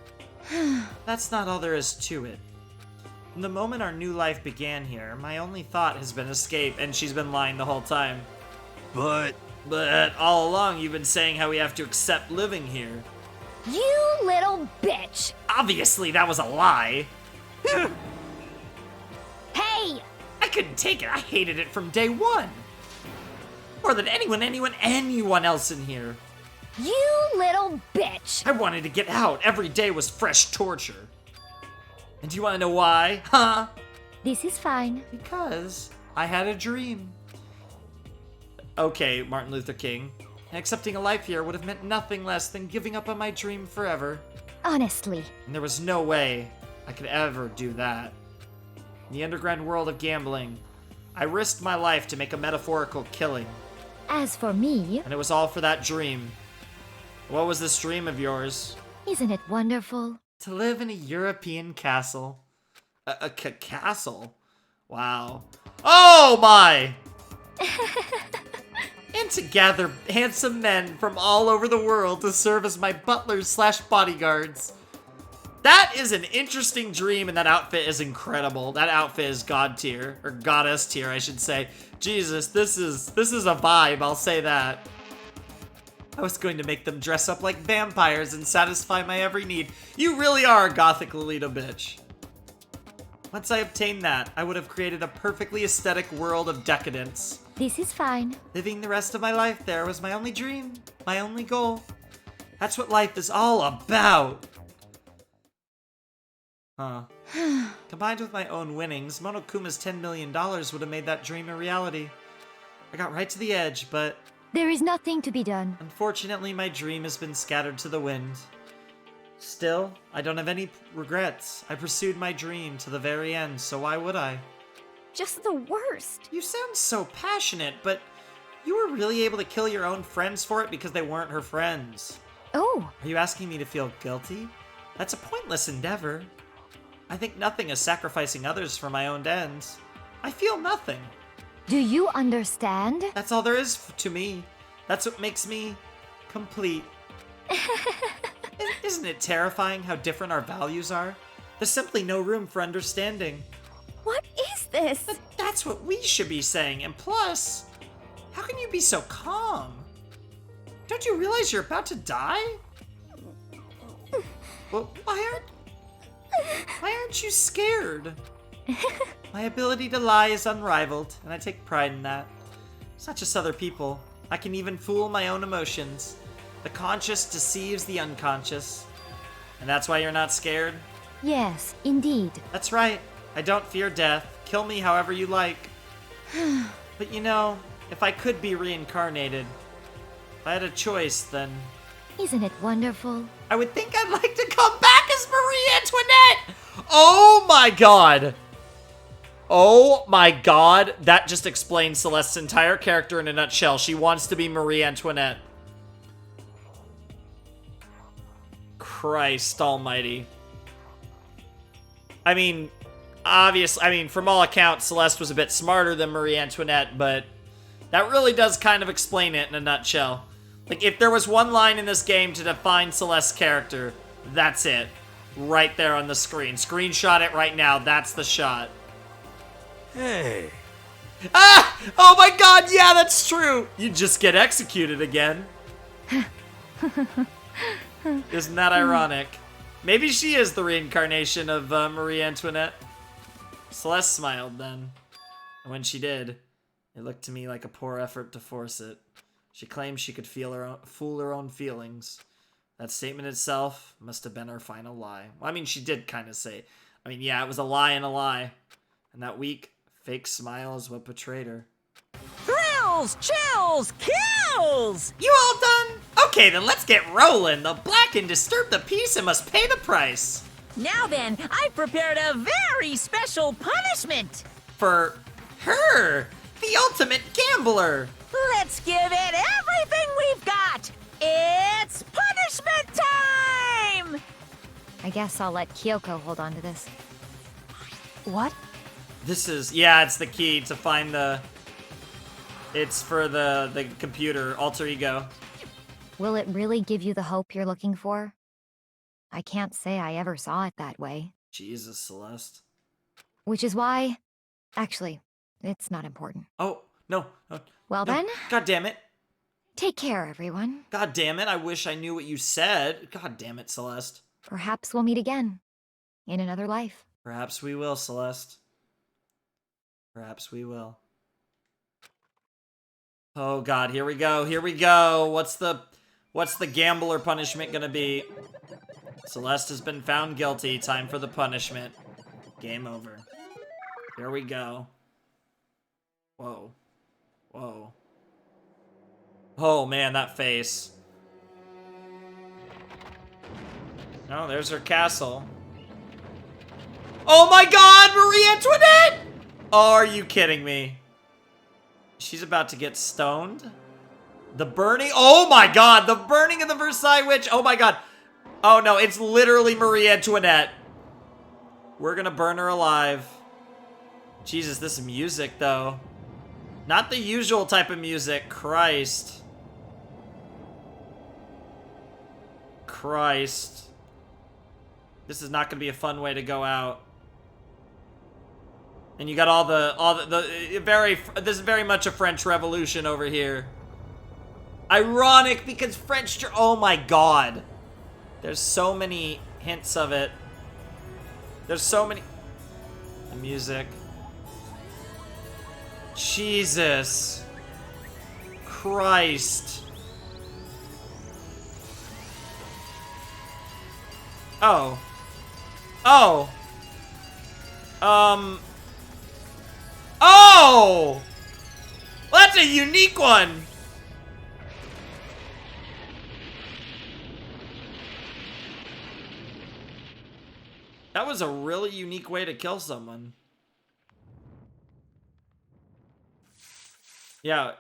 That's not all there is to it. From the moment our new life began here, my only thought has been escape, and she's been lying the whole time. But But all along, you've been saying how we have to accept living here. You little bitch! Obviously, that was a lie. Hey! I couldn't take it. I hated it from day one. More than anyone else in here. You little bitch! I wanted to get out. Every day was fresh torture. And do you want to know why? Huh? This is fine. Because I had a dream. Okay, Martin Luther King. Accepting a life here would have meant nothing less than giving up on my dream forever. Honestly. And there was no way I could ever do that. In the underground world of gambling, I risked my life to make a metaphorical killing. As for me, And it was all for that dream. What was this dream of yours? isn't it wonderful? To live in a European castle. A castle? Wow. Oh my! And to gather handsome men from all over the world to serve as my butlers / bodyguards. That is an interesting dream, and that outfit is incredible. That outfit is god tier, or goddess tier, I should say. Jesus, this is a vibe, I'll say that. I was going to make them dress up like vampires and satisfy my every need. You really are a gothic Lolita bitch. Once I obtained that, I would have created a perfectly aesthetic world of decadence. This is fine. Living the rest of my life there was my only dream, my only goal. That's what life is all about. Huh. Combined with my own winnings, Monokuma's $10 million would have made that dream a reality. I got right to the edge, but There is nothing to be done. unfortunately my dream has been scattered to the wind. Still, I don't have any regrets. I pursued my dream to the very end, so why would I? Just the worst. You sound so passionate, but you were really able to kill your own friends for it because they weren't her friends. Oh, Are you asking me to feel guilty? That's a pointless endeavor. I think nothing is sacrificing others for my own ends. I feel nothing. do you understand? That's all there is to me. That's what makes me complete. Isn't it terrifying how different our values are? There's simply no room for understanding. What is this? But that's what we should be saying. And plus, how can you be so calm? Don't you realize you're about to die? Well, why aren't you scared? My ability to lie is unrivaled, and I take pride in that. It's not just other people. I can even fool my own emotions. The conscious deceives the unconscious. And that's why you're not scared? Yes, indeed. That's right. I don't fear death. Kill me however you like. But you know, if I could be reincarnated, if I had a choice, then... Isn't it wonderful? I would think I'd like to come back as Marie Antoinette! Oh my god! Oh my god, that just explains Celeste's entire character in a nutshell. She wants to be Marie Antoinette. Christ almighty. I mean, obviously, from all accounts, Celeste was a bit smarter than Marie Antoinette, but that really does kind of explain it in a nutshell. Like, if there was one line in this game to define Celeste's character, that's it. Right there on the screen. Screenshot it right now. That's the shot. Hey. Ah! Oh my god, yeah, that's true! You just get executed again. Isn't that ironic? Maybe she is the reincarnation of Marie Antoinette. Celeste smiled then. And when she did, it looked to me like a poor effort to force it. She claimed she could fool her own feelings. That statement itself must have been her final lie. Well, I mean, she did kind of say, yeah, it was a lie and a lie. And that weak, fake smile is what betrayed her. Thrills, chills, kills! You all done? Okay, then let's get rolling. The black can disturb the peace and must pay the price. Now then, I've prepared a very special punishment. For her, the ultimate gambler. Let's give it everything we've got. It's punishment time! I guess I'll let Kyoko hold on to this. What? This is, yeah, it's the key to find the... It's for the computer, alter ego. Will it really give you the hope you're looking for? I can't say I ever saw it that way. Jesus, Celeste. Which is why... Actually, it's not important. Oh, no. Well no. then... God damn it. Take care, everyone. God damn it, I wish I knew what you said. God damn it, Celeste. Perhaps we'll meet again. In another life. Perhaps we will, Celeste. Perhaps we will. Oh god, here we go, here we go. What's the gambler punishment gonna be? Celeste has been found guilty. Time for the punishment. Game over. Here we go. Whoa. Whoa. Oh man, that face. Oh, there's her castle. Oh my god, Marie Antoinette! Oh, are you kidding me? She's about to get stoned? The burning? Oh my god, the burning of the Versailles Witch! Oh my god. Oh no, it's literally Marie Antoinette. We're gonna burn her alive. Jesus, this music though. Not the usual type of music. Christ. Christ. This is not gonna be a fun way to go out. And you got all the this is very much a French Revolution over here. Ironic because French, oh my god. There's so many hints of it. There's so many, the music. Jesus Christ. Oh. Oh. Oh! Well, that's a unique one. That was a really unique way to kill someone. Yeah.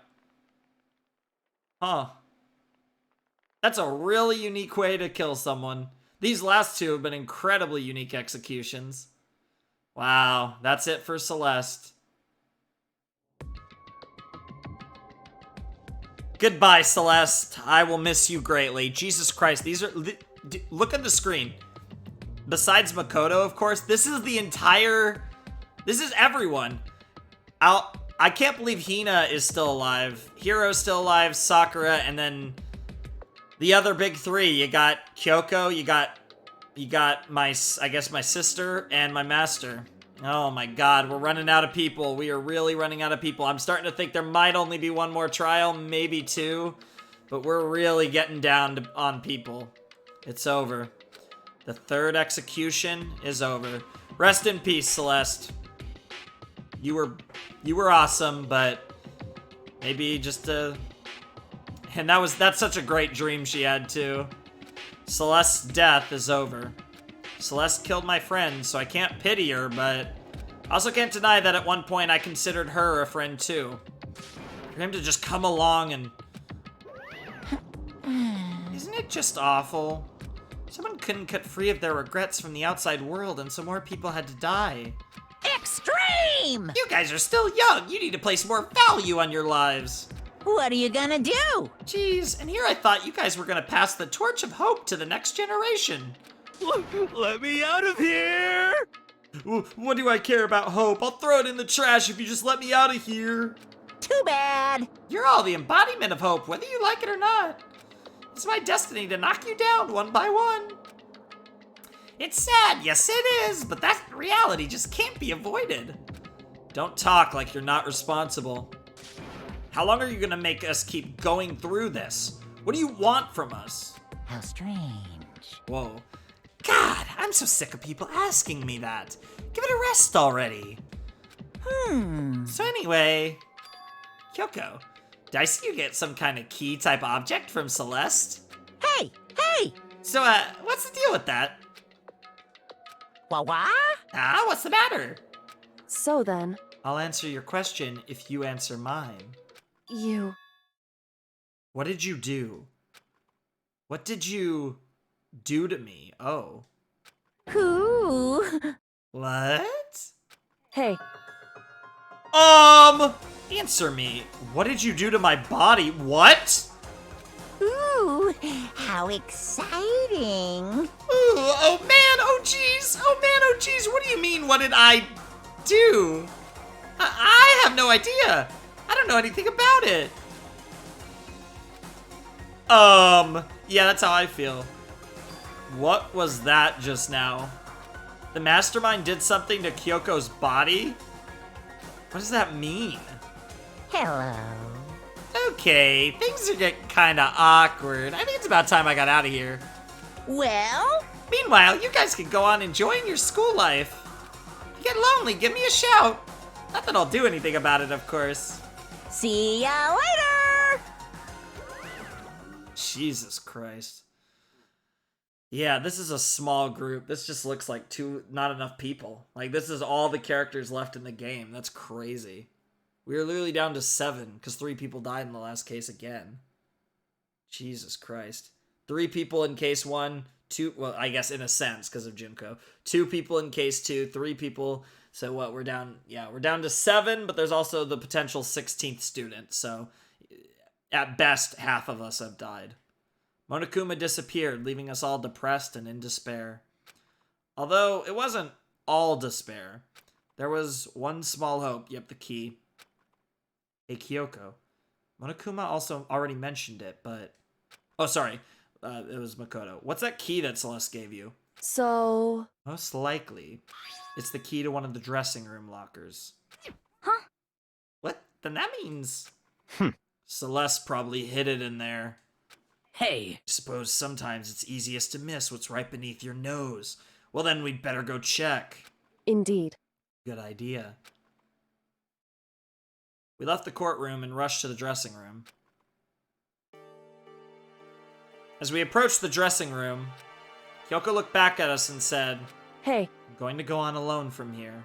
Huh. That's a really unique way to kill someone. These last two have been incredibly unique executions. Wow, that's it for Celeste. Goodbye, Celeste. I will miss you greatly. Jesus Christ, these are... Look at the screen. Besides Makoto, of course, this is the entire... This is everyone. I can't believe Hina is still alive. Hiro's still alive, Sakura, and then... The other big three. You got Kyoko, you got my, I guess my sister, and my master. Oh my god, we're running out of people. We are really running out of people. I'm starting to think there might only be one more trial, maybe two. But we're really getting down on people. It's over. The third execution is over. Rest in peace, Celeste. You were awesome, but maybe just a... And that's such a great dream she had, too. Celeste's death is over. Celeste killed my friend, so I can't pity her, but I also can't deny that at one point I considered her a friend, too. For him to just come along and... Isn't it just awful? Someone couldn't cut free of their regrets from the outside world, and so more people had to die. Extreme! You guys are still young. You need to place more value on your lives. What are you gonna do? Jeez, and here I thought you guys were gonna pass the torch of hope to the next generation. Let me out of here! What do I care about hope? I'll throw it in the trash if you just let me out of here. Too bad. You're all the embodiment of hope, whether you like it or not. It's my destiny to knock you down one by one. It's sad, yes it is, but that reality just can't be avoided. Don't talk like you're not responsible. How long are you gonna make us keep going through this? What do you want from us? How strange. Whoa. God, I'm so sick of people asking me that. Give it a rest already. So anyway, Kyoko, did I see you get some kind of key type object from Celeste? Hey! So, what's the deal with that? Wah? What's the matter? So then, I'll answer your question if you answer mine. you... What did you do? What did you do to me? Oh. Who? What? Hey, Answer me. What did you do to my body? What? Ooh, how exciting. Ooh, oh man, oh jeez. Oh man, oh jeez. What do you mean, what did I do? I have no idea. I don't know anything about it. Yeah, that's how I feel. What was that just now? The mastermind did something to Kyoko's body? What does that mean? Hello. Okay, things are getting kinda awkward. I think it's about time I got out of here. Well? Meanwhile, you guys can go on enjoying your school life. If you get lonely, give me a shout. Not that I'll do anything about it, of course. See ya later! Jesus Christ. Yeah, this is a small group. This just looks like not enough people. Like, this is all the characters left in the game. That's crazy. We were literally down to 7, because 3 people died in the last case again. Jesus Christ. 3 people in case 1, 2, well, I guess in a sense, because of Junko. 2 people in case 2, 3 people. So what, we're down to 7, but there's also the potential 16th student. So, at best, half of us have died. Monokuma disappeared, leaving us all depressed and in despair. Although, it wasn't all despair. There was one small hope. Yep, the key. Hey, Kyoko. Monokuma also already mentioned it, but... Oh, sorry. It was Makoto. What's that key that Celeste gave you? so... Most likely, it's the key to one of the dressing room lockers. Huh? What? Then that means... Celeste probably hid it in there. Hey, Suppose sometimes it's easiest to miss what's right beneath your nose. Well, then we'd better go check. Indeed. Good idea. We left the courtroom and rushed to the dressing room. As we approached the dressing room, Kyoko looked back at us and said, Hey, I'm going to go on alone from here.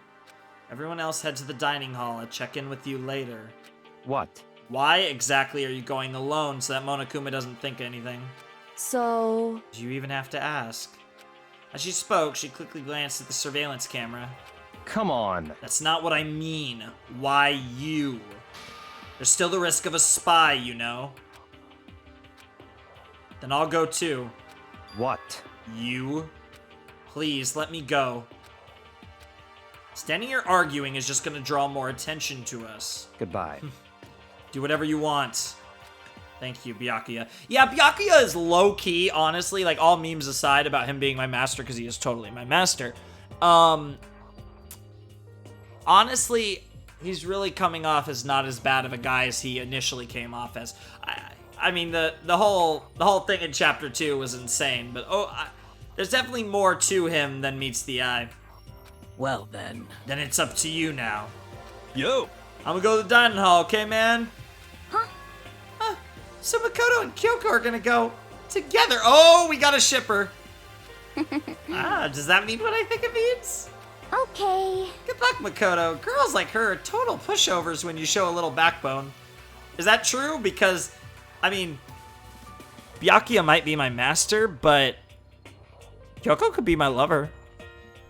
Everyone else head to the dining hall. I'll check in with you later. What? Why exactly are you going alone so that Monokuma doesn't think anything? so... Do you even have to ask? As she spoke, she quickly glanced at the surveillance camera. Come on. That's not what I mean. Why you? There's still the risk of a spy, you know. Then I'll go too. What? You? Please, let me go. Standing here arguing is just gonna draw more attention to us. Goodbye. Do whatever you want. Thank you, Byakuya. Yeah, Byakuya is low-key, honestly, like, all memes aside about him being my master, because he is totally my master. honestly, he's really coming off as not as bad of a guy as he initially came off as. I mean, the whole thing in chapter 2 was insane, but there's definitely more to him than meets the eye. Well then. Then it's up to you now. Yo! I'm gonna go to the dining hall, okay, man? Huh? So Makoto and Kyoko are gonna go together. Oh, we got a shipper. Does that mean what I think it means? Okay. Good luck, Makoto. Girls like her are total pushovers when you show a little backbone. Is that true? Because, I mean, Byakuya might be my master, but Kyoko could be my lover.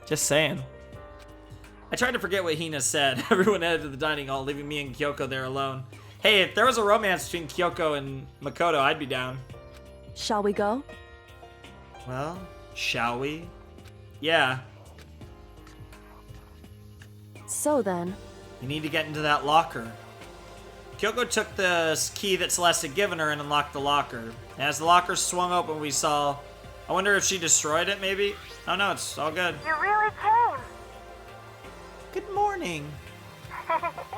Just saying. I tried to forget what Hina said. Everyone headed to the dining hall, leaving me and Kyoko there alone. Hey, if there was a romance between Kyoko and Makoto, I'd be down. Shall we go? Well, shall we? Yeah. So then. You need to get into that locker. Kyoko took the key that Celeste had given her and unlocked the locker. And as the locker swung open, we saw... I wonder if she destroyed it, maybe? Oh no, it's all good. You really came. Good morning.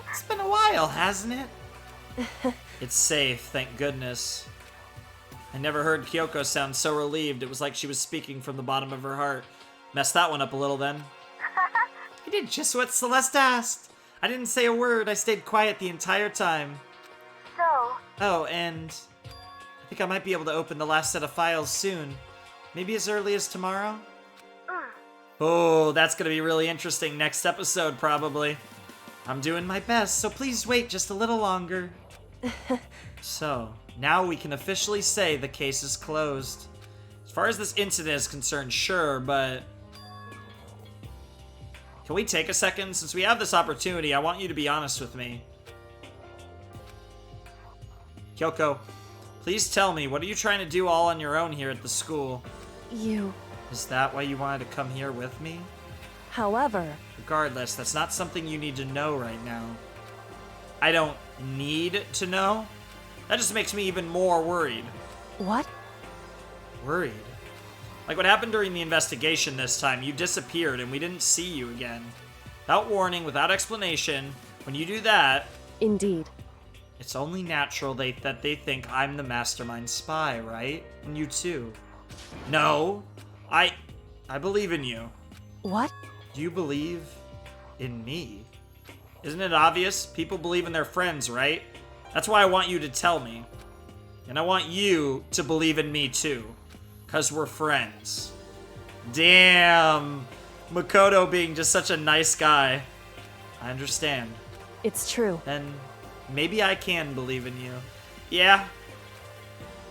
It's been a while, hasn't it? It's safe, thank goodness. I never heard Kyoko sound so relieved. It was like she was speaking from the bottom of her heart. Messed that one up a little then. I did just what Celeste asked. I didn't say a word. I stayed quiet the entire time. So? Oh, and I think I might be able to open the last set of files soon. Maybe as early as tomorrow? Oh, that's gonna be really interesting next episode, probably. I'm doing my best, so please wait just a little longer. So, now we can officially say the case is closed. As far as this incident is concerned, sure, but... Can we take a second? Since we have this opportunity, I want you to be honest with me. Kyoko, please tell me, what are you trying to do all on your own here at the school? Is that why you wanted to come here with me? However... Regardless, that's not something you need to know right now. I don't need to know? That just makes me even more worried. What? Worried? Like what happened during the investigation this time, you disappeared and we didn't see you again. Without warning, without explanation, when you do that... Indeed. It's only natural that they think I'm the mastermind spy, right? And you too. No, I believe in you. What? Do you believe in me? Isn't it obvious? People believe in their friends, right? That's why I want you to tell me. And I want you to believe in me too. Because we're friends. Damn. Makoto being just such a nice guy. I understand. It's true. Then maybe I can believe in you. Yeah.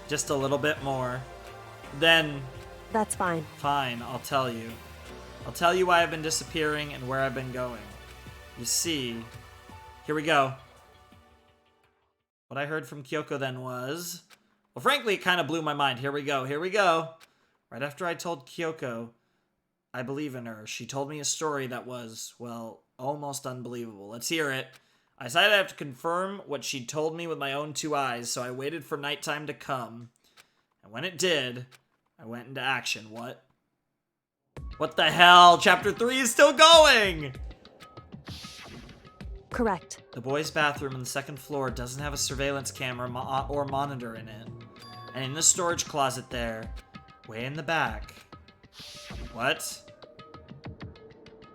Just a little bit more. Then... That's fine. Fine, I'll tell you. I'll tell you why I've been disappearing and where I've been going. You see... Here we go. What I heard from Kyoko then was... Well, frankly, it kind of blew my mind. Here we go, here we go. Right after I told Kyoko I believe in her, she told me a story that was, well, almost unbelievable. Let's hear it. I decided I have to confirm what she told me with my own two eyes, so I waited for nighttime to come. And when it did, I went into action. What? What the hell? Chapter 3 is still going! Correct. The boys' bathroom on the second floor doesn't have a surveillance camera or monitor in it. And in the storage closet there, way in the back... What?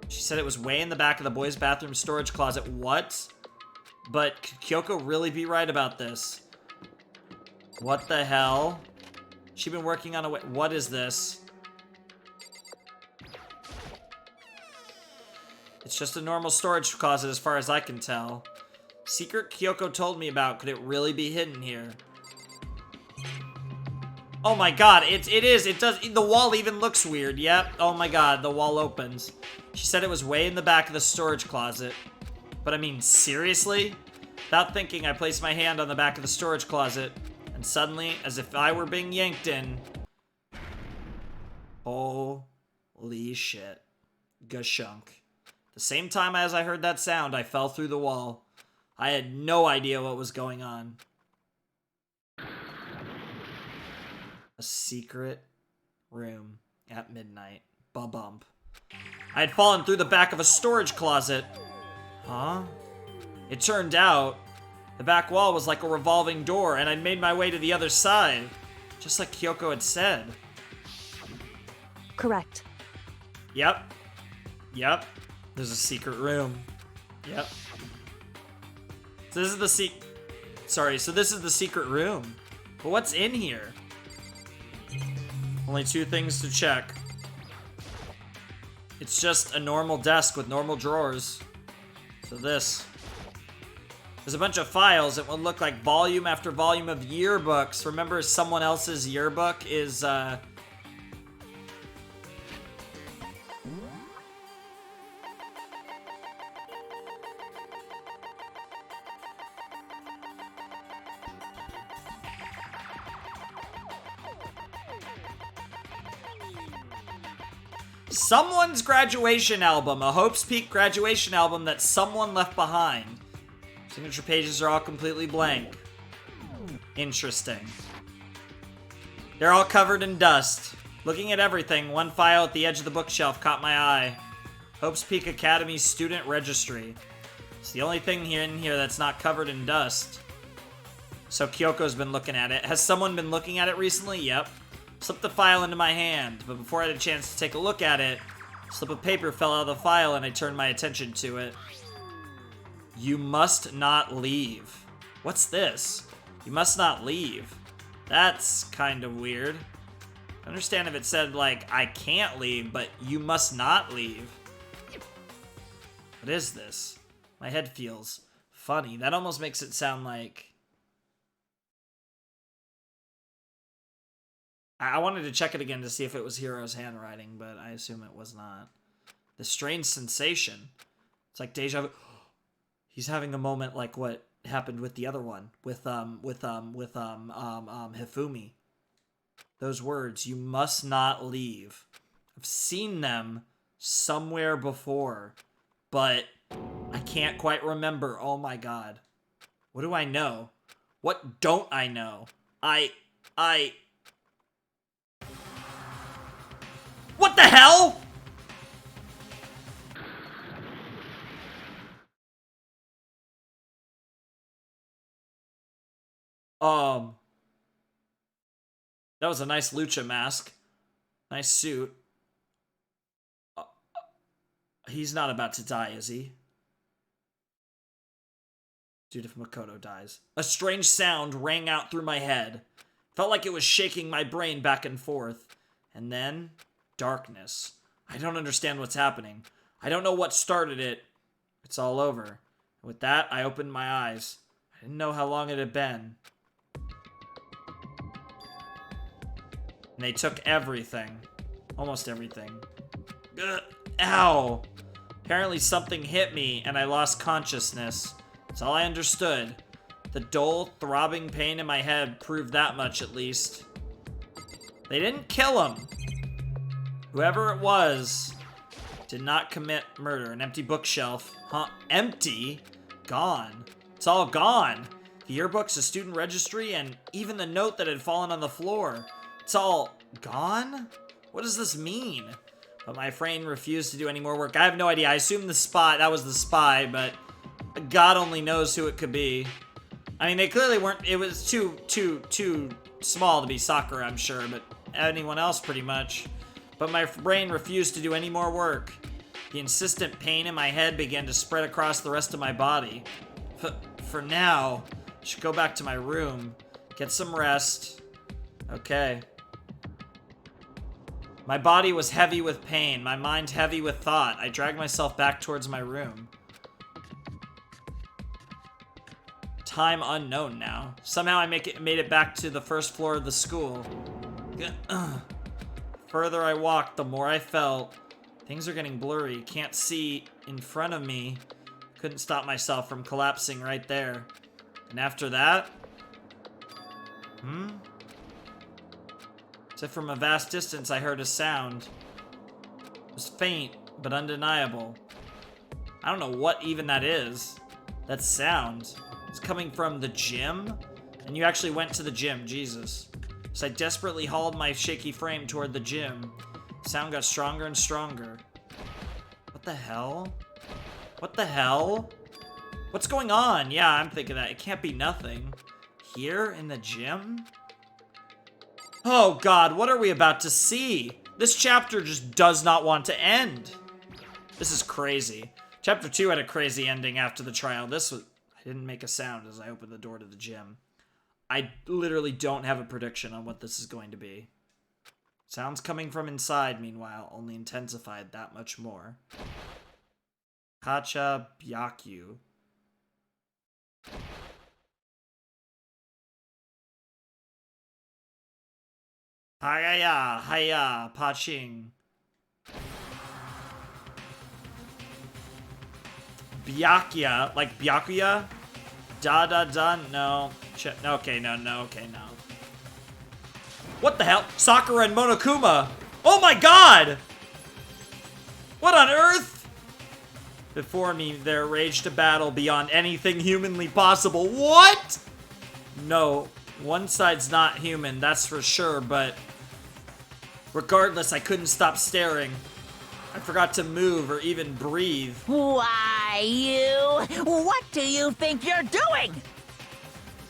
She said it was way in the back of the boys' bathroom storage closet. What? But could Kyoko really be right about this? What the hell? She been working on a... What is this? It's just a normal storage closet as far as I can tell. Secret Kyoko told me about, could it really be hidden here? Oh my god, it is, it does, the wall even looks weird, yep. Oh my god, the wall opens. She said it was way in the back of the storage closet. But I mean, seriously? Without thinking, I placed my hand on the back of the storage closet, and suddenly, as if I were being yanked in... Holy shit. Gashunk. The same time as I heard that sound, I fell through the wall. I had no idea what was going on. A secret room at midnight. Ba-bump. I had fallen through the back of a storage closet. Huh? It turned out the back wall was like a revolving door, and I'd made my way to the other side, just like Kyoko had said. Correct. Yep. Yep. There's a secret room. Yep. So this is the so this is the secret room. But what's in here? Only two things to check. It's just a normal desk with normal drawers. So this. There's a bunch of files. It would look like volume after volume of yearbooks. Remember, someone else's yearbook is, someone's graduation album, a Hope's Peak graduation album that someone left behind. Signature pages are all completely blank. Interesting. They're all covered in dust. Looking at everything, one file at the edge of the bookshelf caught my eye. Hope's Peak Academy Student Registry. It's the only thing in here that's not covered in dust. So Kyoko's been looking at it. Has someone been looking at it recently? Yep. Slipped the file into my hand, but before I had a chance to take a look at it, a slip of paper fell out of the file and I turned my attention to it. You must not leave. What's this? You must not leave. That's kind of weird. I understand if it said, like, I can't leave, but you must not leave. What is this? My head feels funny. That almost makes it sound like... I wanted to check it again to see if it was Hiro's handwriting, but I assume it was not. The strange sensation. It's like deja vu. He's having a moment like what happened with the other one, with Hifumi. Those words, you must not leave. I've seen them somewhere before, but I can't quite remember. Oh my god. What do I know? What don't I know? What the hell? That was a nice lucha mask. Nice suit. He's not about to die, is he? Dude, if Makoto dies. A strange sound rang out through my head. Felt like it was shaking my brain back and forth. And then, darkness. I don't understand what's happening. I don't know what started it. It's all over. With that, I opened my eyes. I didn't know how long it had been. And they took everything. Almost everything. Ugh, ow! Apparently something hit me and I lost consciousness. That's all I understood. The dull, throbbing pain in my head proved that much at least. They didn't kill him. Whoever it was did not commit murder. An empty bookshelf. Huh? Empty? Gone. It's all gone. The yearbooks, the student registry, and even the note that had fallen on the floor. It's all gone? What does this mean? But my brain refused to do any more work. I have no idea. I assume that was the spy, but God only knows who it could be. I mean, they clearly weren't. It was too small to be Sakura, I'm sure, but anyone else pretty much. But my brain refused to do any more work. The insistent pain in my head began to spread across the rest of my body. For now, I should go back to my room, get some rest. Okay. My body was heavy with pain, my mind heavy with thought. I dragged myself back towards my room. Time unknown now. Somehow I made it back to the first floor of the school. Further I walked, the more I felt. Things are getting blurry. Can't see in front of me. Couldn't stop myself from collapsing right there. And after that... As if from a vast distance I heard a sound. It was faint, but undeniable. I don't know what even that is. That sound. It's coming from the gym? And you actually went to the gym, Jesus. So I desperately hauled my shaky frame toward the gym. The sound got stronger and stronger. What the hell? What the hell? What's going on? Yeah, I'm thinking that. It can't be nothing. Here in the gym? Oh god, what are we about to see? This chapter just does not want to end. This is crazy. Chapter 2 had a crazy ending after the trial. This was... I didn't make a sound as I opened the door to the gym. I literally don't have a prediction on what this is going to be. Sounds coming from inside, meanwhile, only intensified that much more. Hacha Byakyu. Hiya, Paching. Byakya, like Byakuya? Da, no. Okay, no. What the hell? Sakura and Monokuma! Oh my god! What on earth? Before me, there raged a battle beyond anything humanly possible. What? No, one side's not human, that's for sure, but... regardless, I couldn't stop staring. I forgot to move or even breathe. Why, you? What do you think you're doing?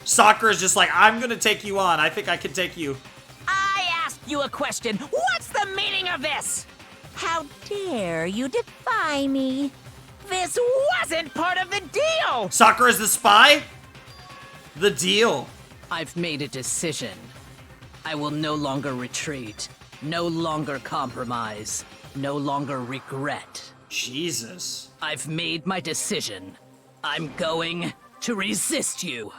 Sakura's just like, I'm gonna take you on. I think I can take you. I asked you a question. What's the meaning of this? How dare you defy me? This wasn't part of the deal! Sakura's the spy? The deal. I've made a decision. I will no longer retreat, no longer compromise, no longer regret. Jesus. I've made my decision. I'm going to resist you.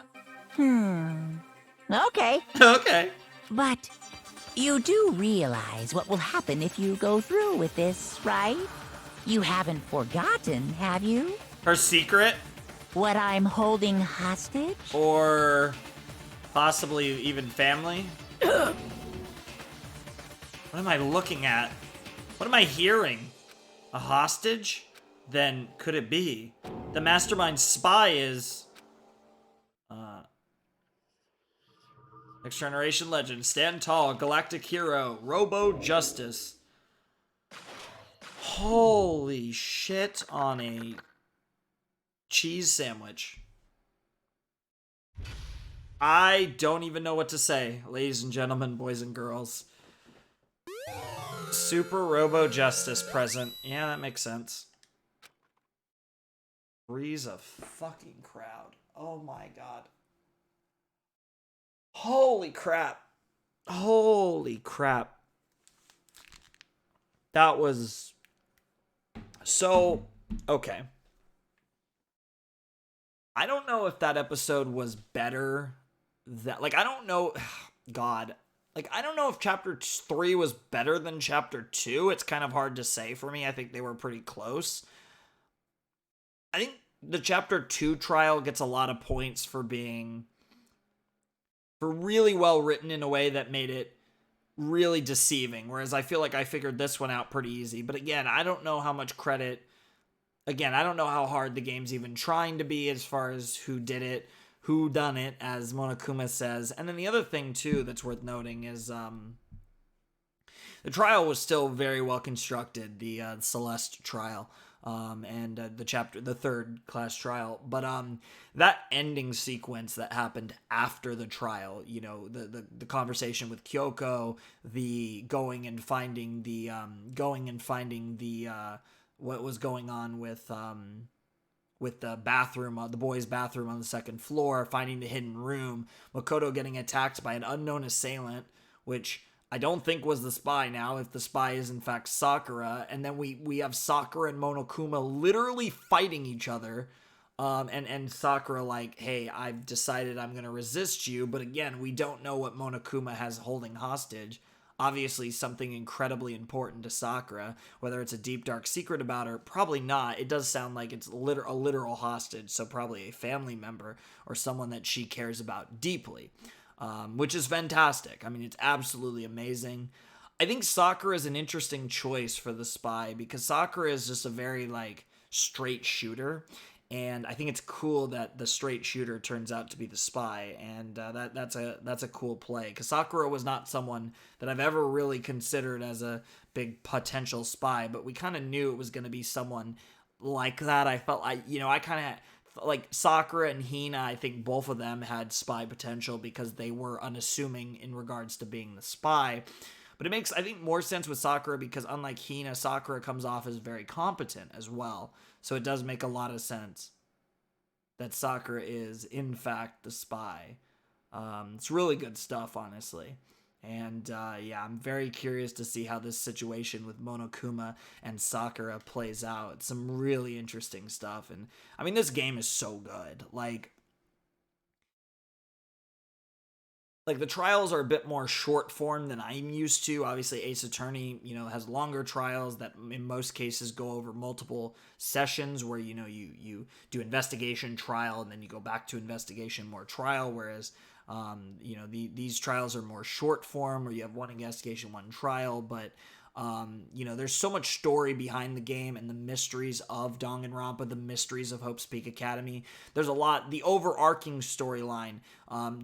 Okay. Okay. But you do realize what will happen if you go through with this, right? You haven't forgotten, have you? Her secret? What I'm holding hostage? Or possibly even family? What am I looking at? What am I hearing? A hostage? Then could it be? The mastermind spy is... Next generation legend. Stand tall. Galactic hero. Robo Justice. Holy shit on a cheese sandwich. I don't even know what to say, ladies and gentlemen, boys and girls. Super Robo Justice present. Yeah, that makes sense. Freeze a fucking crowd. Oh my god. Holy crap. Holy crap. That was... So, okay. I don't know if that episode was better. I don't know... God. I don't know if Chapter 3 was better than Chapter 2. It's kind of hard to say for me. I think they were pretty close. I think the Chapter 2 trial gets a lot of points for being... for really well written in a way that made it really deceiving, whereas I feel like I figured this one out pretty easy. But again, I don't know how much credit... Again, I don't know how hard the game's even trying to be as far as who did it, who done it, as Monokuma says. And then the other thing, too, that's worth noting is the trial was still very well constructed, the Celeste trial. And the third class trial, but that ending sequence that happened after the trial, you know, the conversation with Kyoko, the going and finding the what was going on with the bathroom, the boys' bathroom on the second floor, finding the hidden room, Makoto getting attacked by an unknown assailant, which I don't think was the spy now, if the spy is in fact Sakura. And then we have Sakura and Monokuma literally fighting each other. And Sakura like, hey, I've decided I'm going to resist you. But again, we don't know what Monokuma has holding hostage. Obviously something incredibly important to Sakura. Whether it's a deep, dark secret about her, probably not. It does sound like it's a literal hostage. So probably a family member or someone that she cares about deeply. Which is fantastic. I mean, it's absolutely amazing. I think Sakura is an interesting choice for the spy because Sakura is just a very, straight shooter. And I think it's cool that the straight shooter turns out to be the spy. And that's a cool play. Because Sakura was not someone that I've ever really considered as a big potential spy. But we kind of knew it was going to be someone like that. I felt I kind of like Sakura and Hina. I think both of them had spy potential because they were unassuming in regards to being the spy. But it makes, I think, more sense with Sakura because unlike Hina, Sakura comes off as very competent as well. So it does make a lot of sense that Sakura is, in fact, the spy. It's really good stuff, honestly. And yeah, I'm very curious to see how this situation with Monokuma and Sakura plays out. It's some really interesting stuff. And I mean, this game is so good. Like the trials are a bit more short form than I'm used to. Obviously, Ace Attorney, has longer trials that in most cases go over multiple sessions where, you do investigation, trial, and then you go back to investigation, more trial. Whereas, these trials are more short form where you have one investigation, one trial. But, there's so much story behind the game and the mysteries of Danganronpa, the mysteries of Hope's Peak Academy. There's a lot. The overarching storyline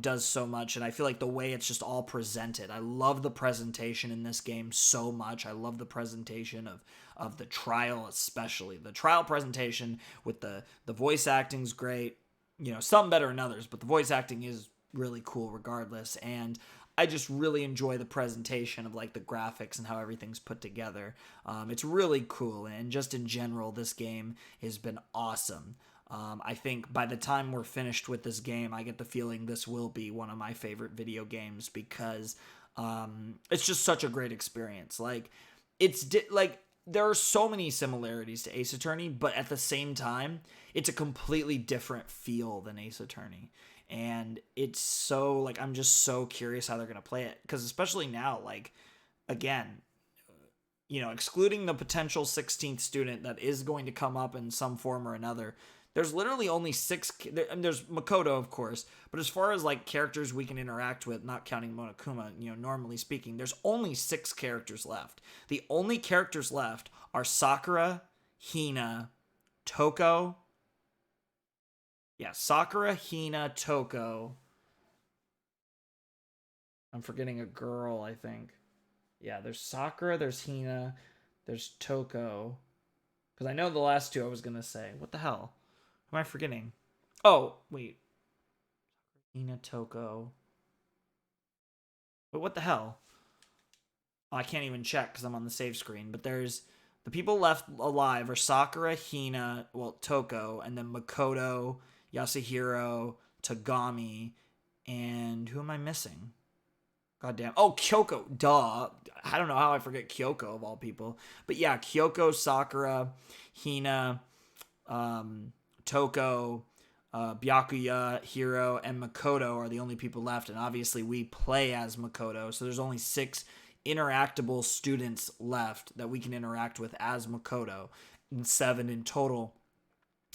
does so much, and I feel like the way it's just all presented. I love the presentation in this game so much. I love the presentation of the trial, especially. The trial presentation with the voice acting's great. Some better than others, but the voice acting is really cool regardless. And I just really enjoy the presentation of like the graphics and how everything's put together. It's really cool, and just in general, this game has been awesome. I think by the time we're finished with this game, I get the feeling this will be one of my favorite video games because it's just such a great experience. Like there are so many similarities to Ace Attorney, but at the same time, it's a completely different feel than Ace Attorney. And it's so, I'm just so curious how they're going to play it. Because especially now, again, excluding the potential 16th student that is going to come up in some form or another, there's literally only 6, and there's Makoto, of course, but as far as, characters we can interact with, not counting Monokuma, normally speaking, there's only 6 characters left. The only characters left are Sakura, Hina, Toko. Yeah, Sakura, Hina, Toko. I'm forgetting a girl, I think. Yeah, there's Sakura, there's Hina, there's Toko. Because I know the last 2 I was going to say. What the hell? Who am I forgetting? Oh, wait. Hina, Toko. But what the hell? Oh, I can't even check because I'm on the save screen. But there's the people left alive are Sakura, Hina, Toko, and then Makoto, Yasuhiro, Tagami, and who am I missing? Goddamn. Oh, Kyoko. Duh. I don't know how I forget Kyoko of all people. But yeah, Kyoko, Sakura, Hina, Toko, Byakuya, Hiro, and Makoto are the only people left. And obviously we play as Makoto. So there's only 6 interactable students left that we can interact with as Makoto. And 7 in total.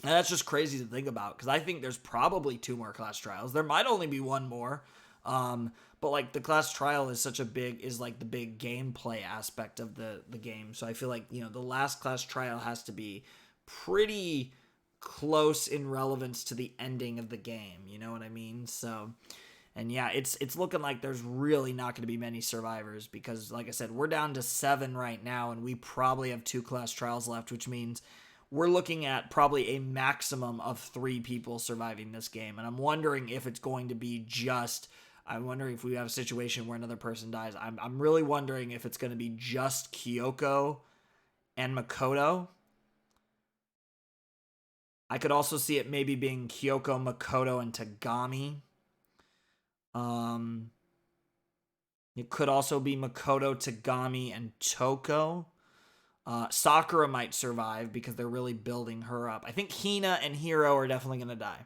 And that's just crazy to think about because I think there's probably 2 more class trials. There might only be 1 more. But the class trial is the big gameplay aspect of the game. So I feel like, the last class trial has to be pretty close in relevance to the ending of the game. You know what I mean? So, and yeah, it's looking like there's really not going to be many survivors because, like I said, we're down to 7 right now and we probably have 2 class trials left, which means we're looking at probably a maximum of 3 people surviving this game. And I'm wondering if it's going to be I'm wondering if we have a situation where another person dies. I'm really wondering if it's going to be just Kyoko and Makoto. I could also see it maybe being Kyoko, Makoto, and Tagami. It could also be Makoto, Tagami, and Toko. Sakura might survive because they're really building her up. I think Hina and Hiro are definitely going to die.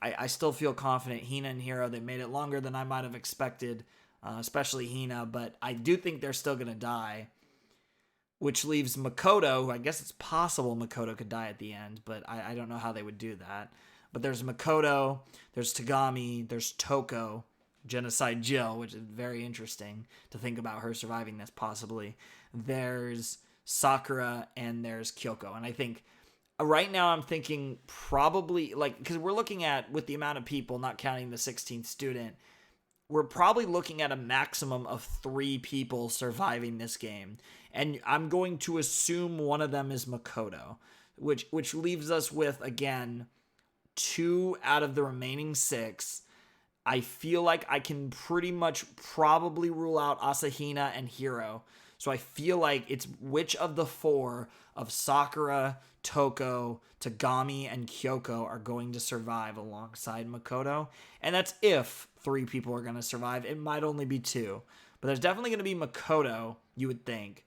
I still feel confident Hina and Hiro, they made it longer than I might have expected, especially Hina, but I do think they're still going to die, which leaves Makoto, who I guess it's possible Makoto could die at the end, but I don't know how they would do that. But there's Makoto, there's Tagami, there's Toko, Genocide Jill, which is very interesting to think about her surviving this possibly. There's Sakura, and there's Kyoko, and I think right now I'm thinking probably, because we're looking at, with the amount of people, not counting the 16th student, we're probably looking at a maximum of 3 people surviving this game. And I'm going to assume one of them is Makoto. which leaves us with, again, 2 out of the remaining 6. I feel like I can pretty much probably rule out Asahina and Hiro. So I feel like it's which of the 4 of Sakura, Toko, Tagami, and Kyoko are going to survive alongside Makoto. And that's if 3 people are going to survive. It might only be 2. But there's definitely going to be Makoto, you would think.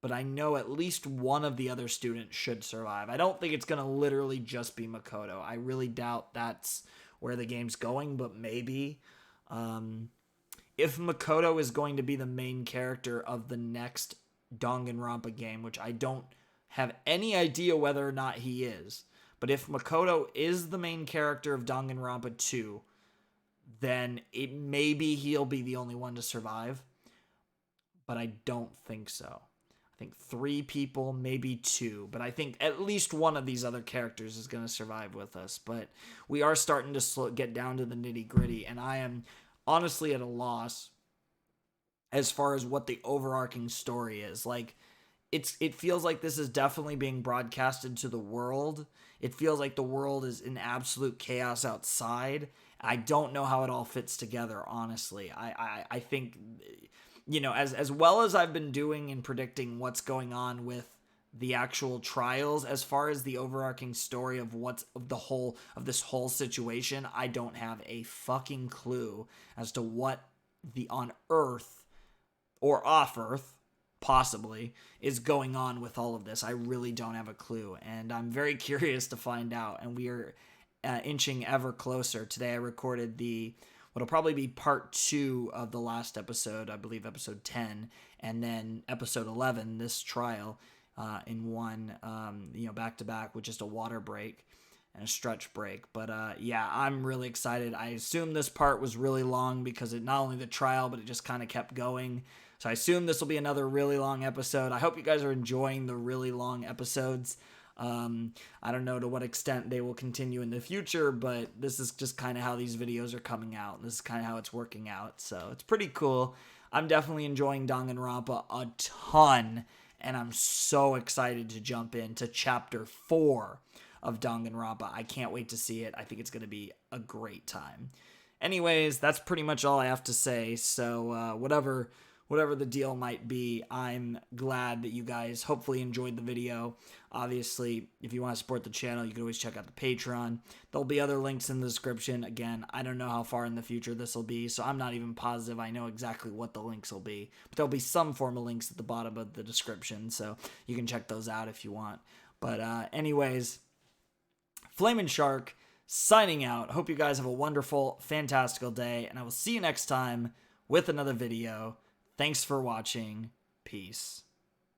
But I know at least one of the other students should survive. I don't think it's going to literally just be Makoto. I really doubt that's where the game's going, but maybe. If Makoto is going to be the main character of the next Danganronpa game, which I don't have any idea whether or not he is, but if Makoto is the main character of Danganronpa 2, then maybe he'll be the only one to survive, but I don't think so. I think 3 people, maybe 2, but I think at least one of these other characters is going to survive with us. But we are starting to get down to the nitty-gritty, and I am honestly at a loss as far as what the overarching story is. Like, it feels like this is definitely being broadcasted to the world. It feels like the world is in absolute chaos outside. I don't know how it all fits together, honestly. I think, you know, as well as I've been doing in predicting what's going on with the actual trials, as far as the overarching story of this whole situation, I don't have a fucking clue as to what on Earth or off Earth possibly is going on with all of this. I really don't have a clue, and I'm very curious to find out. And we are inching ever closer. Today I recorded what'll probably be part 2 of the last episode, I believe episode 10, and then episode 11, this trial, in one, back to back with just a water break and a stretch break. But yeah, I'm really excited. I assume this part was really long because it not only the trial, but it just kind of kept going. So I assume this will be another really long episode. I hope you guys are enjoying the really long episodes. I don't know to what extent they will continue in the future, but this is just kind of how these videos are coming out. This is kind of how it's working out. So it's pretty cool. I'm definitely enjoying Danganronpa a ton, and I'm so excited to jump into chapter 4 of Danganronpa. I can't wait to see it. I think it's going to be a great time. Anyways, that's pretty much all I have to say. So whatever the deal might be, I'm glad that you guys hopefully enjoyed the video. Obviously, if you want to support the channel, you can always check out the Patreon. There'll be other links in the description. Again, I don't know how far in the future this will be, so I'm not even positive I know exactly what the links will be. But there'll be some form of links at the bottom of the description, so you can check those out if you want. But anyways, Flamin' Shark signing out. Hope you guys have a wonderful, fantastical day, and I will see you next time with another video. Thanks for watching. Peace.